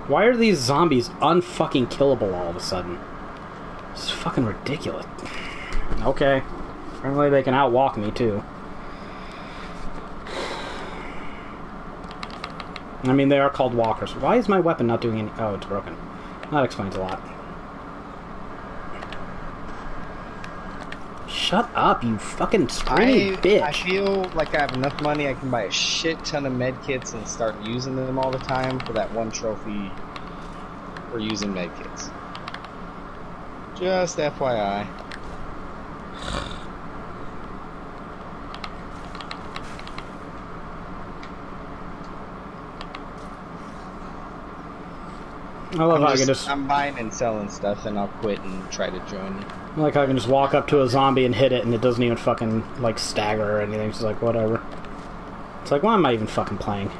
Why are these zombies unfucking killable all of a sudden? It's fucking ridiculous. Okay. Apparently they can outwalk me too. I mean, they are called walkers. Why is my weapon not doing any... Oh, it's broken. That explains a lot. Shut up, you fucking stringy bitch. I feel like I have enough money I can buy a shit ton of medkits and start using them all the time for that one trophy for using medkits. Just FYI. I love how I can just... I'm buying and selling stuff, and I'll quit and try to join you. I like how I can just walk up to a zombie and hit it, and it doesn't even fucking, like, stagger or anything. It's just like, whatever. It's like, why am I even fucking playing?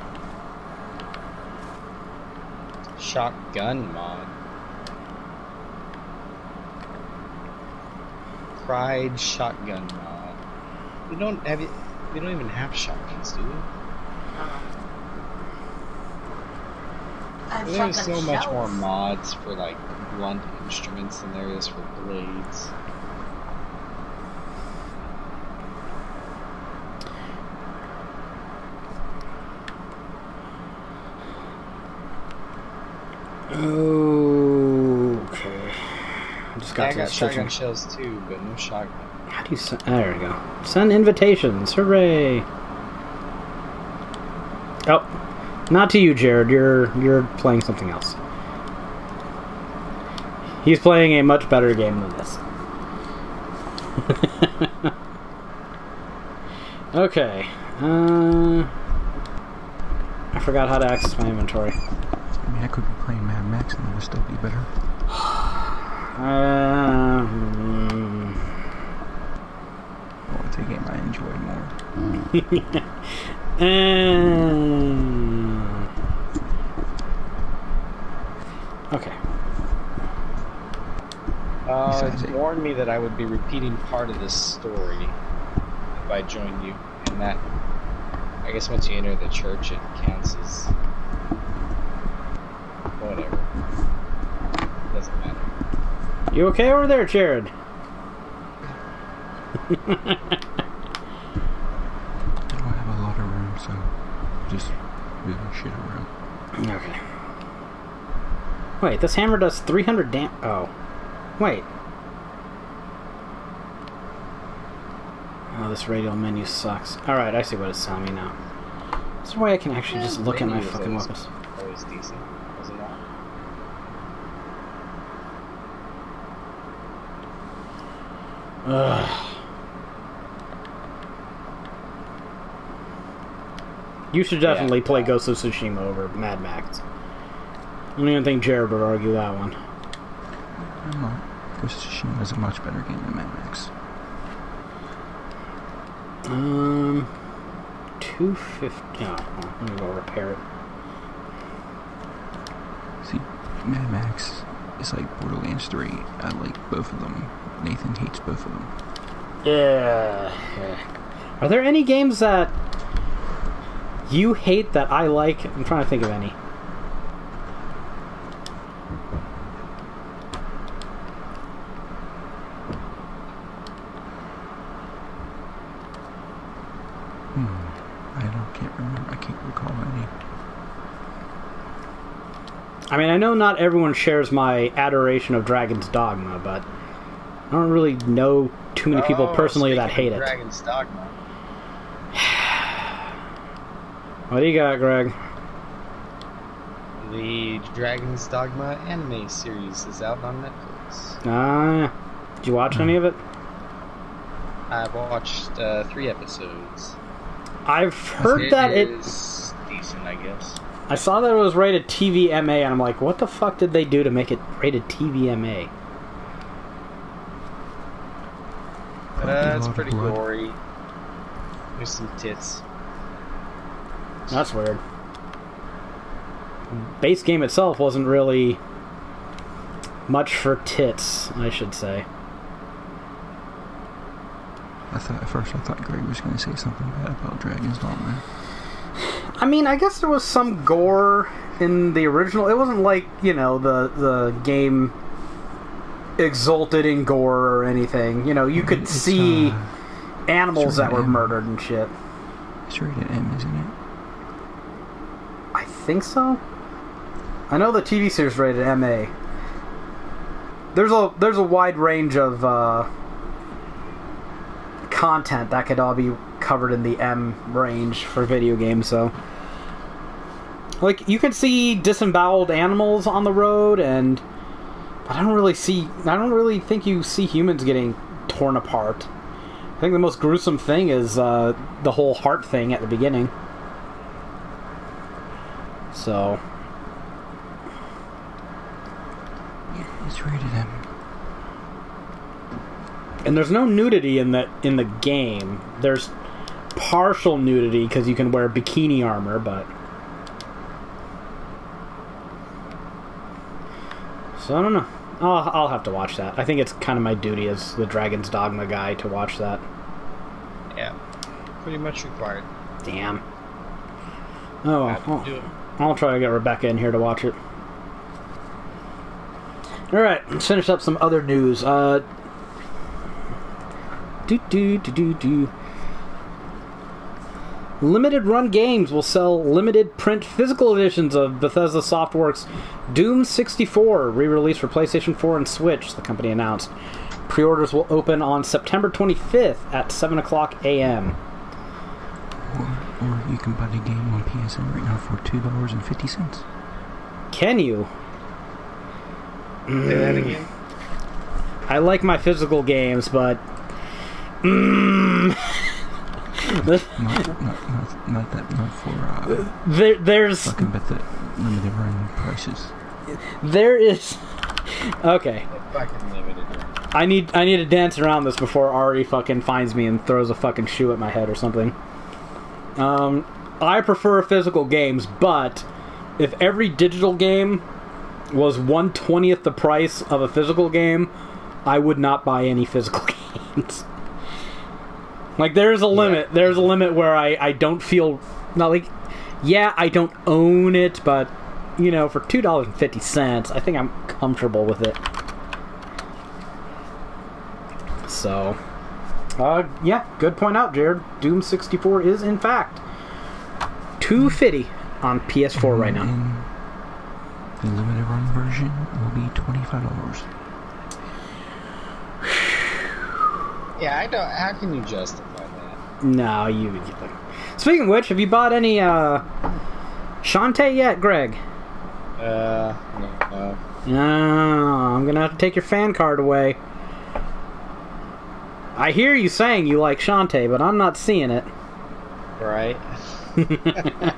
Shotgun mod. Pride shotgun mod. We don't even have shotguns, do we? There's so much more mods for like blunt instruments than there is for blades. Okay. I just got I to got this shotgun section. shells too, but no shotgun. How do you send... There we go. Send invitations. Hooray. Oh. Not to you, Jared. You're playing something else. He's playing a much better game than this. Okay. I forgot how to access my inventory. I mean, I could be playing Mad Max and it would still be better. Well, it's a game I enjoy more. Okay. It warned me that I would be repeating part of this story if I joined you, and that, I guess once you enter the church, it counts as whatever. Doesn't matter. You okay over there, Jared? I don't have a lot of room, so just moving shit around. Okay. Wait, this hammer does 300 Oh. Wait. Oh, this radial menu sucks. Alright, I see what it's telling me now. Is there a way I can actually just look at my fucking weapons? Always decent, was it not? Ugh. You should definitely play Ghost of Tsushima over Mad Max. I don't even think Jared would argue that one. I'm not. Ghost of Tsushima is a much better game than Mad Max. 250. Oh, let me go repair it. See, Mad Max is like Borderlands 3. I like both of them. Nathan hates both of them. Yeah. Are there any games that you hate that I like? I'm trying to think of any. Can't remember. I can't recall any. I mean, I know not everyone shares my adoration of Dragon's Dogma, but I don't really know too many people personally that hate it. Dragon's Dogma. What do you got, Greg? The Dragon's Dogma anime series is out on Netflix. Did you watch any of it? I've watched 3 episodes. I've heard that it is decent, I guess. I saw that it was rated TVMA, and I'm like, what the fuck did they do to make it rated TVMA? It's pretty gory. There's some tits. That's weird. Base game itself wasn't really much for tits, I should say. At first I thought Greg was going to say something bad about Dragon's Dogma. I mean, I guess there was some gore in the original. It wasn't like, you know, the game exulted in gore or anything. You know, you could see animals that were murdered and shit. It's rated M, isn't it? I think so. I know the TV series rated MA. There's a wide range of content that could all be covered in the M range for video games, so like you can see disemboweled animals on the road, and I don't really think you see humans getting torn apart. I think the most gruesome thing is the whole heart thing at the beginning. So yeah, it's rated M. And there's no nudity in the game. There's partial nudity because you can wear bikini armor, but so I don't know. I'll have to watch that. I think it's kind of my duty as the Dragon's Dogma guy to watch that. Yeah, pretty much required. Damn. Oh, I'll try to get Rebecca in here to watch it. All right, let's finish up some other news. Limited Run Games will sell limited print physical editions of Bethesda Softworks' Doom 64, re-released for PlayStation 4 and Switch, the company announced. Pre-orders will open on September 25th at 7 o'clock a.m. Or you can buy the game on PSN right now for $2.50. Can you? Say that again? I like my physical games, but Not for there's fucking bet the limited run prices. There is okay. Fucking limited run. I need to dance around this before Ari fucking finds me and throws a fucking shoe at my head or something. I prefer physical games, but if every digital game was 1/20th the price of a physical game, I would not buy any physical games. Like, there's a limit. There's a limit where I don't feel... Not like... Yeah, I don't own it, but, you know, for $2.50, I think I'm comfortable with it. So... yeah, good point out, Jared. Doom 64 is, in fact, $2.50 on PS4 right now. The limited run version will be $25. Yeah, I don't... How can you justify that? No, you... Speaking of which, have you bought any, Shantae yet, Greg? No. No, I'm gonna have to take your fan card away. I hear you saying you like Shantae, but I'm not seeing it. Right? I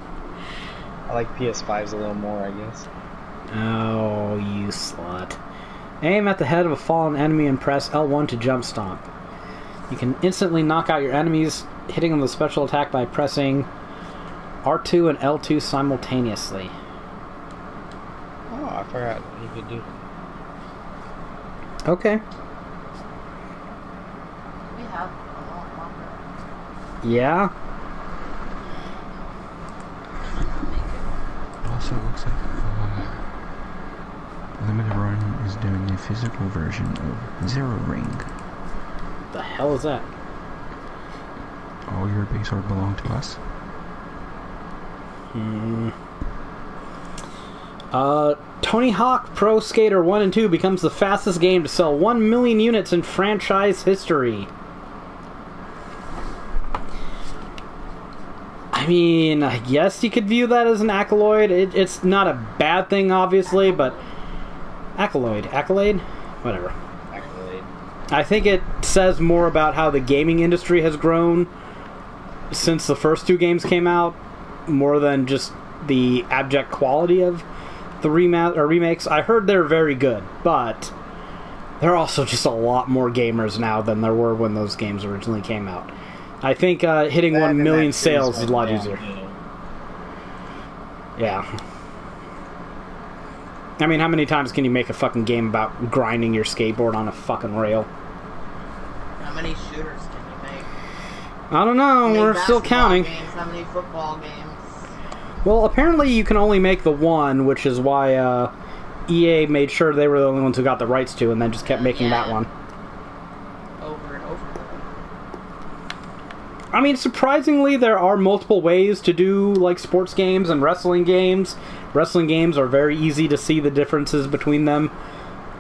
like PS5s a little more, I guess. Oh, you slut. Aim at the head of a fallen enemy and press L1 to jump stomp. You can instantly knock out your enemies, hitting them with a special attack by pressing R2 and L2 simultaneously. Oh, I forgot you could do that. Okay. We have a lot longer. Yeah? It also looks like Limited Run is doing a physical version of Zero Ring. The hell is that? All your base art belong to us. Tony Hawk Pro Skater 1 and 2 becomes the fastest game to sell 1 million units in franchise history. I mean, I guess you could view that as an accolade. It's not a bad thing, obviously, but... Accolade? Whatever. Accolade. I think it says more about how the gaming industry has grown since the first two games came out, more than just the abject quality of the remakes. I heard they're very good, but there are also just a lot more gamers now than there were when those games originally came out. I think hitting 1 million sales is a lot easier. Yeah. I mean, how many times can you make a fucking game about grinding your skateboard on a fucking rail? How many shooters can you make? I don't know. We're still counting. Games, how many football games? Well, apparently you can only make the one, which is why EA made sure they were the only ones who got the rights to, and then just kept making that one. Over and over. I mean, surprisingly, there are multiple ways to do, like, sports games and wrestling games. Wrestling games are very easy to see the differences between them.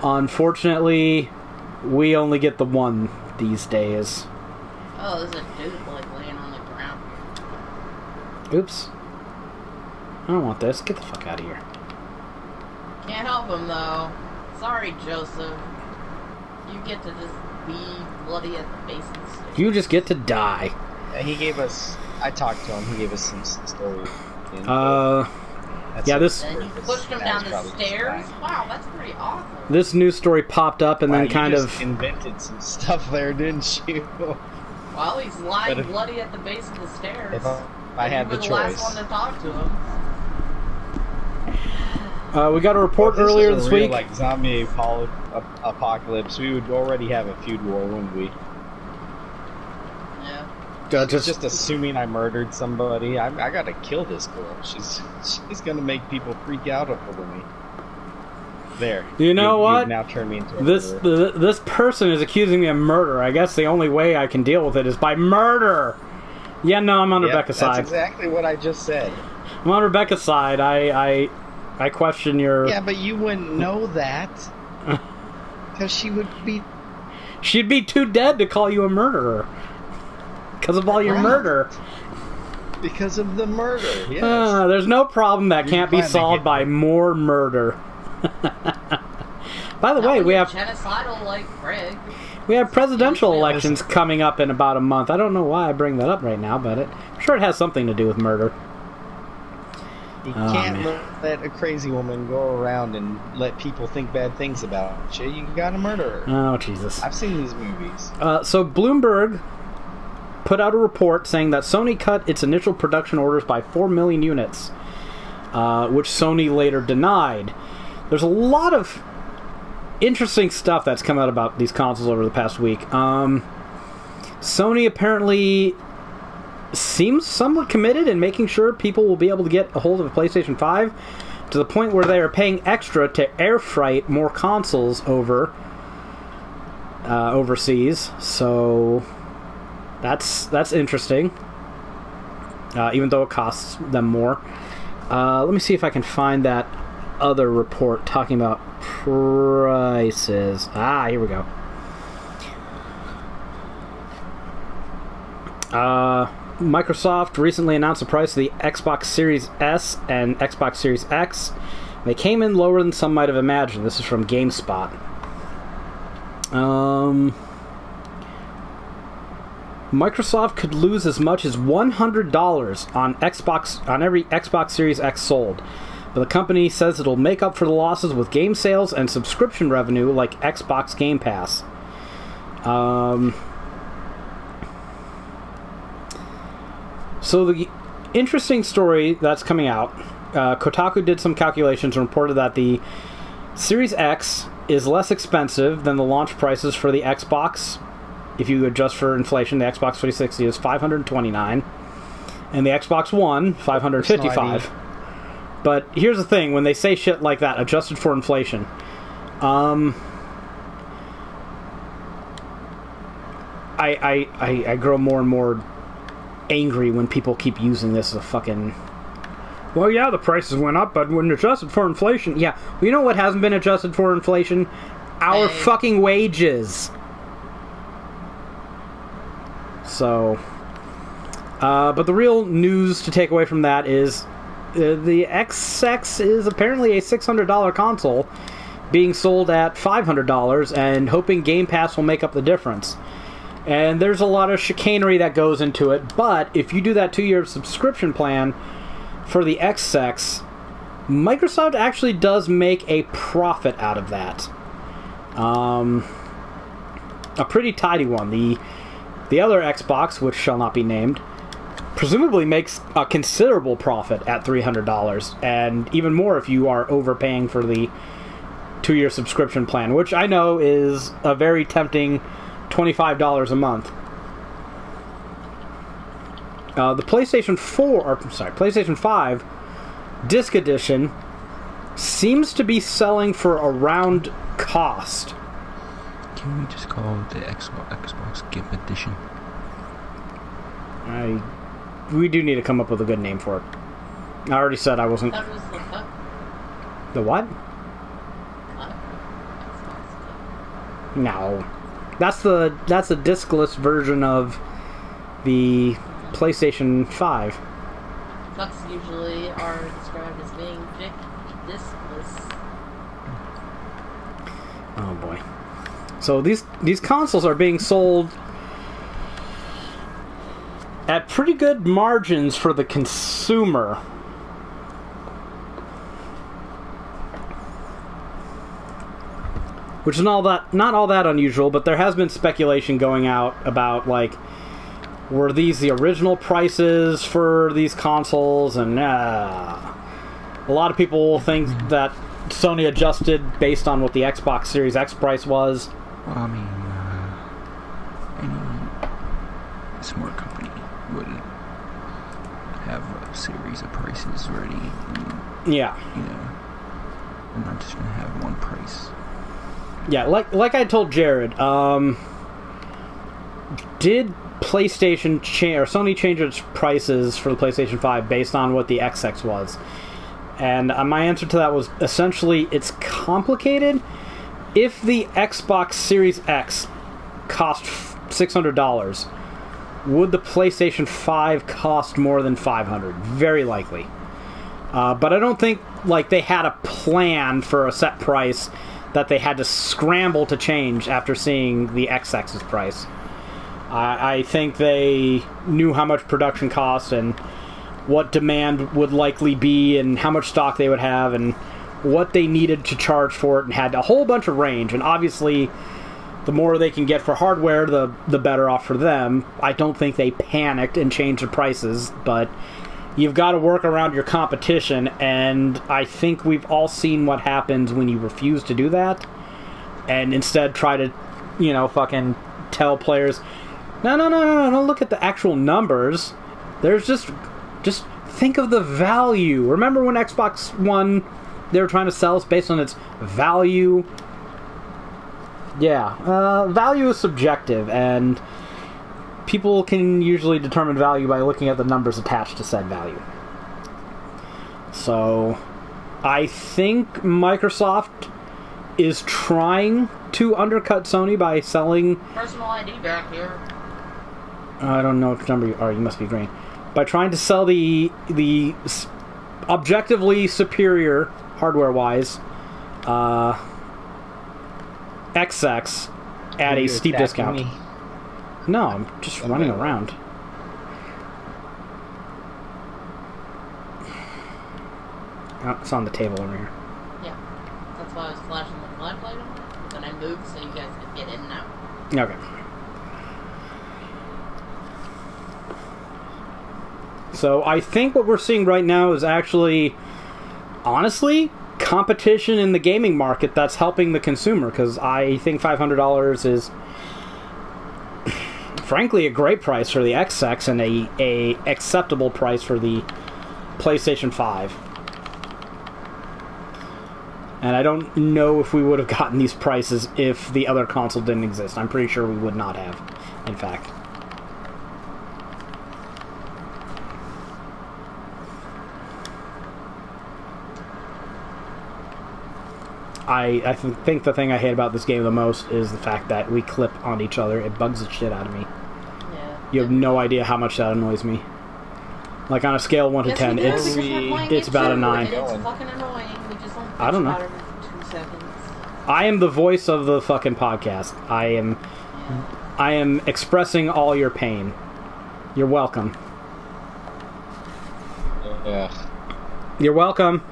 Unfortunately, we only get the one these days. Oh, there's a dude, like, laying on the ground. Oops. I don't want this. Get the fuck out of here. Can't help him, though. Sorry, Joseph. You get to just be bloody at the base of the stick. You just get to die. He gave us... I talked to him. He gave us some story. Yeah, this... And you pushed him down the stairs? Wow, that's pretty awesome. This news story popped up and then kind you of... just invented some stuff there, didn't you? Well, he's lying bloody at the base of the stairs. If I had the choice. You were the last one to talk to him. We got a report earlier this week. Like zombie apocalypse, we would already have a feud war, wouldn't we? Yeah. Just assuming I murdered somebody. I gotta kill this girl. She's gonna make people freak out over me. There. You know what? You've now turned me into a murderer. This person is accusing me of murder. I guess the only way I can deal with it is by murder. Yeah, no, I'm on Rebecca's side. That's exactly what I just said. I'm on Rebecca's side. I question your... Yeah, but you wouldn't know that. Because she would be... She'd be too dead to call you a murderer. Because of all your murder. Because of the murder, yes. There's no problem that can't be solved by more murder. By the way, we have... genocidal like Greg. We have presidential elections coming up in about a month. I don't know why I bring that up right now, but I'm sure it has something to do with murder. You can't let a crazy woman go around and let people think bad things about you. You gotta murder her. Oh, Jesus. I've seen these movies. So Bloomberg put out a report saying that Sony cut its initial production orders by 4 million units, which Sony later denied. There's a lot of interesting stuff that's come out about these consoles over the past week. Sony apparently seems somewhat committed in making sure people will be able to get a hold of a PlayStation 5 to the point where they are paying extra to air freight more consoles overseas. So that's interesting, even though it costs them more. Let me see if I can find that other report talking about prices. Here we go. Microsoft recently announced the price of the Xbox Series S and Xbox Series X. They came in lower than some might have imagined. This is from GameSpot. Microsoft could lose as much as $100 on every Xbox Series X sold. But the company says it'll make up for the losses with game sales and subscription revenue like Xbox Game Pass. So the interesting story that's coming out, Kotaku did some calculations and reported that the Series X is less expensive than the launch prices for the Xbox. If you adjust for inflation, the Xbox 360 is $529, and the Xbox One $555. But here's the thing: when they say shit like that, adjusted for inflation, I grow more and more angry when people keep using this as a fucking. Well, yeah, the prices went up, but when adjusted for inflation, yeah. Well, you know what hasn't been adjusted for inflation? Our fucking wages. So, but the real news to take away from that is the XX is apparently a $600 console being sold at $500 and hoping Game Pass will make up the difference. And there's a lot of chicanery that goes into it, but if you do that 2-year subscription plan for the XX, Microsoft actually does make a profit out of that. A pretty tidy one. The other Xbox, which shall not be named, presumably makes a considerable profit at $300, and even more if you are overpaying for the 2-year subscription plan, which I know is a very tempting $25 a month. The PlayStation 5 Disc Edition seems to be selling for around cost. Can we just call it the Xbox GIMP Edition? We do need to come up with a good name for it. I already said I wasn't. That was the fuck? The what? No. That's the discless version of the PlayStation 5. Fucks usually are described as being discless. Oh boy. So these consoles are being sold at pretty good margins for the consumer. Which is not all that unusual, but there has been speculation going out about, like, were these the original prices for these consoles? And a lot of people think that Sony adjusted based on what the Xbox Series X price was. Well, I mean, any smart company would have a series of prices ready. And, yeah. You know, we're not just going to have one price. Yeah, like I told Jared, did PlayStation or Sony change its prices for the PlayStation 5 based on what the XX was? And my answer to that was essentially it's complicated. If the Xbox Series X cost $600, would the PlayStation 5 cost more than $500? Very likely. But I don't think like they had a plan for a set price that they had to scramble to change after seeing the XX's price. I think they knew how much production cost and what demand would likely be and how much stock they would have and what they needed to charge for it, and had a whole bunch of range. And obviously, the more they can get for hardware, the better off for them. I don't think they panicked and changed the prices, but you've got to work around your competition, and I think we've all seen what happens when you refuse to do that and instead try to, fucking tell players, no, don't look at the actual numbers. There's just think of the value. Remember when Xbox One, they were trying to sell us based on its value? Yeah, value is subjective, and people can usually determine value by looking at the numbers attached to said value. So, I think Microsoft is trying to undercut Sony by selling... Personal ID back here. I don't know which number you are. You must be green. By trying to sell the objectively superior, hardware-wise, XX at a steep discount. Me? No, I'm just running around. Oh, it's on the table over here. Yeah, that's why I was flashing the flashlight on it. Then I moved so you guys could get in and out. Okay. So I think what we're seeing right now is actually, honestly, competition in the gaming market that's helping the consumer, because I think $500 is, frankly, a great price for the XX and a acceptable price for the PlayStation 5. And I don't know if we would have gotten these prices if the other console didn't exist. I'm pretty sure we would not have, in fact. I think the thing I hate about this game the most is the fact that we clip on each other. It bugs the shit out of me. Yeah. You have no idea how much that annoys me. Like, on a scale of 1 to 10, it's about a 9. It's fucking annoying. We just don't I don't know. about every 2 seconds. I am the voice of the fucking podcast. I am expressing all your pain. You're welcome. Yeah. You're welcome.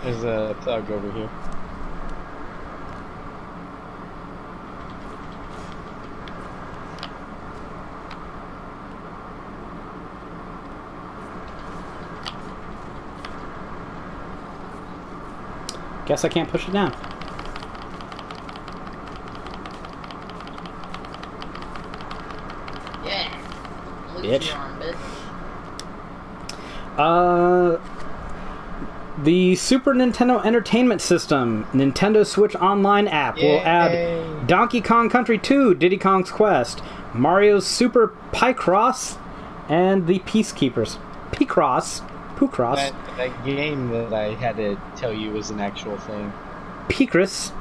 There's a plug over here. Guess I can't push it down. Yeah. Look Bitch. at your arm, bitch. The Super Nintendo Entertainment System Nintendo Switch Online app will add Donkey Kong Country 2, Diddy Kong's Quest, Mario's Super Picross, and the Peacekeepers. Picross. That game that I had to tell you was an actual thing. Picross.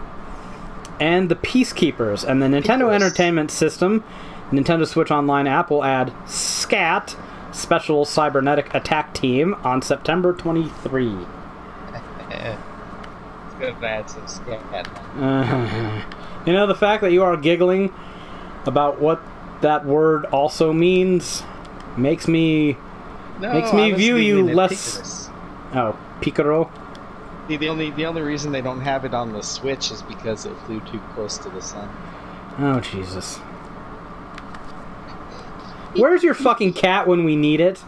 And the Peacekeepers. And the Nintendo Entertainment System Nintendo Switch Online app will add SCAT, Special Cybernetic Attack Team, on September 23. It's good to add some scat. You know, the fact that you are giggling about what that word also means makes me view you less. Picaros. Oh, Picaro. The only reason they don't have it on the Switch is because it flew too close to the sun. Oh, Jesus. Where's your fucking cat when we need it?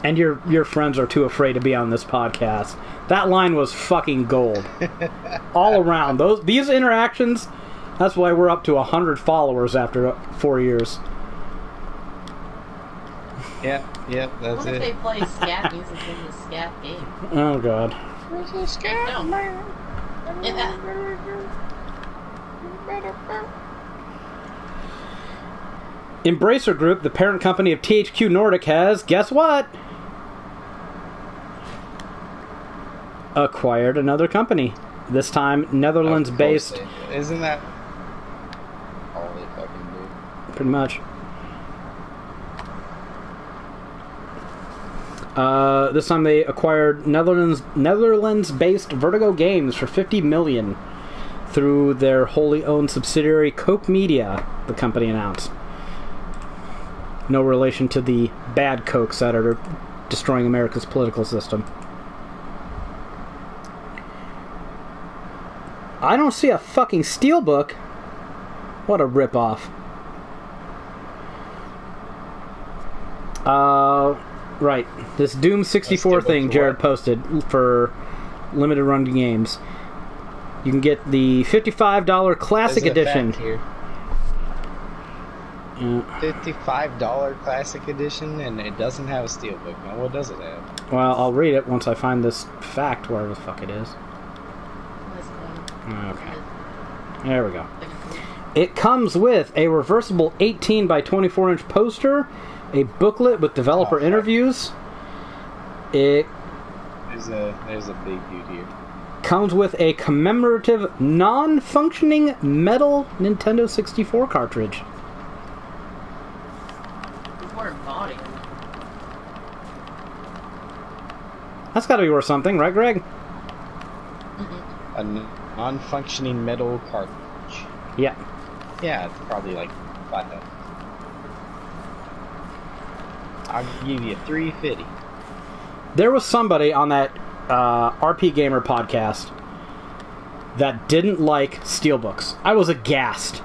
And your friends are too afraid to be on this podcast. That line was fucking gold. All around. These interactions, that's why we're up to 100 followers after 4 years. Yep, that's What it. if they play scat music in the scat game? Oh, God. Where's the scat? No. Yeah. Embracer Group, the parent company of THQ Nordic, has, guess what? Acquired another company. This time, Netherlands-based. Isn't that all they fucking do? Pretty much. This time they acquired Netherlands-based Vertigo Games for $50 million through their wholly owned subsidiary Koch Media, the company announced. No relation to the bad Kochs that are destroying America's political system. I don't see a fucking steelbook. What a ripoff. Right. This Doom 64 thing Jared posted for limited run games. You can get the $55 Classic Edition. $55 Classic Edition, and it doesn't have a steelbook. Now, what does it have? Well, I'll read it once I find this fact, wherever the fuck it is. Okay. There we go. It comes with a reversible 18 by 24 inch poster, a booklet with developer interviews. There's a big dude here. Comes with a commemorative non-functioning metal Nintendo 64 cartridge. Body. That's got to be worth something, right, Greg? A non-functioning metal cartridge. Yeah. Yeah, it's probably like $5. I'll give you $3.50. There was somebody on that RP Gamer podcast that didn't like steelbooks. I was aghast.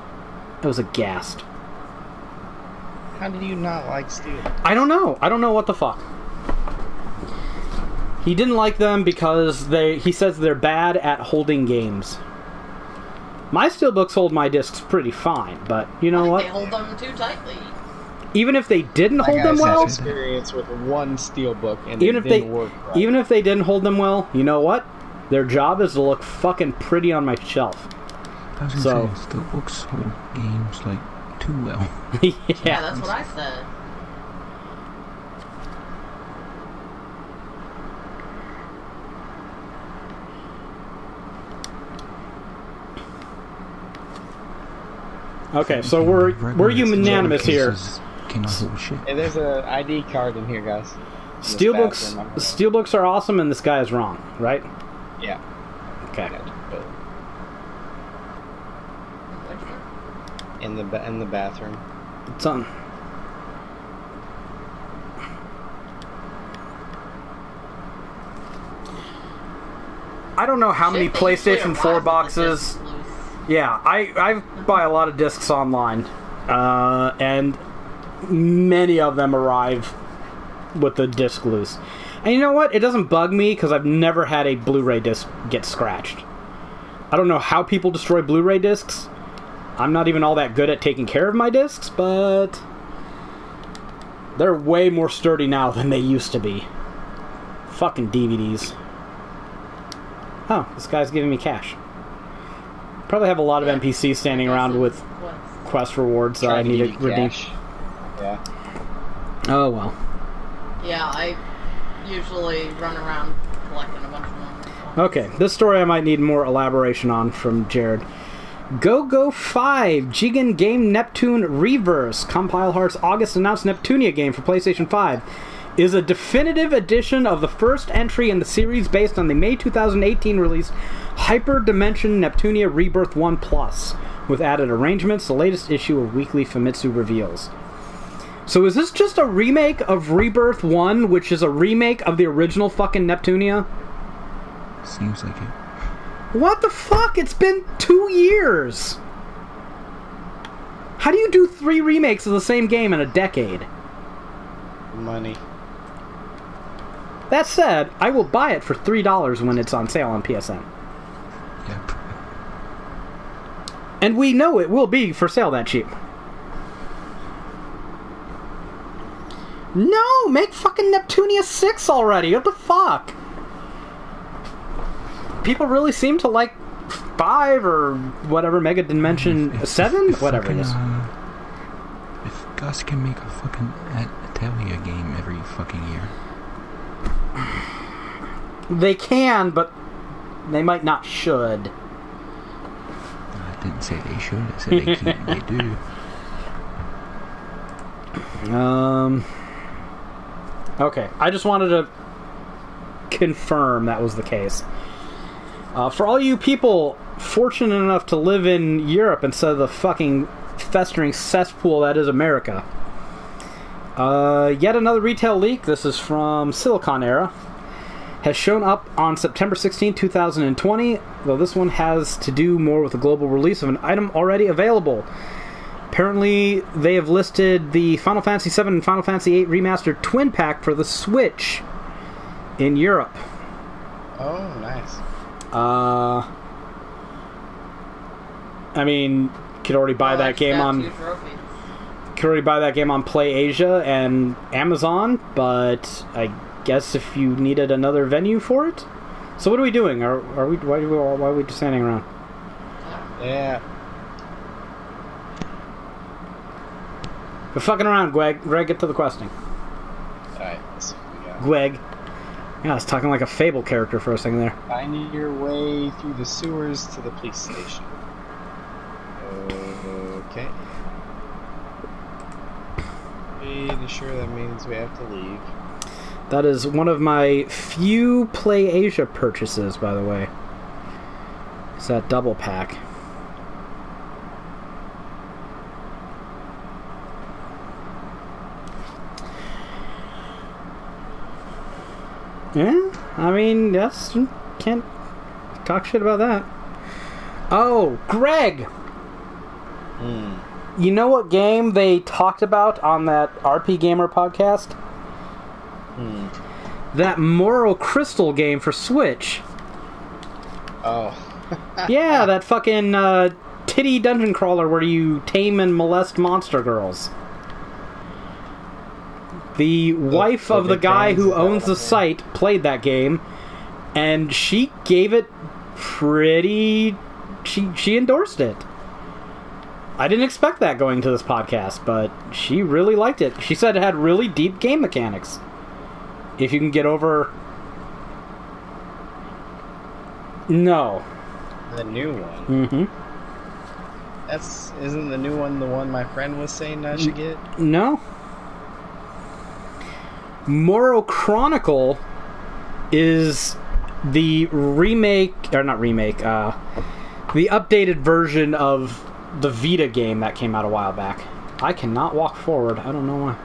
How do you not like steelbooks? I don't know. I don't know what the fuck. He didn't like them because he says they're bad at holding games. My steelbooks hold my discs pretty fine, but you know what? They hold them too tightly. Even if they didn't hold them well, experience with one steelbook and even it if didn't work right. Even if they didn't hold them well, you know what? Their job is to look fucking pretty on my shelf. I was gonna say, steelbooks hold games like too well. Yeah, that's what I said. Okay, so we're unanimous here. Hey, there's a ID card in here, guys. Steelbooks are awesome, and this guy is wrong, right? Yeah. Okay. In the bathroom. It's on. I don't know how many PlayStation 4 boxes. Yeah, I buy a lot of discs online, and many of them arrive with the disc loose. And you know what? It doesn't bug me because I've never had a Blu-ray disc get scratched. I don't know how people destroy Blu-ray discs. I'm not even all that good at taking care of my discs, but they're way more sturdy now than they used to be. Fucking DVDs. Oh, this guy's giving me cash. Probably have a lot of NPCs standing around with quest rewards that I need to redeem. Yeah. Oh, well. Yeah, I usually run around collecting a bunch of them. Okay, this story I might need more elaboration on from Jared. Go 5 Jigen Game Neptune Reverse, Compile Hearts August announced Neptunia game for PlayStation 5, is a definitive edition of the first entry in the series based on the May 2018 release Hyper Dimension Neptunia Rebirth 1 Plus, with added arrangements, the latest issue of Weekly Famitsu reveals. So is this just a remake of Rebirth 1, which is a remake of the original fucking Neptunia? Seems like it. What the fuck? It's been 2 years! How do you do 3 remakes of the same game in a decade? Money. That said, I will buy it for $3 when it's on sale on PSN. Yep. And we know it will be for sale that cheap. No! Make fucking Neptunia 6 already! What the fuck? People really seem to like 5 or whatever, Mega Dimension 7? Whatever it is. If Gus can make a fucking Atelier game every fucking year. They can, but They might not should. I didn't say they should. I said they can. They do. Okay. I just wanted to confirm that was the case. For all you people fortunate enough to live in Europe instead of the fucking festering cesspool that is America, yet another retail leak, this is from Silicon Era, has shown up on September 16, 2020, though this one has to do more with the global release of an item already available. Apparently, they have listed the Final Fantasy VII and Final Fantasy VIII Remastered Twin Pack for the Switch in Europe. Oh, nice. I mean, could already buy that game on PlayAsia and Amazon, but I guess if you needed another venue for it. So what are we doing? Are we why are we just standing around? Yeah. We're fucking around, Greg. Greg, get to the questing. Alright, let's see what we got. Greg. Yeah, I was talking like a Fable character for a second there. Find your way through the sewers to the police station. Okay. Pretty sure that means we have to leave. That is one of my few PlayAsia purchases, by the way. It's that double pack. Yeah, I mean, yes, can't talk shit about that. Oh, Greg! You know what game they talked about on that RP Gamer podcast? That Moral Crystal game for Switch. Oh. Yeah, that fucking titty dungeon crawler where you tame and molest monster girls. The wife of the guy who owns the site played that game, and she gave it pretty... She endorsed it. I didn't expect that going to this podcast, but she really liked it. She said it had really deep game mechanics. If you can get over... No. The new one? Mm-hmm. Isn't the new one the one my friend was saying I should get? No. Moral Chronicle is the remake, or not remake, the updated version of the Vita game that came out a while back. I cannot walk forward. I don't know why.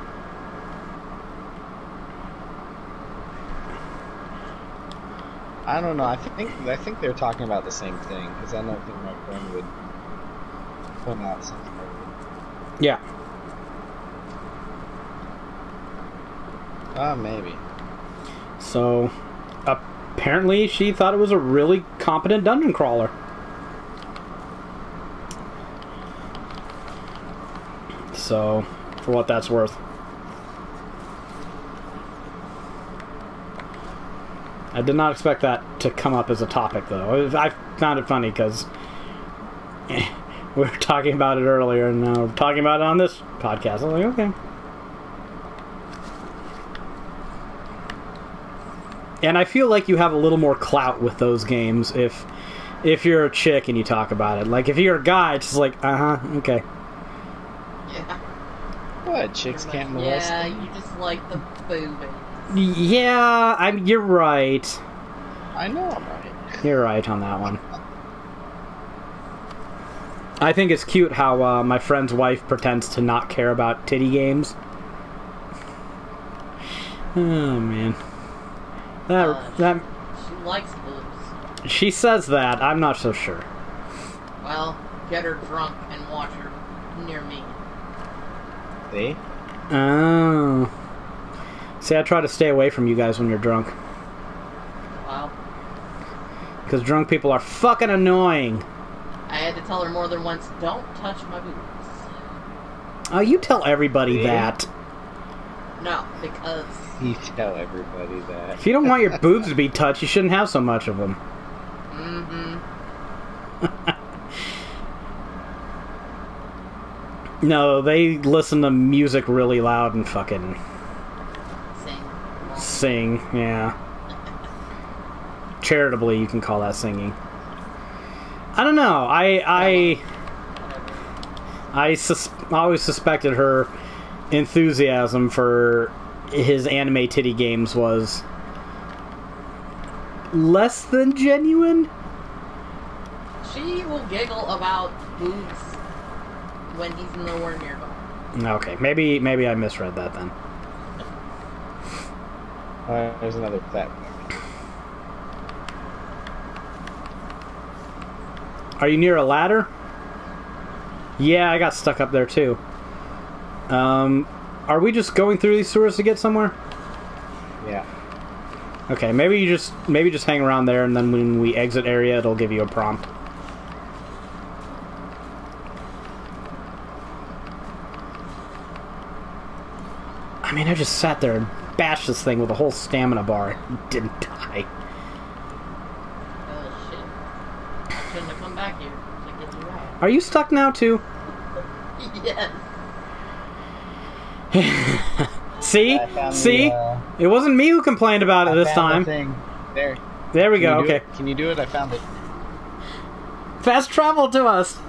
I don't know. I think they're talking about the same thing, because I don't think my friend would point out something. Yeah. Maybe. So, apparently she thought it was a really competent dungeon crawler. So, for what that's worth. I did not expect that to come up as a topic, though. I found it funny, because we were talking about it earlier, and now we're talking about it on this podcast. I was like, okay. And I feel like you have a little more clout with those games if you're a chick and you talk about it. Like, if you're a guy, it's just like, okay. Yeah. What? Chicks can't molest Yeah, them? you just like the boobies. Yeah, you're right. I know I'm right. You're right on that one. I think it's cute how my friend's wife pretends to not care about titty games. Oh, man. That she likes boobs. She says that. I'm not so sure. Well, get her drunk and watch her near me. See? Oh. See, I try to stay away from you guys when you're drunk. Wow. Because drunk people are fucking annoying. I had to tell her more than once, don't touch my boobs. Oh, you tell everybody See? that. No, because... You tell everybody that. If you don't want your boobs to be touched, you shouldn't have so much of them. Mm-hmm. No, they listen to music really loud and fucking Sing, yeah. charitably, you can call that singing. I don't know. I always suspected her enthusiasm for his anime titty games was less than genuine. She will giggle about boobs when he's nowhere nearby. Okay, maybe I misread that then. There's another fat. Are you near a ladder? Yeah, I got stuck up there too. Are we just going through these sewers to get somewhere? Yeah. Okay, maybe just hang around there, and then when we exit area, it'll give you a prompt. I mean, I just sat there and bashed this thing with a whole stamina bar. It didn't die. Oh shit! I shouldn't have come back here to get you out. Are you stuck now too? Yes. See? See? It wasn't me who complained about it this time. Thing. There. There we go. Okay. Can you do it? I found it. Fast travel to us.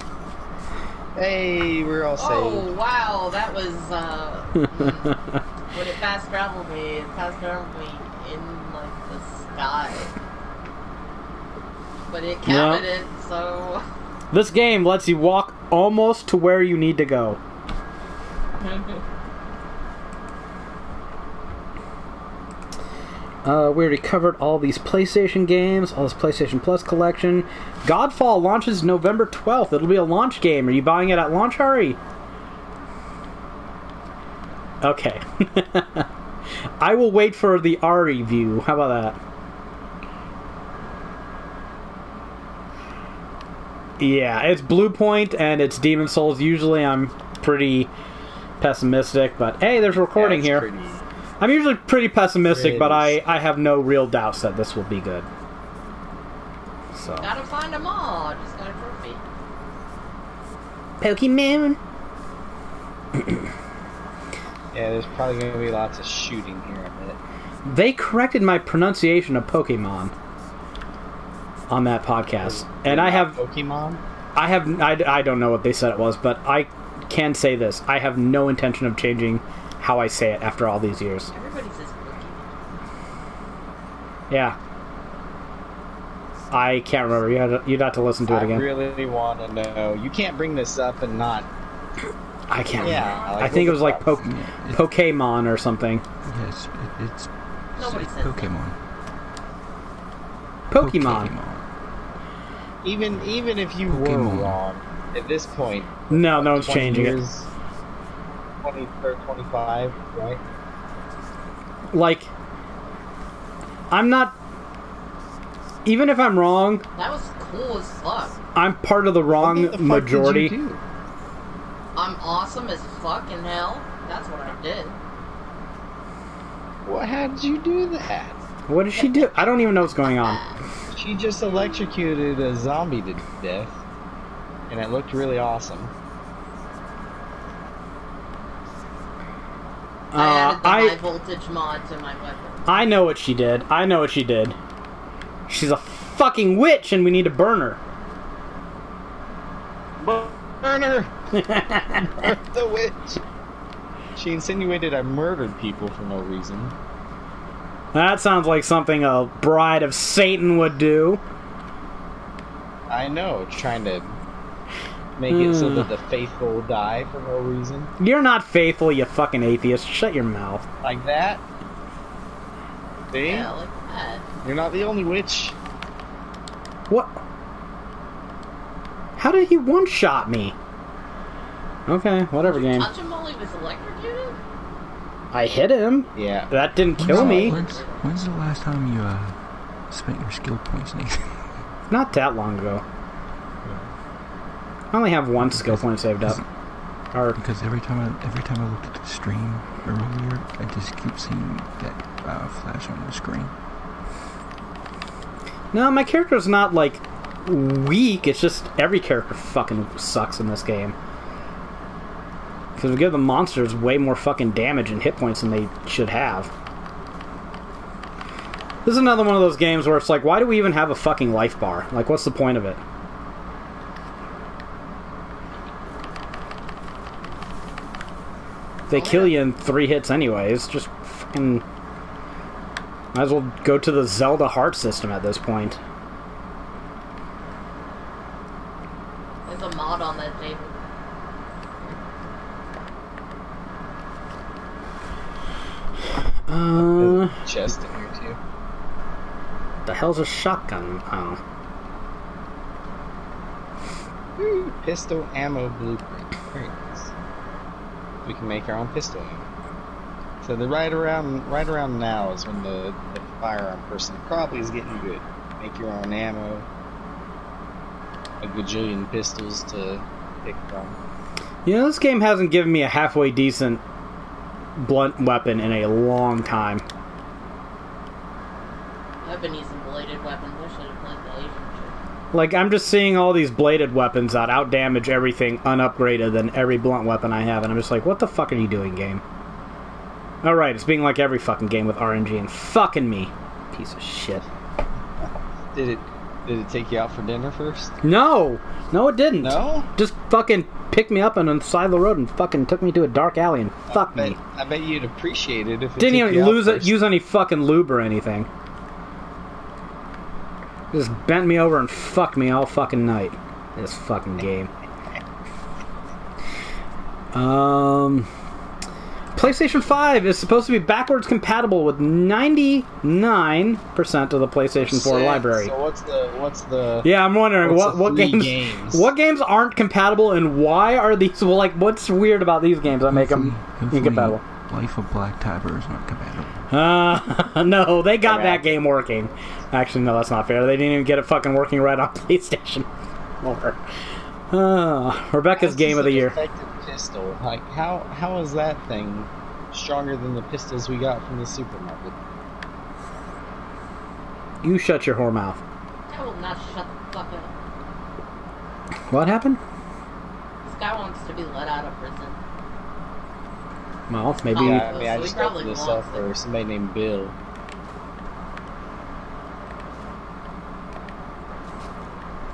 Hey, we're all saved. Oh wow, that was when it fast traveled me. It fast traveled me in like the sky, but it counted it. So this game lets you walk almost to where you need to go. We already covered all these PlayStation games, all this PlayStation Plus collection. Godfall launches November 12th. It'll be a launch game. Are you buying it at launch, Hari? Okay. I will wait for the Ari view. How about that? Yeah, it's Blue Point and it's Demon Souls. Usually I'm pretty pessimistic, but hey, there's a recording here. Pretty... I'm usually pretty pessimistic, but I have no real doubts that this will be good. So. Gotta find them all. Just got a trophy. Pokemon. Yeah, there's probably going to be lots of shooting here in a minute. They corrected my pronunciation of Pokemon on that podcast, and I have Pokemon. I don't know what they said it was, but I can say this: I have no intention of changing how I say it after all these years. Everybody says Pokemon. Yeah. I can't remember. You'd have to listen to it again. I really want to know. You can't bring this up and not... I can't remember. Like, I think it was like Pokemon or something. Yes, it's Nobody says Pokemon. Pokemon. Even if you were wrong, at this point... No one's changing it. 20 or 25, right? Like, I'm not... Even if I'm wrong... That was cool as fuck. I'm part of the wrong majority. What did you do? I'm awesome as fucking hell. That's what I did. How did you do that? What did she do? I don't even know what's going on. She just electrocuted a zombie to death. And it looked really awesome. I added the high voltage mod to my weapon. I know what she did. She's a fucking witch and we need to burn her. Burn her! Burn the witch! She insinuated I murdered people for no reason. That sounds like something a bride of Satan would do. I know, trying to make it so that the faithful die for no reason. You're not faithful, you fucking atheist. Shut your mouth. Like that? See? Yeah, like that. You're not the only witch. What? How did he one-shot me? Okay, whatever, game. Touch him while he was electrocuted? I hit him. Yeah. That didn't kill me. When's the last time you spent your skill points, Nathan? Not that long ago. I only have one skill point saved up. Because every time I looked at the stream earlier, I just keep seeing that flash on the screen. No, my character's not, like, weak. It's just every character fucking sucks in this game. Because we give the monsters way more fucking damage and hit points than they should have. This is another one of those games where it's like, why do we even have a fucking life bar? Like, what's the point of it? They kill you in 3 hits anyways. Just fucking... Might as well go to the Zelda heart system at this point. There's a mod on that table. Chest in here too. The hell's a shotgun? Oh. Ooh, pistol ammo blueprint. Very nice. We can make our own pistol ammo. So the right around now is when the firearm person probably is getting good. Make your own ammo. A gajillion pistols to pick from. You know, this game hasn't given me a halfway decent blunt weapon in a long time. I've been using bladed weapons. I should have played the Asian shit. Like, I'm just seeing all these bladed weapons that outdamage everything unupgraded than every blunt weapon I have, and I'm just like, what the fuck are you doing, game? Alright, it's being like every fucking game with RNG and fucking me. Piece of shit. Did it take you out for dinner first? No! No, it didn't. No? Just fucking picked me up on the side of the road and fucking took me to a dark alley and fucked me. I bet you'd appreciate it if it Didn't took even you out first. use any fucking lube or anything. Just bent me over and fucked me all fucking night. This fucking game. PlayStation 5 is supposed to be backwards compatible with 99% of the PlayStation 4 library. So what's the Yeah, I'm wondering what games aren't compatible and why are these what's weird about these games that make them incompatible? Life of Black Tiber is not compatible. No, they got that game working. Actually, no, that's not fair. They didn't even get it fucking working right on PlayStation 4. Rebecca's game of the year. Pistol. Like, how is that thing stronger than the pistols we got from the supermarket? You shut your whore mouth. I will not shut the fuck up. What happened? This guy wants to be let out of prison. Well, maybe... Yeah, I mean, I So just he probably opened this wants up for somebody named Bill.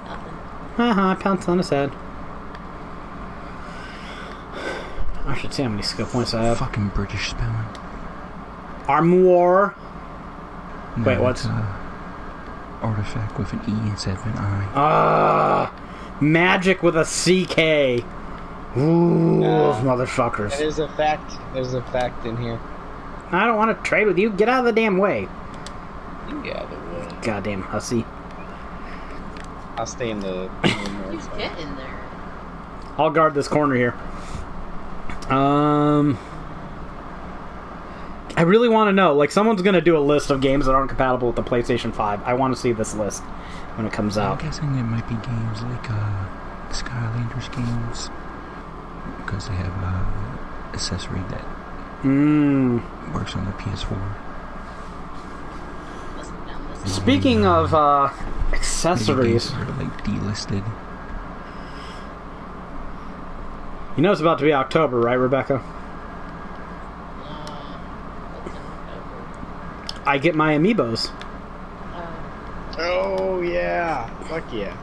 Nothing. Haha, I pounced on his head. I should see how many skill points I have. Fucking British spelling. Armoire. No, Wait, what's... artifact with an E instead of an I. Magic with a CK. Ooh, those And motherfuckers. there's a fact in here. I don't want to trade with you. Get out of the damn way. You get out of the way. Goddamn hussy. I'll stay in the He's getting there. I'll guard this corner here. I really want to know. Like, someone's going to do a list of games that aren't compatible with the PlayStation 5. I want to see this list when it comes out. I'm guessing it might be games like Skylanders games, because they have accessory that works on the PS4. Speaking of accessories, Maybe games that are like delisted. you know it's about to be October, right, Rebecca? I get my amiibos. Oh yeah, fuck yeah.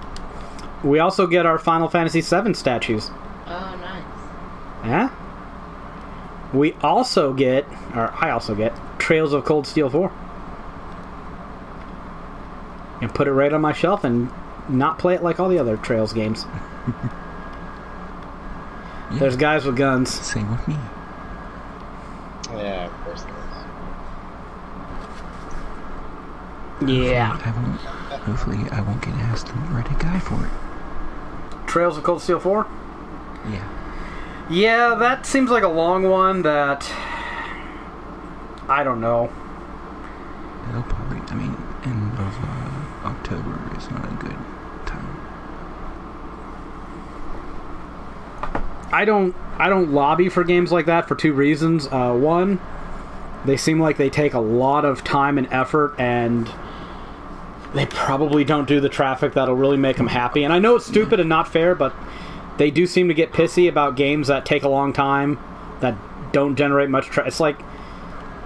We also get our Final Fantasy VII statues. Oh, nice. Yeah? We also get, or I also get, Trails of Cold Steel 4. And put it right on my shelf and not play it like all the other Trails games. Yeah, There's guys with guns. same with me. Yeah, of course there Yeah. Hopefully I won't get asked to write a guy for it. Trails of Cold Steel 4? Yeah. Yeah, that seems like a long one that... I don't know. It'll probably, end of October is not a good time. I don't lobby for games like that for two reasons. One, they seem like they take a lot of time and effort, and they probably don't do the traffic that'll really make them happy. And I know it's stupid and not fair, but they do seem to get pissy about games that take a long time, that don't generate much traffic. It's like,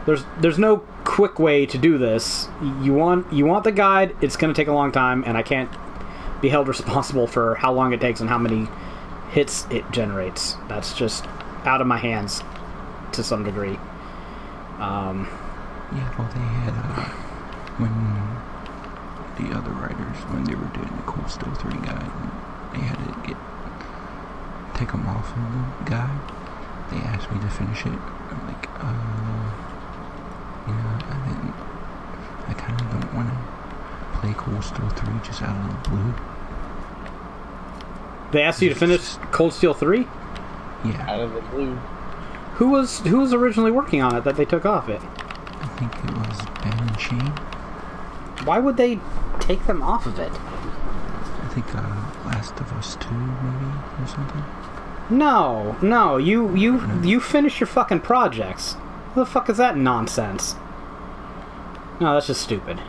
there's no quick way to do this. You want the guide. It's going to take a long time, and I can't be held responsible for how long it takes and how many hits it generates. That's just out of my hands to some degree. Yeah, well, they had when the other writers, when they were doing the Cold Steel 3 guide, they had to take them off of the guide. They asked me to finish it. I'm like, I kind of don't want to play Cold Steel 3 just out of the blue. They asked you to finish Cold Steel 3? Yeah. Out of the blue. Who was originally working on it that they took off it? I think it was Ben and Shane. Why would they take them off of it? I think Last of Us 2 maybe or something. No, you finish your fucking projects. What the fuck is that nonsense? No, that's just stupid.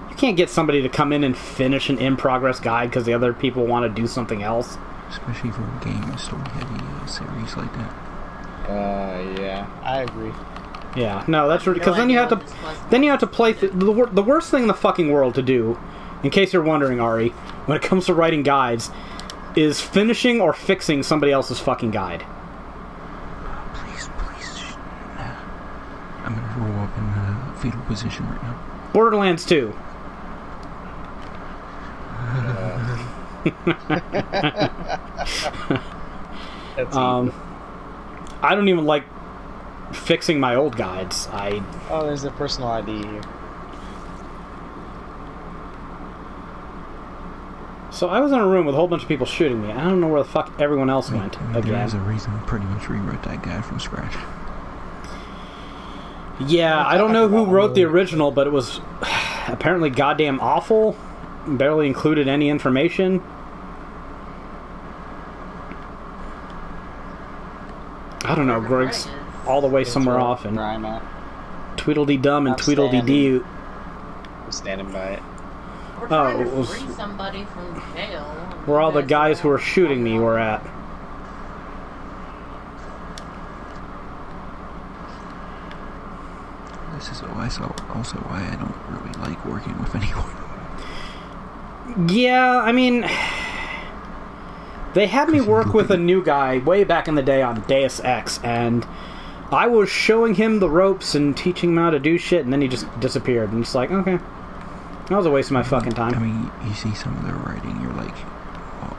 You can't get somebody to come in and finish an in-progress guide because the other people want to do something else. Especially for a game, a story-heavy series like that. Yeah, I agree. Yeah, no, that's because then you have to play the worst thing in the fucking world to do, in case you're wondering, Ari, when it comes to writing guides, is finishing or fixing somebody else's fucking guide. Please, nah. I'm gonna roll up in the fetal position right now. Borderlands 2. That's I don't even like fixing my old guides. Oh, there's a personal ID here. So I was in a room with a whole bunch of people shooting me. I don't know where the fuck everyone else went again. There's a reason I pretty much rewrote that guide from scratch. Yeah, I don't know who wrote the original, but it was apparently goddamn awful. Barely included any information. I don't know, Greg's all the way somewhere off and Tweedledee-dum and Tweedledee-dee. I'm standing by it. We're trying to free somebody from jail. Where all the guys who were shooting me were at. This is also why I don't really like working with anyone. Yeah, I mean, they had me work with a new guy way back in the day on Deus Ex, and I was showing him the ropes and teaching him how to do shit, and then he just disappeared. And it's like, okay, that was a waste of my fucking time. I mean, you see some of their writing, you're like, oh,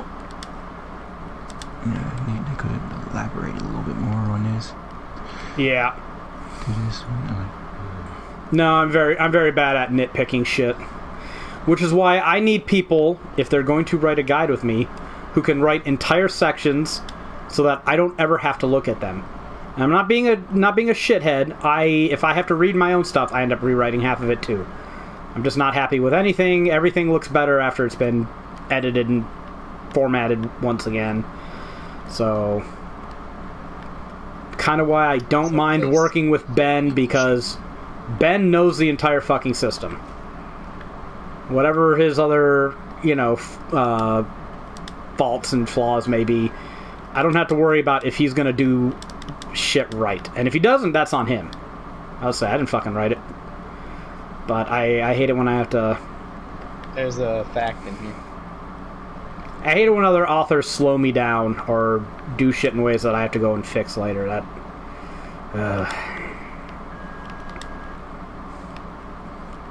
they could have elaborated a little bit more on this. Yeah. No, I'm very bad at nitpicking shit. Which is why I need people, if they're going to write a guide with me, who can write entire sections so that I don't ever have to look at them. And I'm not being a shithead. If I have to read my own stuff, I end up rewriting half of it too. I'm just not happy with anything. Everything looks better after it's been edited and formatted once again. So, kind of why I don't mind working with Ben, because Ben knows the entire fucking system. Whatever his other, faults and flaws may be, I don't have to worry about if he's going to do shit right. And if he doesn't, that's on him. I'll say, I didn't fucking write it. But I hate it when I have to... There's a fact in here. I hate it when other authors slow me down or do shit in ways that I have to go and fix later. That...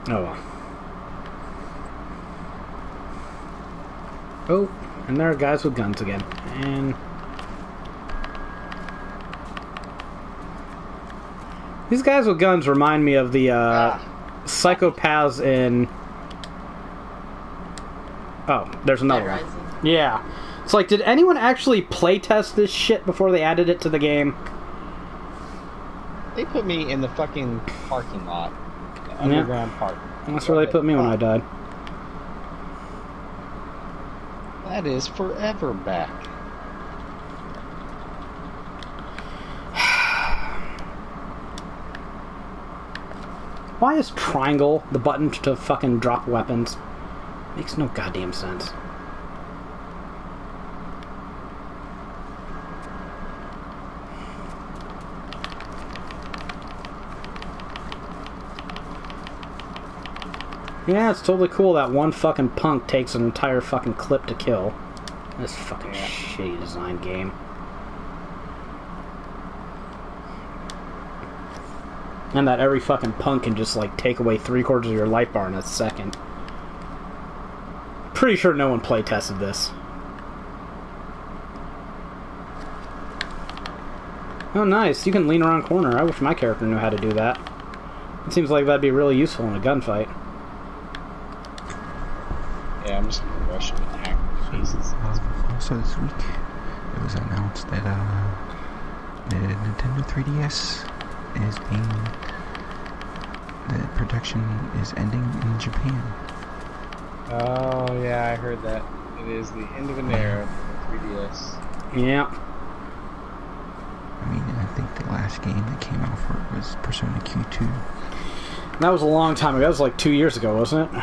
Oh well. Oh, and there are guys with guns again. And these guys with guns remind me of the psychopaths in... Oh, there's another one. Yeah. It's like, did anyone actually playtest this shit before they added it to the game? They put me in the fucking parking lot. The underground park. That's where they put me when I died. That is forever back. Why is triangle the button to fucking drop weapons? Makes no goddamn sense. Yeah, it's totally cool that one fucking punk takes an entire fucking clip to kill. This fucking shitty design game. And that every fucking punk can just, like, take away 3/4 of your life bar in a second. Pretty sure no one playtested this. Oh, nice. You can lean around corner. I wish my character knew how to do that. It seems like that'd be really useful in a gunfight. Yeah, I'm just gonna rush him and hack the faces. Also this week, it was announced that the Nintendo 3DS is the production is ending in Japan. Oh, yeah, I heard that. It is the end of an era for the 3DS. Yeah. I mean, I think the last game that came out for it was Persona Q2. That was a long time ago. That was like 2 years ago, wasn't it?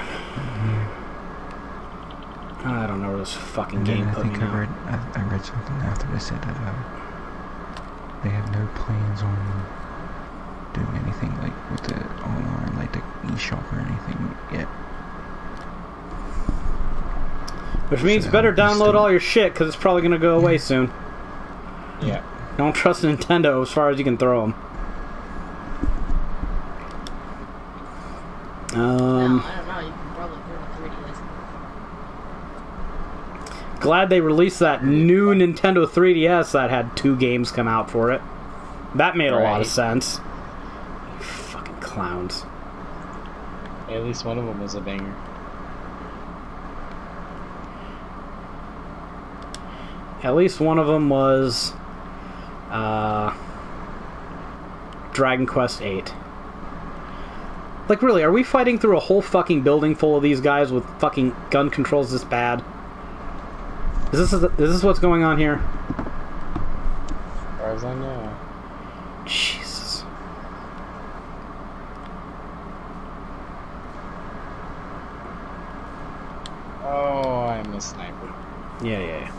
I don't know where this fucking And game then put me now. I read something after they said that they have no plans on doing anything like with the online, like the eShop or anything yet. Which means better download all your shit, because it's probably going to go away soon. Yeah. Don't trust Nintendo as far as you can throw them. I don't know. You can probably throw a 3DS. Glad they released that new Nintendo 3DS that had 2 games come out for it. That made a lot of sense. You fucking clowns. Yeah, at least one of them was a banger. At least one of them was Dragon Quest VIII. Like, really, are we fighting through a whole fucking building full of these guys with fucking gun controls this bad? Is this what's going on here? As far as I know. Jesus. Oh, I'm a sniper. Yeah.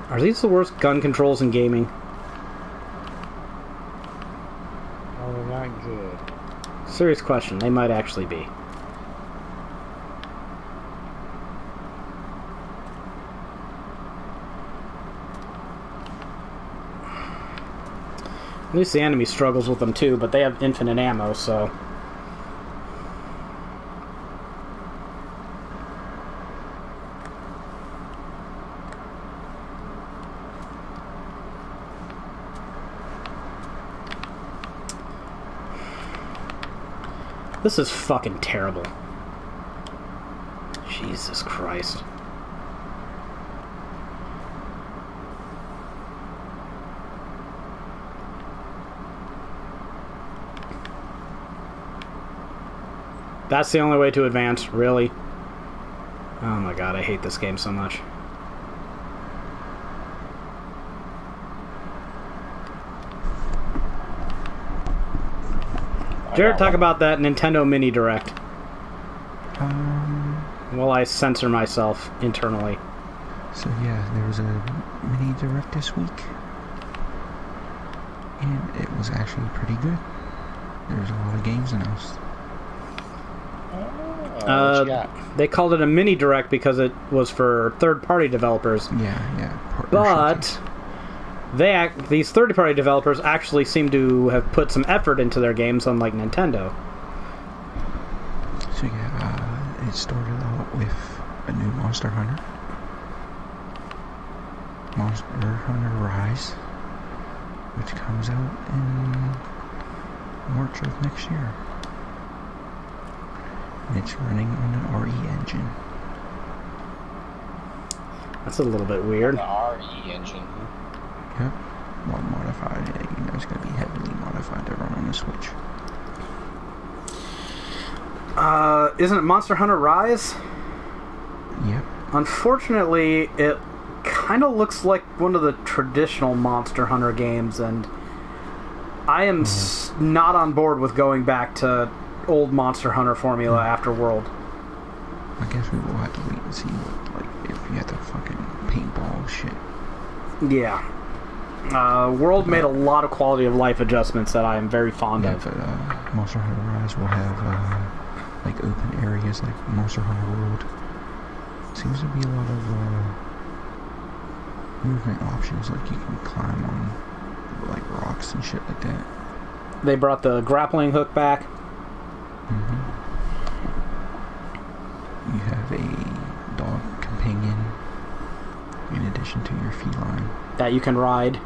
Are these the worst gun controls in gaming? Oh, they're not good. Serious question. They might actually be. At least the enemy struggles with them too, but they have infinite ammo, so... This is fucking terrible. Jesus Christ. That's the only way to advance, really? Oh my god, I hate this game so much. Jared, talk about that Nintendo Mini Direct. While I censor myself internally. So yeah, there was a Mini Direct this week. And it was actually pretty good. There was a lot of games announced. What you got? They called it a Mini Direct because it was for third-party developers. Yeah. But these third-party developers actually seem to have put some effort into their games, unlike Nintendo. So yeah, it started out with a new Monster Hunter. Monster Hunter Rise, which comes out in March of next year. And it's running on an RE engine. That's a little bit weird. The RE engine. Yep. Well, modified. It's going to be heavily modified to run on the Switch. Isn't it Monster Hunter Rise? Yep. Unfortunately, it kind of looks like one of the traditional Monster Hunter games, and I am not on board with going back to old Monster Hunter formula after World. I guess we will have to wait and see what, like, if you have to fucking paint Yeah. World made a lot of quality of life adjustments that I am very fond of. But Monster Hunter Rise will have like open areas like Monster Hunter World. Seems to be a lot of movement options, like you can climb on like rocks and shit like that. They brought the grappling hook back. Mm-hmm. You have a dog companion in addition to your feline that you can ride.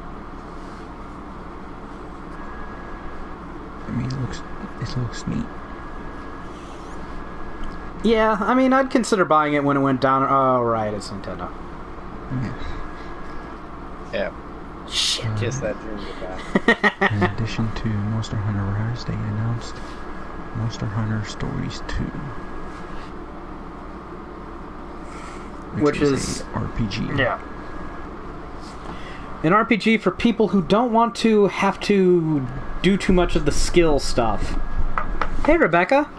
I mean, it looks neat. Yeah, I mean, I'd consider buying it when it went down. Oh, right, it's Nintendo. Yeah. Shit. Kiss that dream goodbye. In addition to Monster Hunter Rise, they announced Monster Hunter Stories 2. Which is a RPG. Yeah. An RPG for people who don't want to have to do too much of the skill stuff. Hey, Rebecca.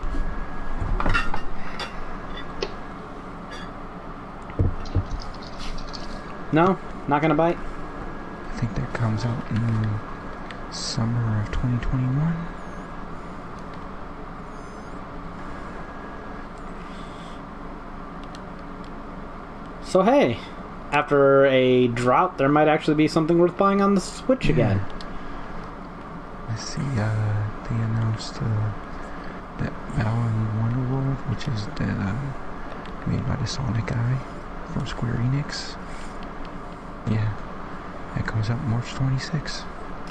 No? Not gonna bite? I think that comes out in summer of 2021. So hey, after a drought, there might actually be something worth buying on the Switch again. I see, they announced that Balan Wonderworld, which is made by the Sonic guy from Square Enix. Yeah, that comes out March 26th.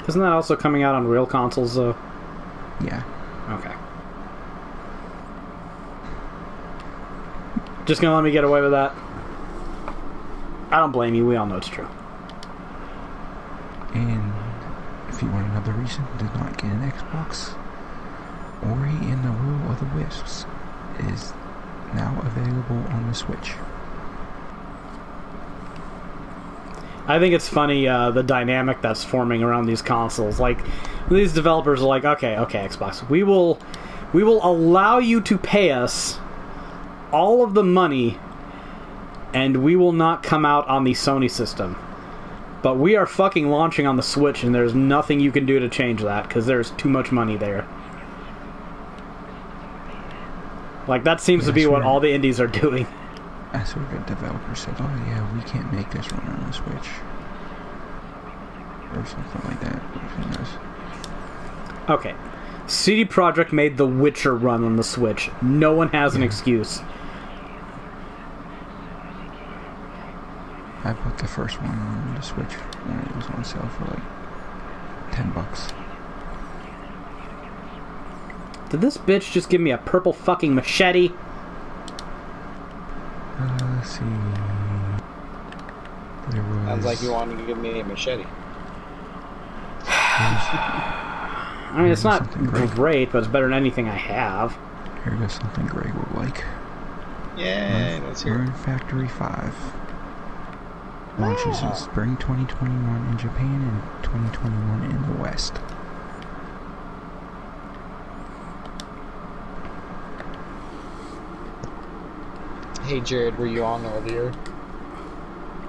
Isn't that also coming out on real consoles, though? Yeah. Okay. Just gonna let me get away with that? I don't blame you, we all know it's true. And if you want another reason to not get an Xbox, Ori and the Will of the Wisps is now available on the Switch. I think it's funny, the dynamic that's forming around these consoles. Like, these developers are like, okay, Xbox, we will allow you to pay us all of the money, and we will not come out on the Sony system. But we are fucking launching on the Switch, and there's nothing you can do to change that, because there's too much money there. Like, that seems to be what all the indies are doing. I sort of a developer said, oh yeah, we can't make this run on the Switch. Or something like that. Who knows? Okay. CD Projekt made The Witcher run on the Switch. No one has an excuse. I bought the first one on the Switch when it was on sale for like $10. Did this bitch just give me a purple fucking machete? Let's see. There was... Sounds like you wanted to give me a machete. I mean, it's not great, but it's better than anything I have. Here goes something Greg would like. Yeah, let's hear it. Rune Factory 5. Launches in spring 2021 in Japan and 2021 in the West. Hey Jared, were you on earlier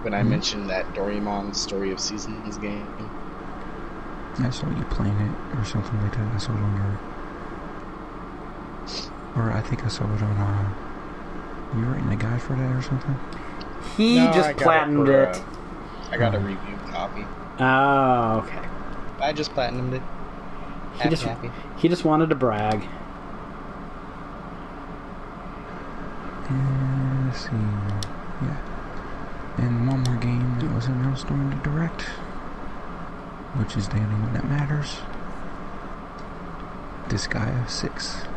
when I mentioned that Doraemon Story of Seasons game? I saw you playing it or something like that. I saw it on your... Or I think I saw it on... You were writing a guide for that or something? He just platinumed it. I got a review copy. Oh, okay. I just platinumed it. Happy. He just wanted to brag. Let's see. Yeah. And one more game that was announced during the Direct, which is the only one that matters. Disgaea 6.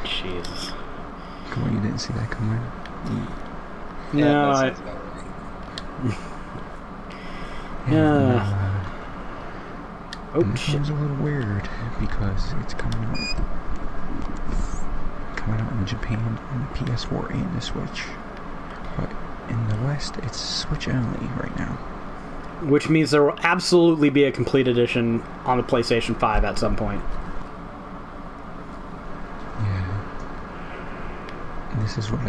Jesus. Come on, you didn't see that coming? No, and this one's a little weird because it's coming out in Japan on the PS4 and the Switch, but in the West it's Switch only right now. Which means there will absolutely be a complete edition on the PlayStation 5 at some point. Yeah. And this is what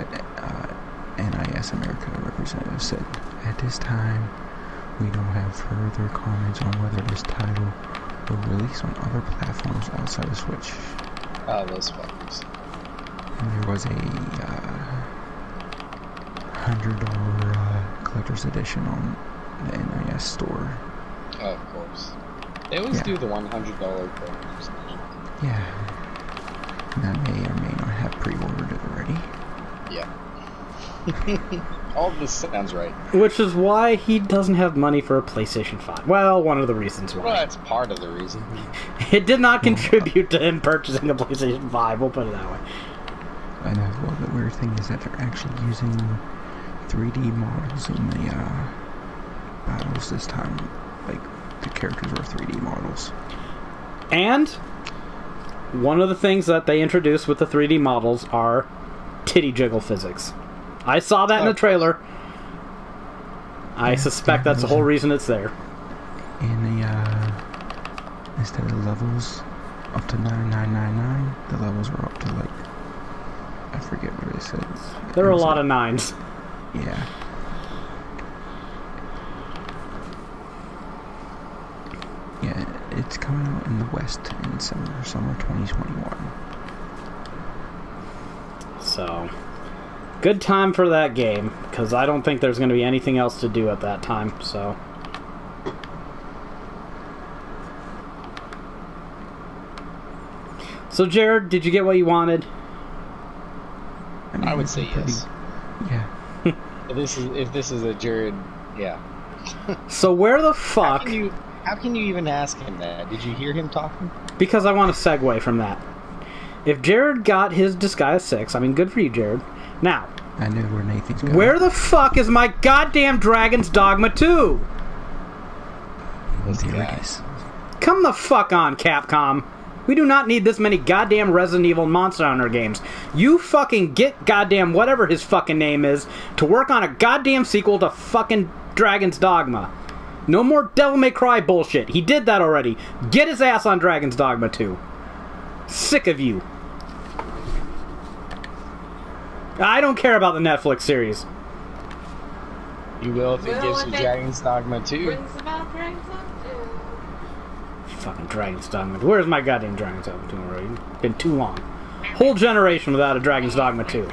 NIS Yes America representative said, at this time, we don't have further comments on whether this title will release on other platforms outside of Switch. Oh, those fuckers. And there was a $100 collector's edition on the NIS store. Oh, of course. They always do the $100 programs. Yeah. That may or may not have pre-ordered it already. Yeah. All this sounds right. Which is why he doesn't have money for a PlayStation 5. Well, one of the reasons why. Well, that's part of the reason. It did not contribute to him purchasing a PlayStation 5, we'll put it that way. I know, well, the weird thing is that they're actually using 3D models in the battles this time. Like, the characters are 3D models. And one of the things that they introduced with the 3D models are titty jiggle physics. I saw that in the trailer. I suspect that's the whole reason it's there. And the, instead of the levels up to 9999, the levels were up to, like, I forget what it said. There are a lot of nines. Yeah. Yeah, it's coming out in the West in summer 2021. So, good time for that game, because I don't think there's going to be anything else to do at that time, so. So, Jared, did you get what you wanted? I would say yes. Yeah. If this is a Jared, yeah. So where the fuck... How can you even ask him that? Did you hear him talking? Because I want to segue from that. If Jared got his Disgaea 6, I mean, good for you, Jared. Now, I know where Nathan's going. Where the fuck is my goddamn Dragon's Dogma 2? Come the fuck on, Capcom. We do not need this many goddamn Resident Evil Monster Hunter games. You fucking get goddamn whatever his fucking name is to work on a goddamn sequel to fucking Dragon's Dogma. No more Devil May Cry bullshit. He did that already. Get his ass on Dragon's Dogma 2. Sick of you. I don't care about the Netflix series. You will if it gives you Dragon's Dogma 2. Brings about Dragon's Dogma 2. Fucking Dragon's Dogma. Where's my goddamn Dragon's Dogma 2 already? Been too long. Whole generation without a Dragon's Dogma 2.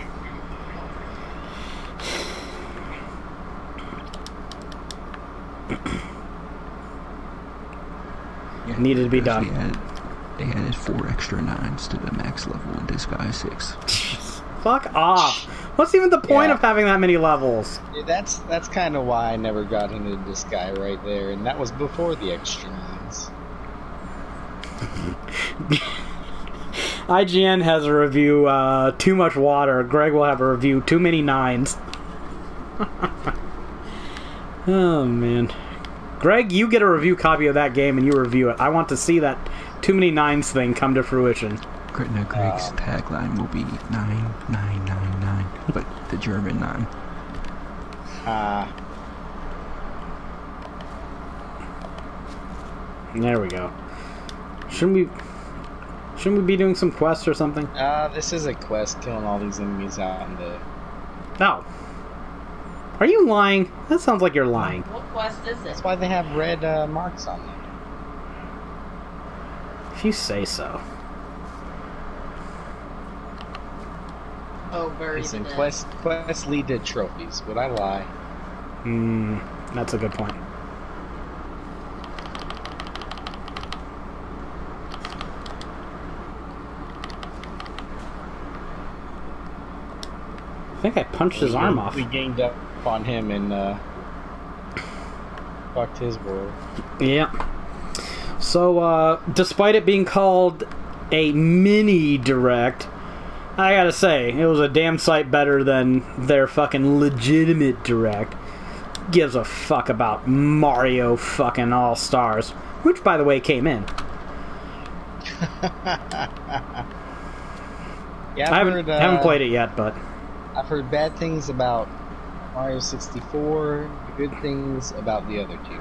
Yeah, needed to be done. They added 4 extra 9s to the max level in Disgaea 6. Fuck off. What's even the point of having that many levels? Yeah, that's kind of why I never got into Disgaea right there, and that was before the extra 9s. IGN has a review, Too Much Water. Greg will have a review, Too Many 9s. Oh, man. Greg, you get a review copy of that game and you review it. I want to see that Too Many 9s thing come to fruition. Now Greg's tagline will be 9999, but the German 9. There we go. Shouldn't we be doing some quests or something? This is a quest, killing all these enemies out in the... Oh. Are you lying? That sounds like you're lying. What quest is it? That's why they have red marks on them. If you say so. Oh, very Listen, quests lead to trophies. Would I lie? That's a good point. I think I punched his arm off. We ganged up on him and fucked his world. Yeah. So, despite it being called a mini direct, I gotta say, it was a damn sight better than their fucking legitimate direct. Gives a fuck about Mario fucking All-Stars, which, by the way, came in. Yeah, I haven't played it yet, but I've heard bad things about Mario 64, good things about the other two.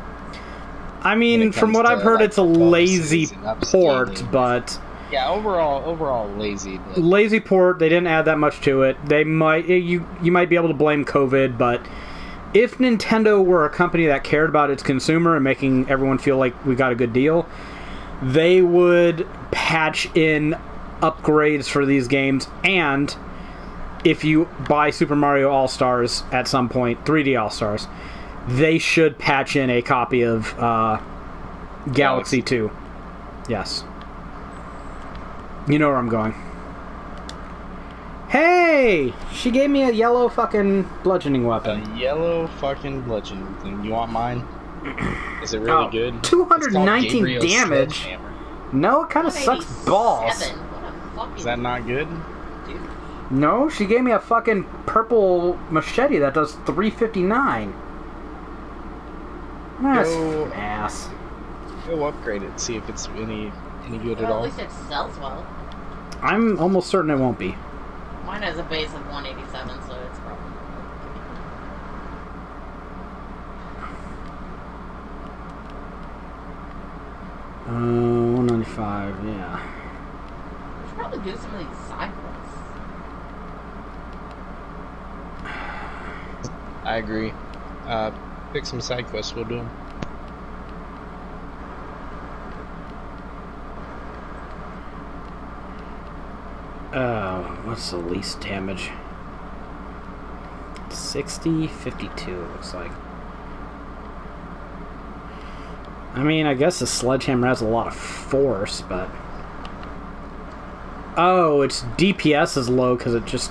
I mean, from what I've heard, it's a lazy port, but Yeah, overall lazy. But... Lazy port. They didn't add that much to it. They might you might be able to blame COVID, but if Nintendo were a company that cared about its consumer and making everyone feel like we got a good deal, they would patch in upgrades for these games. And if you buy Super Mario All-Stars at some point, 3D All-Stars, they should patch in a copy of Galaxy 2. Yes. You know where I'm going. Hey! She gave me a yellow fucking bludgeoning weapon. A yellow fucking bludgeoning thing. You want mine? Is it really good? 219 damage? No, it kind of sucks balls. Is that not good? No, she gave me a fucking purple machete that does 359. That's ass. Go upgrade it, see if it's any good at all. At least it sells well. I'm almost certain it won't be. Mine has a base of 187, so it's probably... 195, yeah. We should probably do some of these side quests. I agree. Pick some side quests, we'll do them. What's the least damage? 60, 52, it looks like. I mean, I guess the sledgehammer has a lot of force, but... Oh, its DPS is low because it just...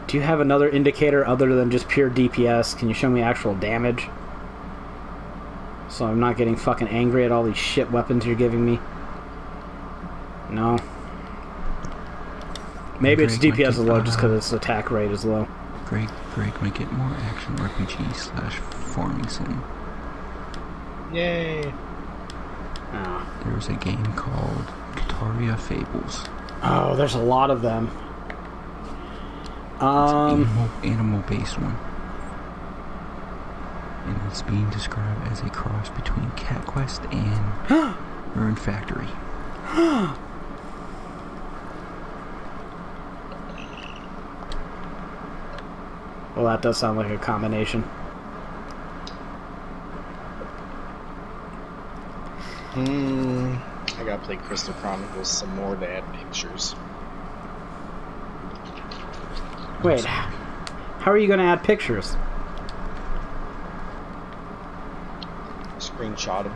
Do you have another indicator other than just pure DPS? Can you show me actual damage? So I'm not getting fucking angry at all these shit weapons you're giving me. No. Maybe its DPS is low just because its attack rate is low. Greg might get more action RPG/farming sim. Yay! Oh. There's a game called Guitaria Fables. Oh, there's a lot of them. It's an animal-based one. And it's being described as a cross between Cat Quest and Rune Factory. Well, that does sound like a combination. I gotta play Crystal Chronicles some more to add pictures. Wait, how are you going to add pictures? Screenshot them.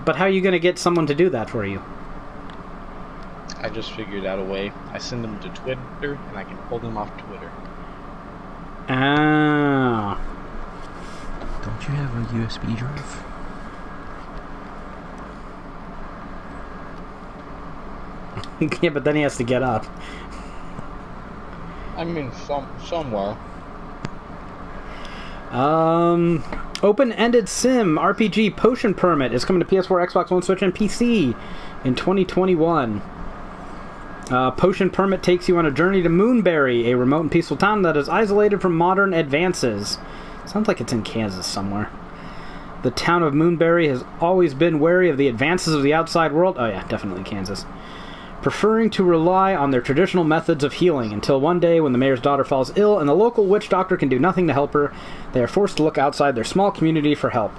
But how are you going to get someone to do that for you? I just figured out a way. I send them to Twitter, and I can pull them off Twitter. Ah. Don't you have a USB drive? Yeah, but then he has to get up. I mean, somewhere. Open-ended sim RPG Potion Permit is coming to PS4, Xbox One, Switch, and PC in 2021. Potion Permit takes you on a journey to Moonberry, a remote and peaceful town that is isolated from modern advances. Sounds like it's in Kansas somewhere. The town of Moonberry has always been wary of the advances of the outside world. Oh yeah, definitely Kansas. Preferring to rely on their traditional methods of healing, until one day when the mayor's daughter falls ill and the local witch doctor can do nothing to help her, they are forced to look outside their small community for help.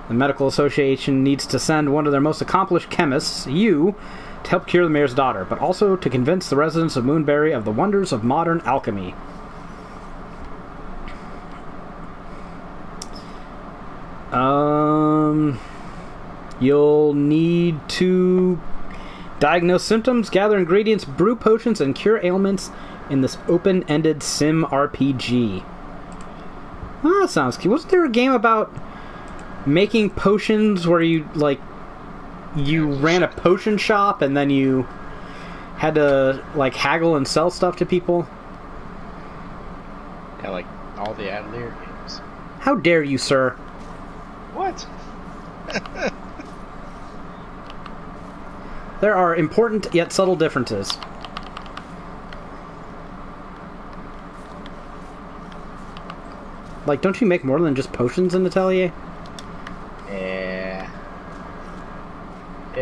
The medical association needs to send one of their most accomplished chemists, you, to help cure the mayor's daughter, but also to convince the residents of Moonberry of the wonders of modern alchemy. You'll need to diagnose symptoms, gather ingredients, brew potions, and cure ailments in this open-ended sim RPG. Oh, that sounds cute. Wasn't there a game about making potions where you, like, you ran a potion shop and then you had to, like, haggle and sell stuff to people? Yeah, like all the Adelair games. How dare you, sir? What? There are important yet subtle differences. Like, don't you make more than just potions in Atelier? Yeah.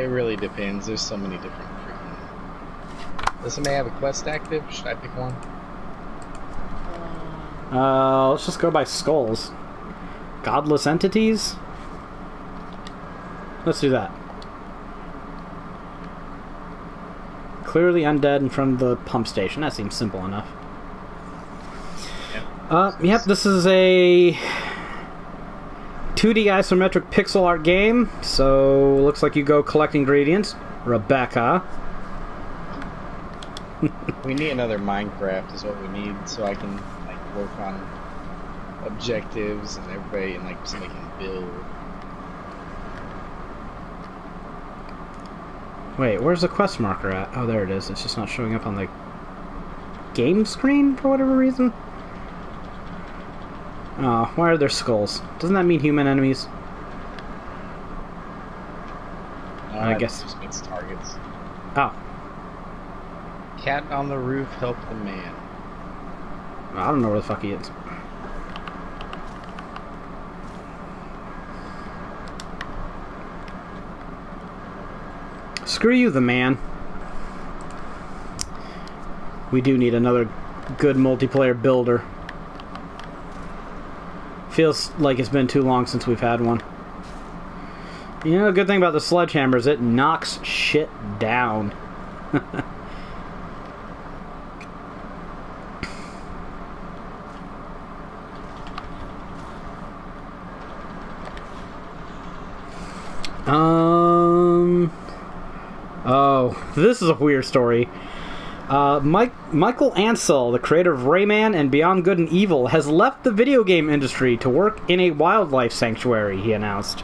It really depends. There's so many different freaking... Does somebody have a quest active? Should I pick one? Let's just go by skulls. Godless entities? Let's do that. Clearly undead in front of the pump station. That seems simple enough. Yep, this is a 2D isometric pixel art game, so looks like you go collect ingredients. Rebecca. We need another Minecraft is what we need, so I can like work on objectives and everybody and like somebody can build. Wait, where's the quest marker at? Oh, there it is. It's just not showing up on the game screen for whatever reason. Oh, why are there skulls? Doesn't that mean human enemies? I guess. Just means targets. Oh. Cat on the roof help the man. I don't know where the fuck he is. Screw you, the man. We do need another good multiplayer builder. Feels like it's been too long since we've had one. You know, the good thing about the sledgehammer is it knocks shit down. Oh, this is a weird story. Michael Ansel, the creator of Rayman and Beyond Good and Evil, has left the video game industry to work in a wildlife sanctuary, he announced.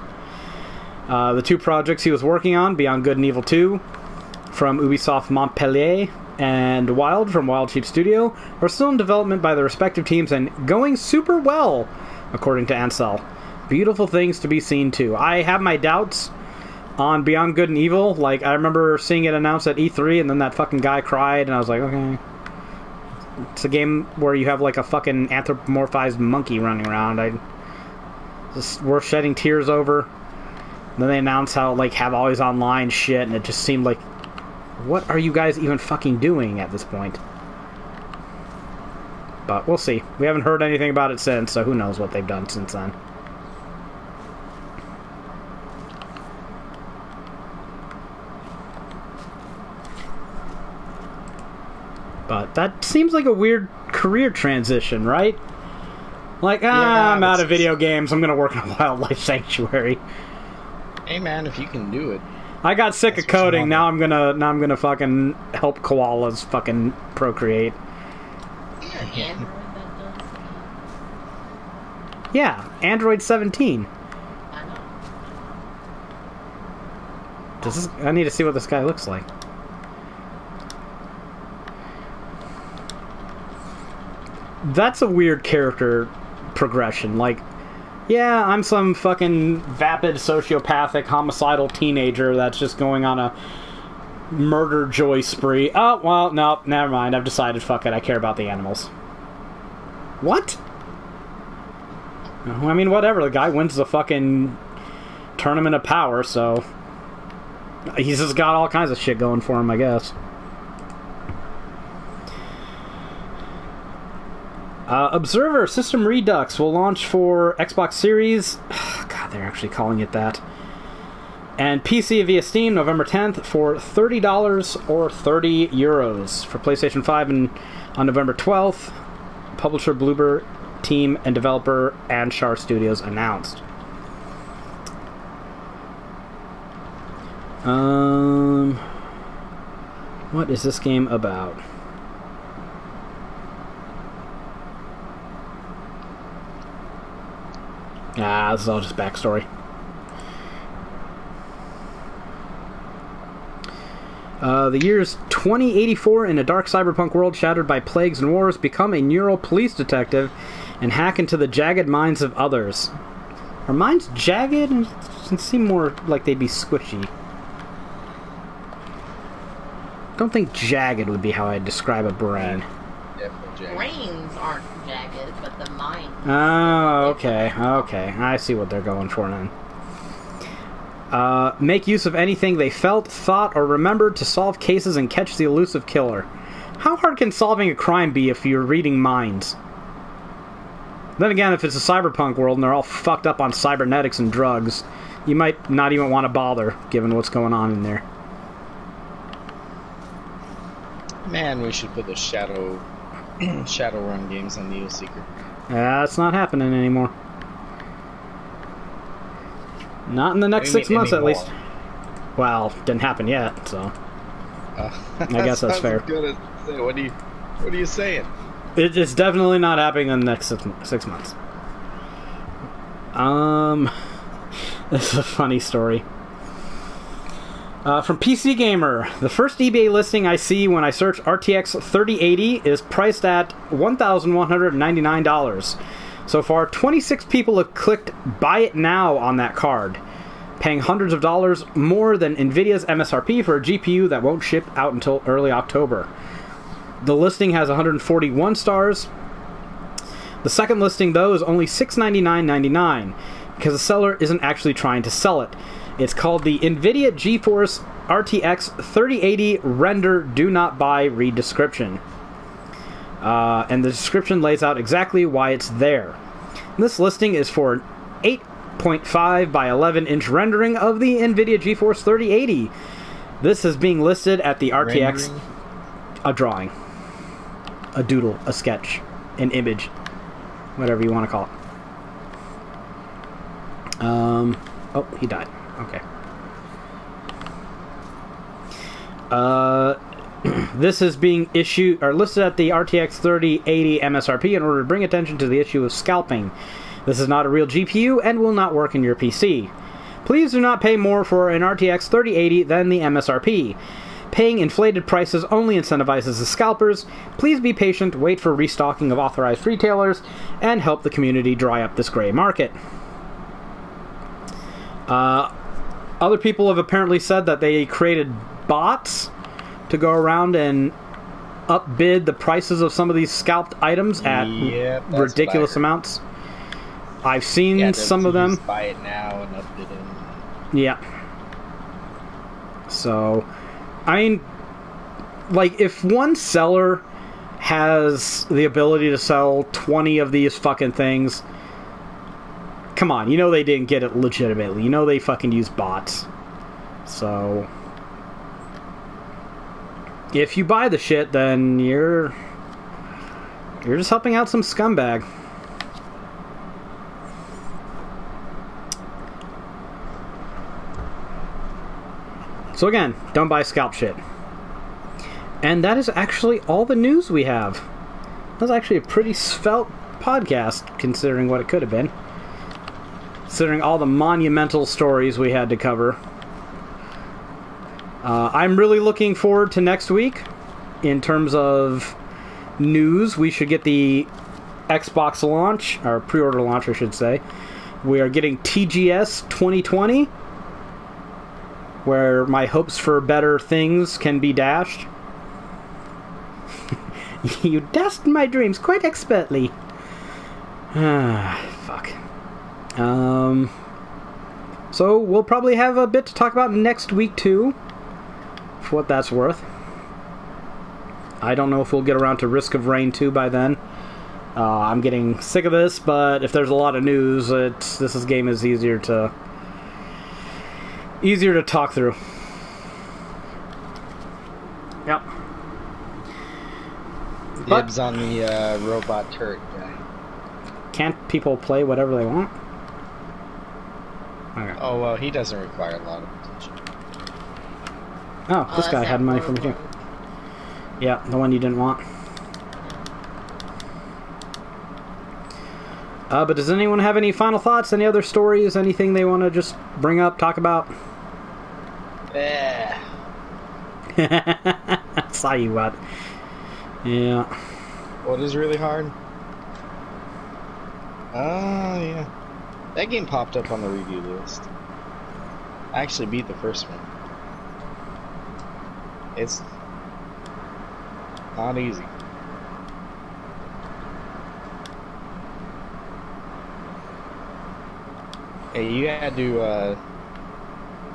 The two projects he was working on, Beyond Good and Evil 2, from Ubisoft Montpellier, and Wild from Wild Sheep Studio, are still in development by the respective teams and going super well, according to Ansel. Beautiful things to be seen, too. I have my doubts on Beyond Good and Evil. Like, I remember seeing it announced at E3, and then that fucking guy cried, and I was like, okay. It's a game where you have, like, a fucking anthropomorphized monkey running around. Just worth shedding tears over. And then they announced how, like, have all these online shit, and it just seemed like, what are you guys even fucking doing at this point? But we'll see. We haven't heard anything about it since, so who knows what they've done since then. But that seems like a weird career transition, right? Like, I'm out of video games, I'm gonna work in a wildlife sanctuary. Hey man, if you can do it. I got sick of coding, now I'm gonna fucking help koalas fucking procreate. Yeah, Android 17. I know. I need to see what this guy looks like. That's a weird character progression. Like, yeah, I'm some fucking vapid, sociopathic, homicidal teenager that's just going on a murder joy spree. Oh, well, no, never mind. I've decided, fuck it, I care about the animals. What? I mean, whatever. The guy wins the fucking Tournament of Power, so he's just got all kinds of shit going for him, I guess. Observer System Redux will launch for Xbox Series. God, they're actually calling it that. And PC via Steam November 10th for $30 or €30 for PlayStation 5 and on November 12th. Publisher Bloober team and developer Anshar Studios announced. What is this game about? This is all just backstory. The year's 2084 in a dark cyberpunk world shattered by plagues and wars, become a neural police detective and hack into the jagged minds of others. Are minds jagged? It seem more like they'd be squishy. Don't think jagged would be how I'd describe a brain. Brains aren't jagged, but the mind. Oh, okay. Okay. I see what they're going for then. Make use of anything they felt, thought, or remembered to solve cases and catch the elusive killer. How hard can solving a crime be if you're reading minds? Then again, if it's a cyberpunk world and they're all fucked up on cybernetics and drugs, you might not even want to bother, given what's going on in there. Man, we should put the Shadowrun games on Neo Seeker. That's not happening anymore. Not in the next 6 months, at least. Well, didn't happen yet, so I guess that's fair. What are you saying? It's definitely not happening in the next 6 months. This is a funny story. From PC Gamer, the first eBay listing I see when I search RTX 3080 is priced at $1,199. So far, 26 people have clicked buy it now on that card, paying hundreds of dollars more than Nvidia's MSRP for a GPU that won't ship out until early October. The listing has 141 stars. The second listing, though, is only $699.99 because the seller isn't actually trying to sell it. It's called the NVIDIA GeForce RTX 3080 Render Do Not Buy Read Description. And the description lays out exactly why it's there. This listing is for an 8.5 by 11 inch rendering of the NVIDIA GeForce 3080. This is being listed at the RTX... Rendering? A drawing. A doodle. A sketch. An image. Whatever you want to call it. Oh, he died. Okay. This is being issued or listed at the RTX 3080 MSRP in order to bring attention to the issue of scalping. This is not a real GPU and will not work in your PC. Please do not pay more for an RTX 3080 than the MSRP. Paying inflated prices only incentivizes the scalpers. Please be patient, wait for restocking of authorized retailers, and help the community dry up this gray market. Other people have apparently said that they created bots to go around and upbid the prices of some of these scalped items at ridiculous amounts. I've seen some of them. Buy it now and upbid it. Yeah. So, I mean, like, if one seller has the ability to sell 20 of these fucking things, come on, you know they didn't get it legitimately. You know they fucking use bots. So, if you buy the shit, then you're just helping out some scumbag. So again, don't buy scalp shit. And that is actually all the news we have. That was actually a pretty svelte podcast, considering what it could have been. Considering all the monumental stories we had to cover. I'm really looking forward to next week. In terms of news, we should get the Xbox launch, or pre-order launch, I should say. We are getting TGS 2020, where my hopes for better things can be dashed. You dashed my dreams quite expertly. Fuck. So we'll probably have a bit to talk about next week too, for what that's worth. I don't know if we'll get around to Risk of Rain 2 by then. I'm getting sick of this, but if there's a lot of news, this game is easier to talk through. Yep. Dibs on the robot turret guy. Can't people play whatever they want? Okay. Oh, well, he doesn't require a lot of attention. Oh, this guy had money from me too. Yeah, the one you didn't want. But does anyone have any final thoughts? Any other stories? Anything they want to just bring up, talk about? Yeah. Saw you what? Yeah. What is really hard? Oh, yeah. That game popped up on the review list. I actually beat the first one. It's not easy. Hey, you had to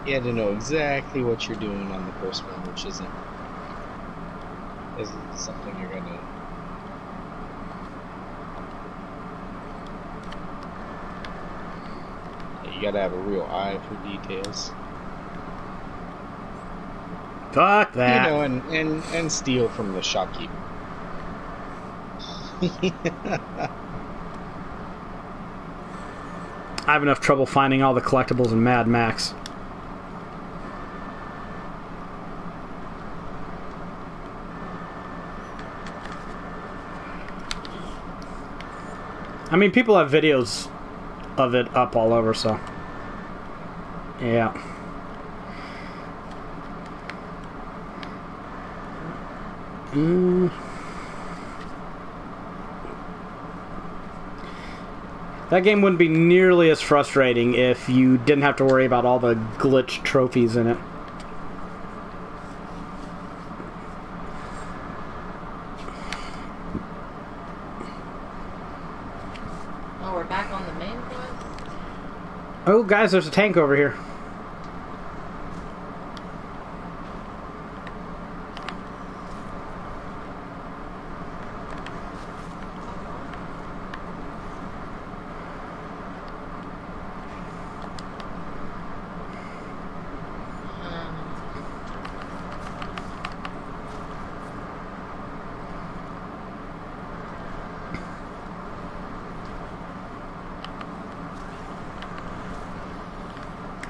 You had to know exactly what you're doing on the first one, which isn't something you're gonna. You gotta have a real eye for details. Fuck that. You know, and steal from the shopkeeper. I have enough trouble finding all the collectibles in Mad Max. I mean, people have videos of it up all over, so... Yeah. That game wouldn't be nearly as frustrating if you didn't have to worry about all the glitch trophies in it. Oh, we're back on the main quest? Oh, guys, there's a tank over here.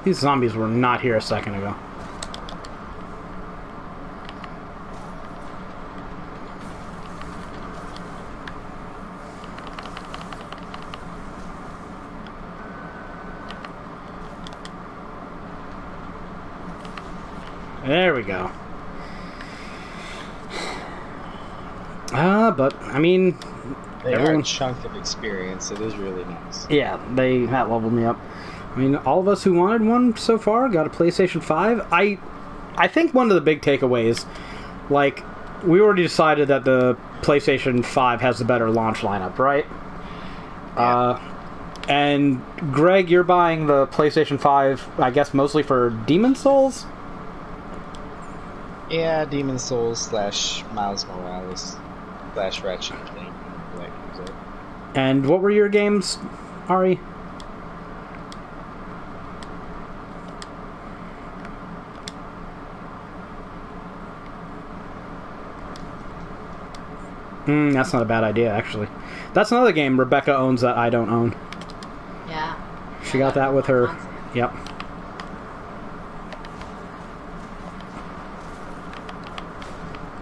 These zombies were not here a second ago. There we go. But, I mean... They are a chunk of experience. It is really nice. Yeah, that leveled me up. I mean, all of us who wanted one so far got a PlayStation 5. I think one of the big takeaways, like, we already decided that the PlayStation 5 has the better launch lineup, right? Yeah. And Greg, you're buying the PlayStation 5, I guess, mostly for Demon's Souls? Yeah, Demon's Souls / Miles Morales / Ratchet and Clank. And what were your games, Ari? That's not a bad idea, actually. That's another game Rebecca owns that I don't own. Yeah. She got that with her. Yep.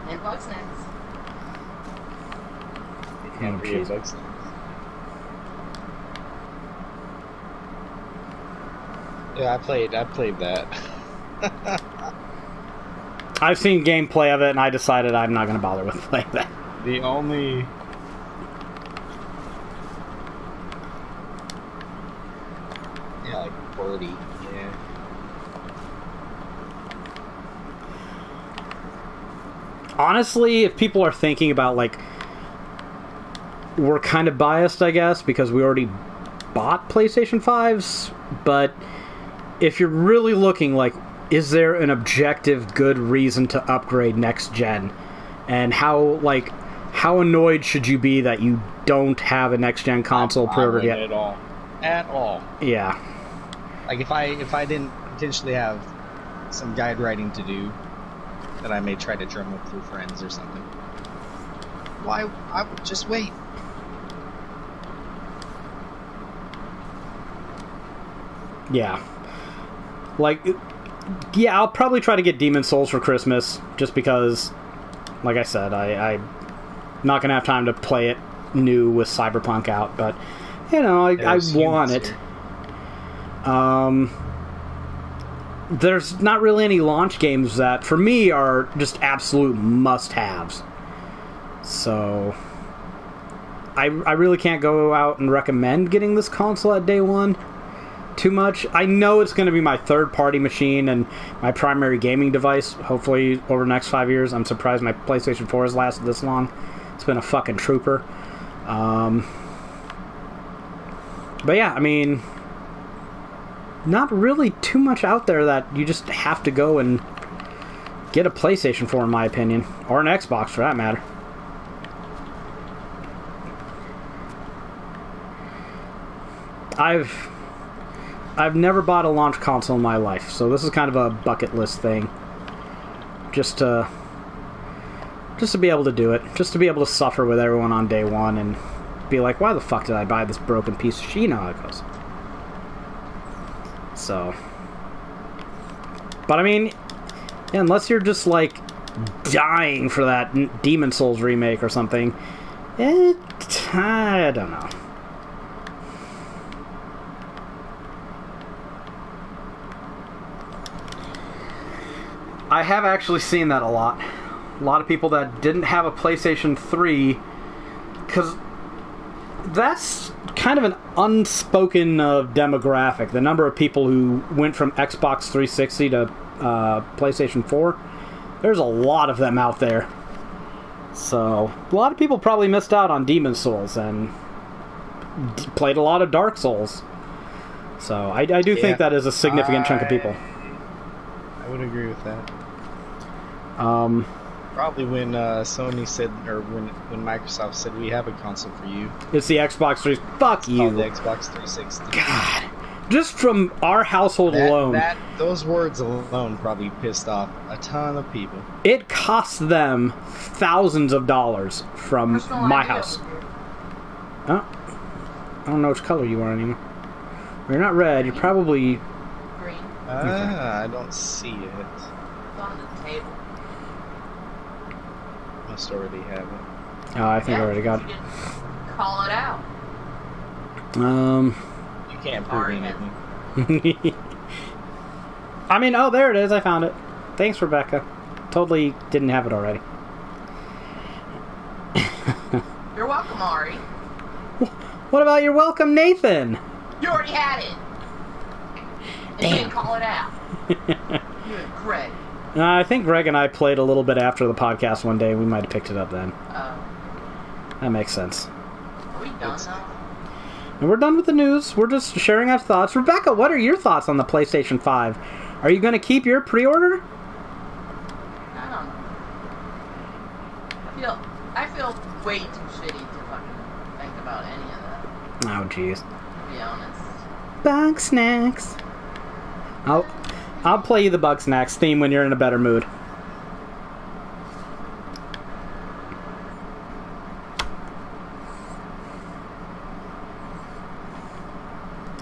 And Bugsnax. And Bugsnax. Yeah, I played that. I've seen gameplay of it, and I decided I'm not going to bother with playing that. The only... Yeah, like Birdie, yeah. Honestly, if people are thinking about, like... We're kind of biased, I guess, because we already bought PlayStation 5s, but if you're really looking, like, is there an objective good reason to upgrade next gen? And how annoyed should you be that you don't have a next gen console pre-ordered yet? At all. Yeah. Like if I didn't potentially have some guide writing to do, that I may try to drum up through friends or something. Why? I would just wait. Yeah. Like, yeah, I'll probably try to get Demon's Souls for Christmas, just because, like I said, I'm not going to have time to play it new with Cyberpunk out, but, you know, I want it. There's not really any launch games that, for me, are just absolute must-haves. So, I really can't go out and recommend getting this console at day one too much. I know it's going to be my third-party machine and my primary gaming device, hopefully over the next 5 years. I'm surprised my PlayStation 4 has lasted this long. It's been a fucking trooper. But yeah, I mean, not really too much out there that you just have to go and get a PlayStation for, in my opinion. Or an Xbox, for that matter. I've never bought a launch console in my life, so this is kind of a bucket list thing. Just to be able to do it. Just to be able to suffer with everyone on day one and be like, why the fuck did I buy this broken piece of shit? You know how it goes. So. But I mean, unless you're just like dying for that Demon Souls remake or something, I don't know. I have actually seen that a lot. A lot of people that didn't have a PlayStation 3, because that's kind of an unspoken demographic. The number of people who went from Xbox 360 to PlayStation 4, there's a lot of them out there. So, a lot of people probably missed out on Demon Souls and played a lot of Dark Souls. So, I do think that is a significant chunk of people. I would agree with that. Probably when Sony said, or when Microsoft said, we have a console for you. It's the Xbox 3. Fuck you. It's the Xbox 360. God. Just from our household alone. Those words alone probably pissed off a ton of people. It cost them thousands of dollars from my house. Oh, I don't know which color you are anymore. You're not red. You're probably green. I don't see it. It's on the table. Must already have it. Oh, I think I already got it. Call it out. You can't prove anything. I mean, oh, there it is. I found it. Thanks, Rebecca. Totally didn't have it already. You're welcome, Ari. What about your welcome, Nathan? You already had it. And you didn't call it out. You and Greg. I think Greg and I played a little bit after the podcast one day. We might have picked it up then. That makes sense. Are we done now? And we're done with the news. We're just sharing our thoughts. Rebecca, what are your thoughts on the PlayStation 5? Are you going to keep your pre-order? I don't know. I feel way too shitty to fucking think about any of that. Oh, jeez. To be honest. Bug Snacks. I'll play you the Bug Snacks theme when you're in a better mood.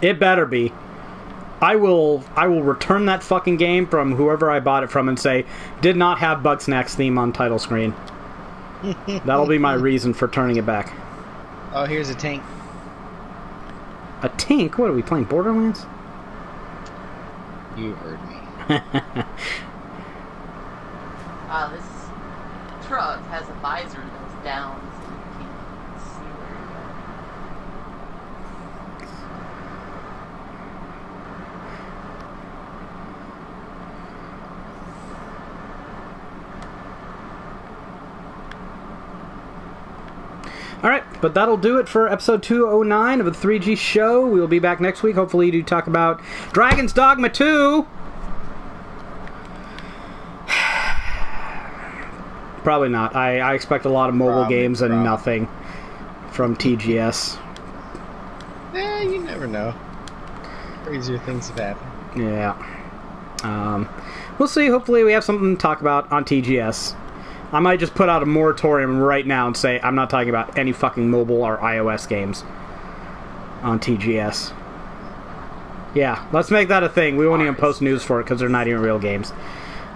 It better be. I will return that fucking game from whoever I bought it from and say, did not have Bug Snacks theme on title screen. That'll be my reason for turning it back. Oh, here's a tank. A tank? What are we playing, Borderlands? You heard me. This truck has a visor that goes down so you can't see where you're going. Alright, but that'll do it for episode 209 of the 3G show. We will be back next week, hopefully, to talk about Dragon's Dogma 2. Probably not. I expect a lot of mobile games and nothing from TGS. You never know. Crazier things have happened. Yeah. We'll see. Hopefully we have something to talk about on TGS. I might just put out a moratorium right now and say I'm not talking about any fucking mobile or iOS games on TGS. Yeah, let's make that a thing. We won't even post news for it because they're not even real games.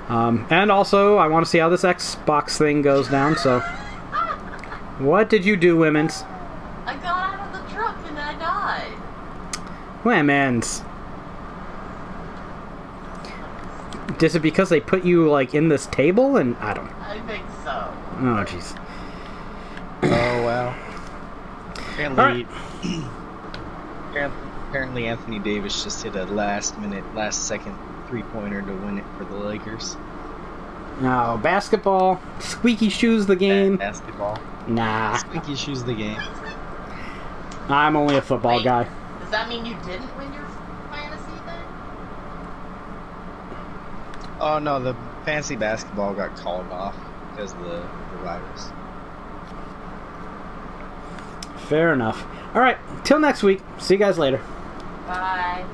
And also, I want to see how this Xbox thing goes down, so... What did you do, Women's? I got out of the truck and I died. Women's. Is it because they put you, like, in this table? And I don't know. I think so. Oh, jeez. Oh, well. Apparently Anthony Davis just hit a last second three-pointer to win it for the Lakers. No, basketball. Squeaky shoes the game. Basketball. Nah. Squeaky shoes the game. I'm only a football guy. Does that mean you didn't win your fantasy then? Oh no, the fantasy basketball got called off because of the virus. Fair enough. All right, till next week. See you guys later. Bye.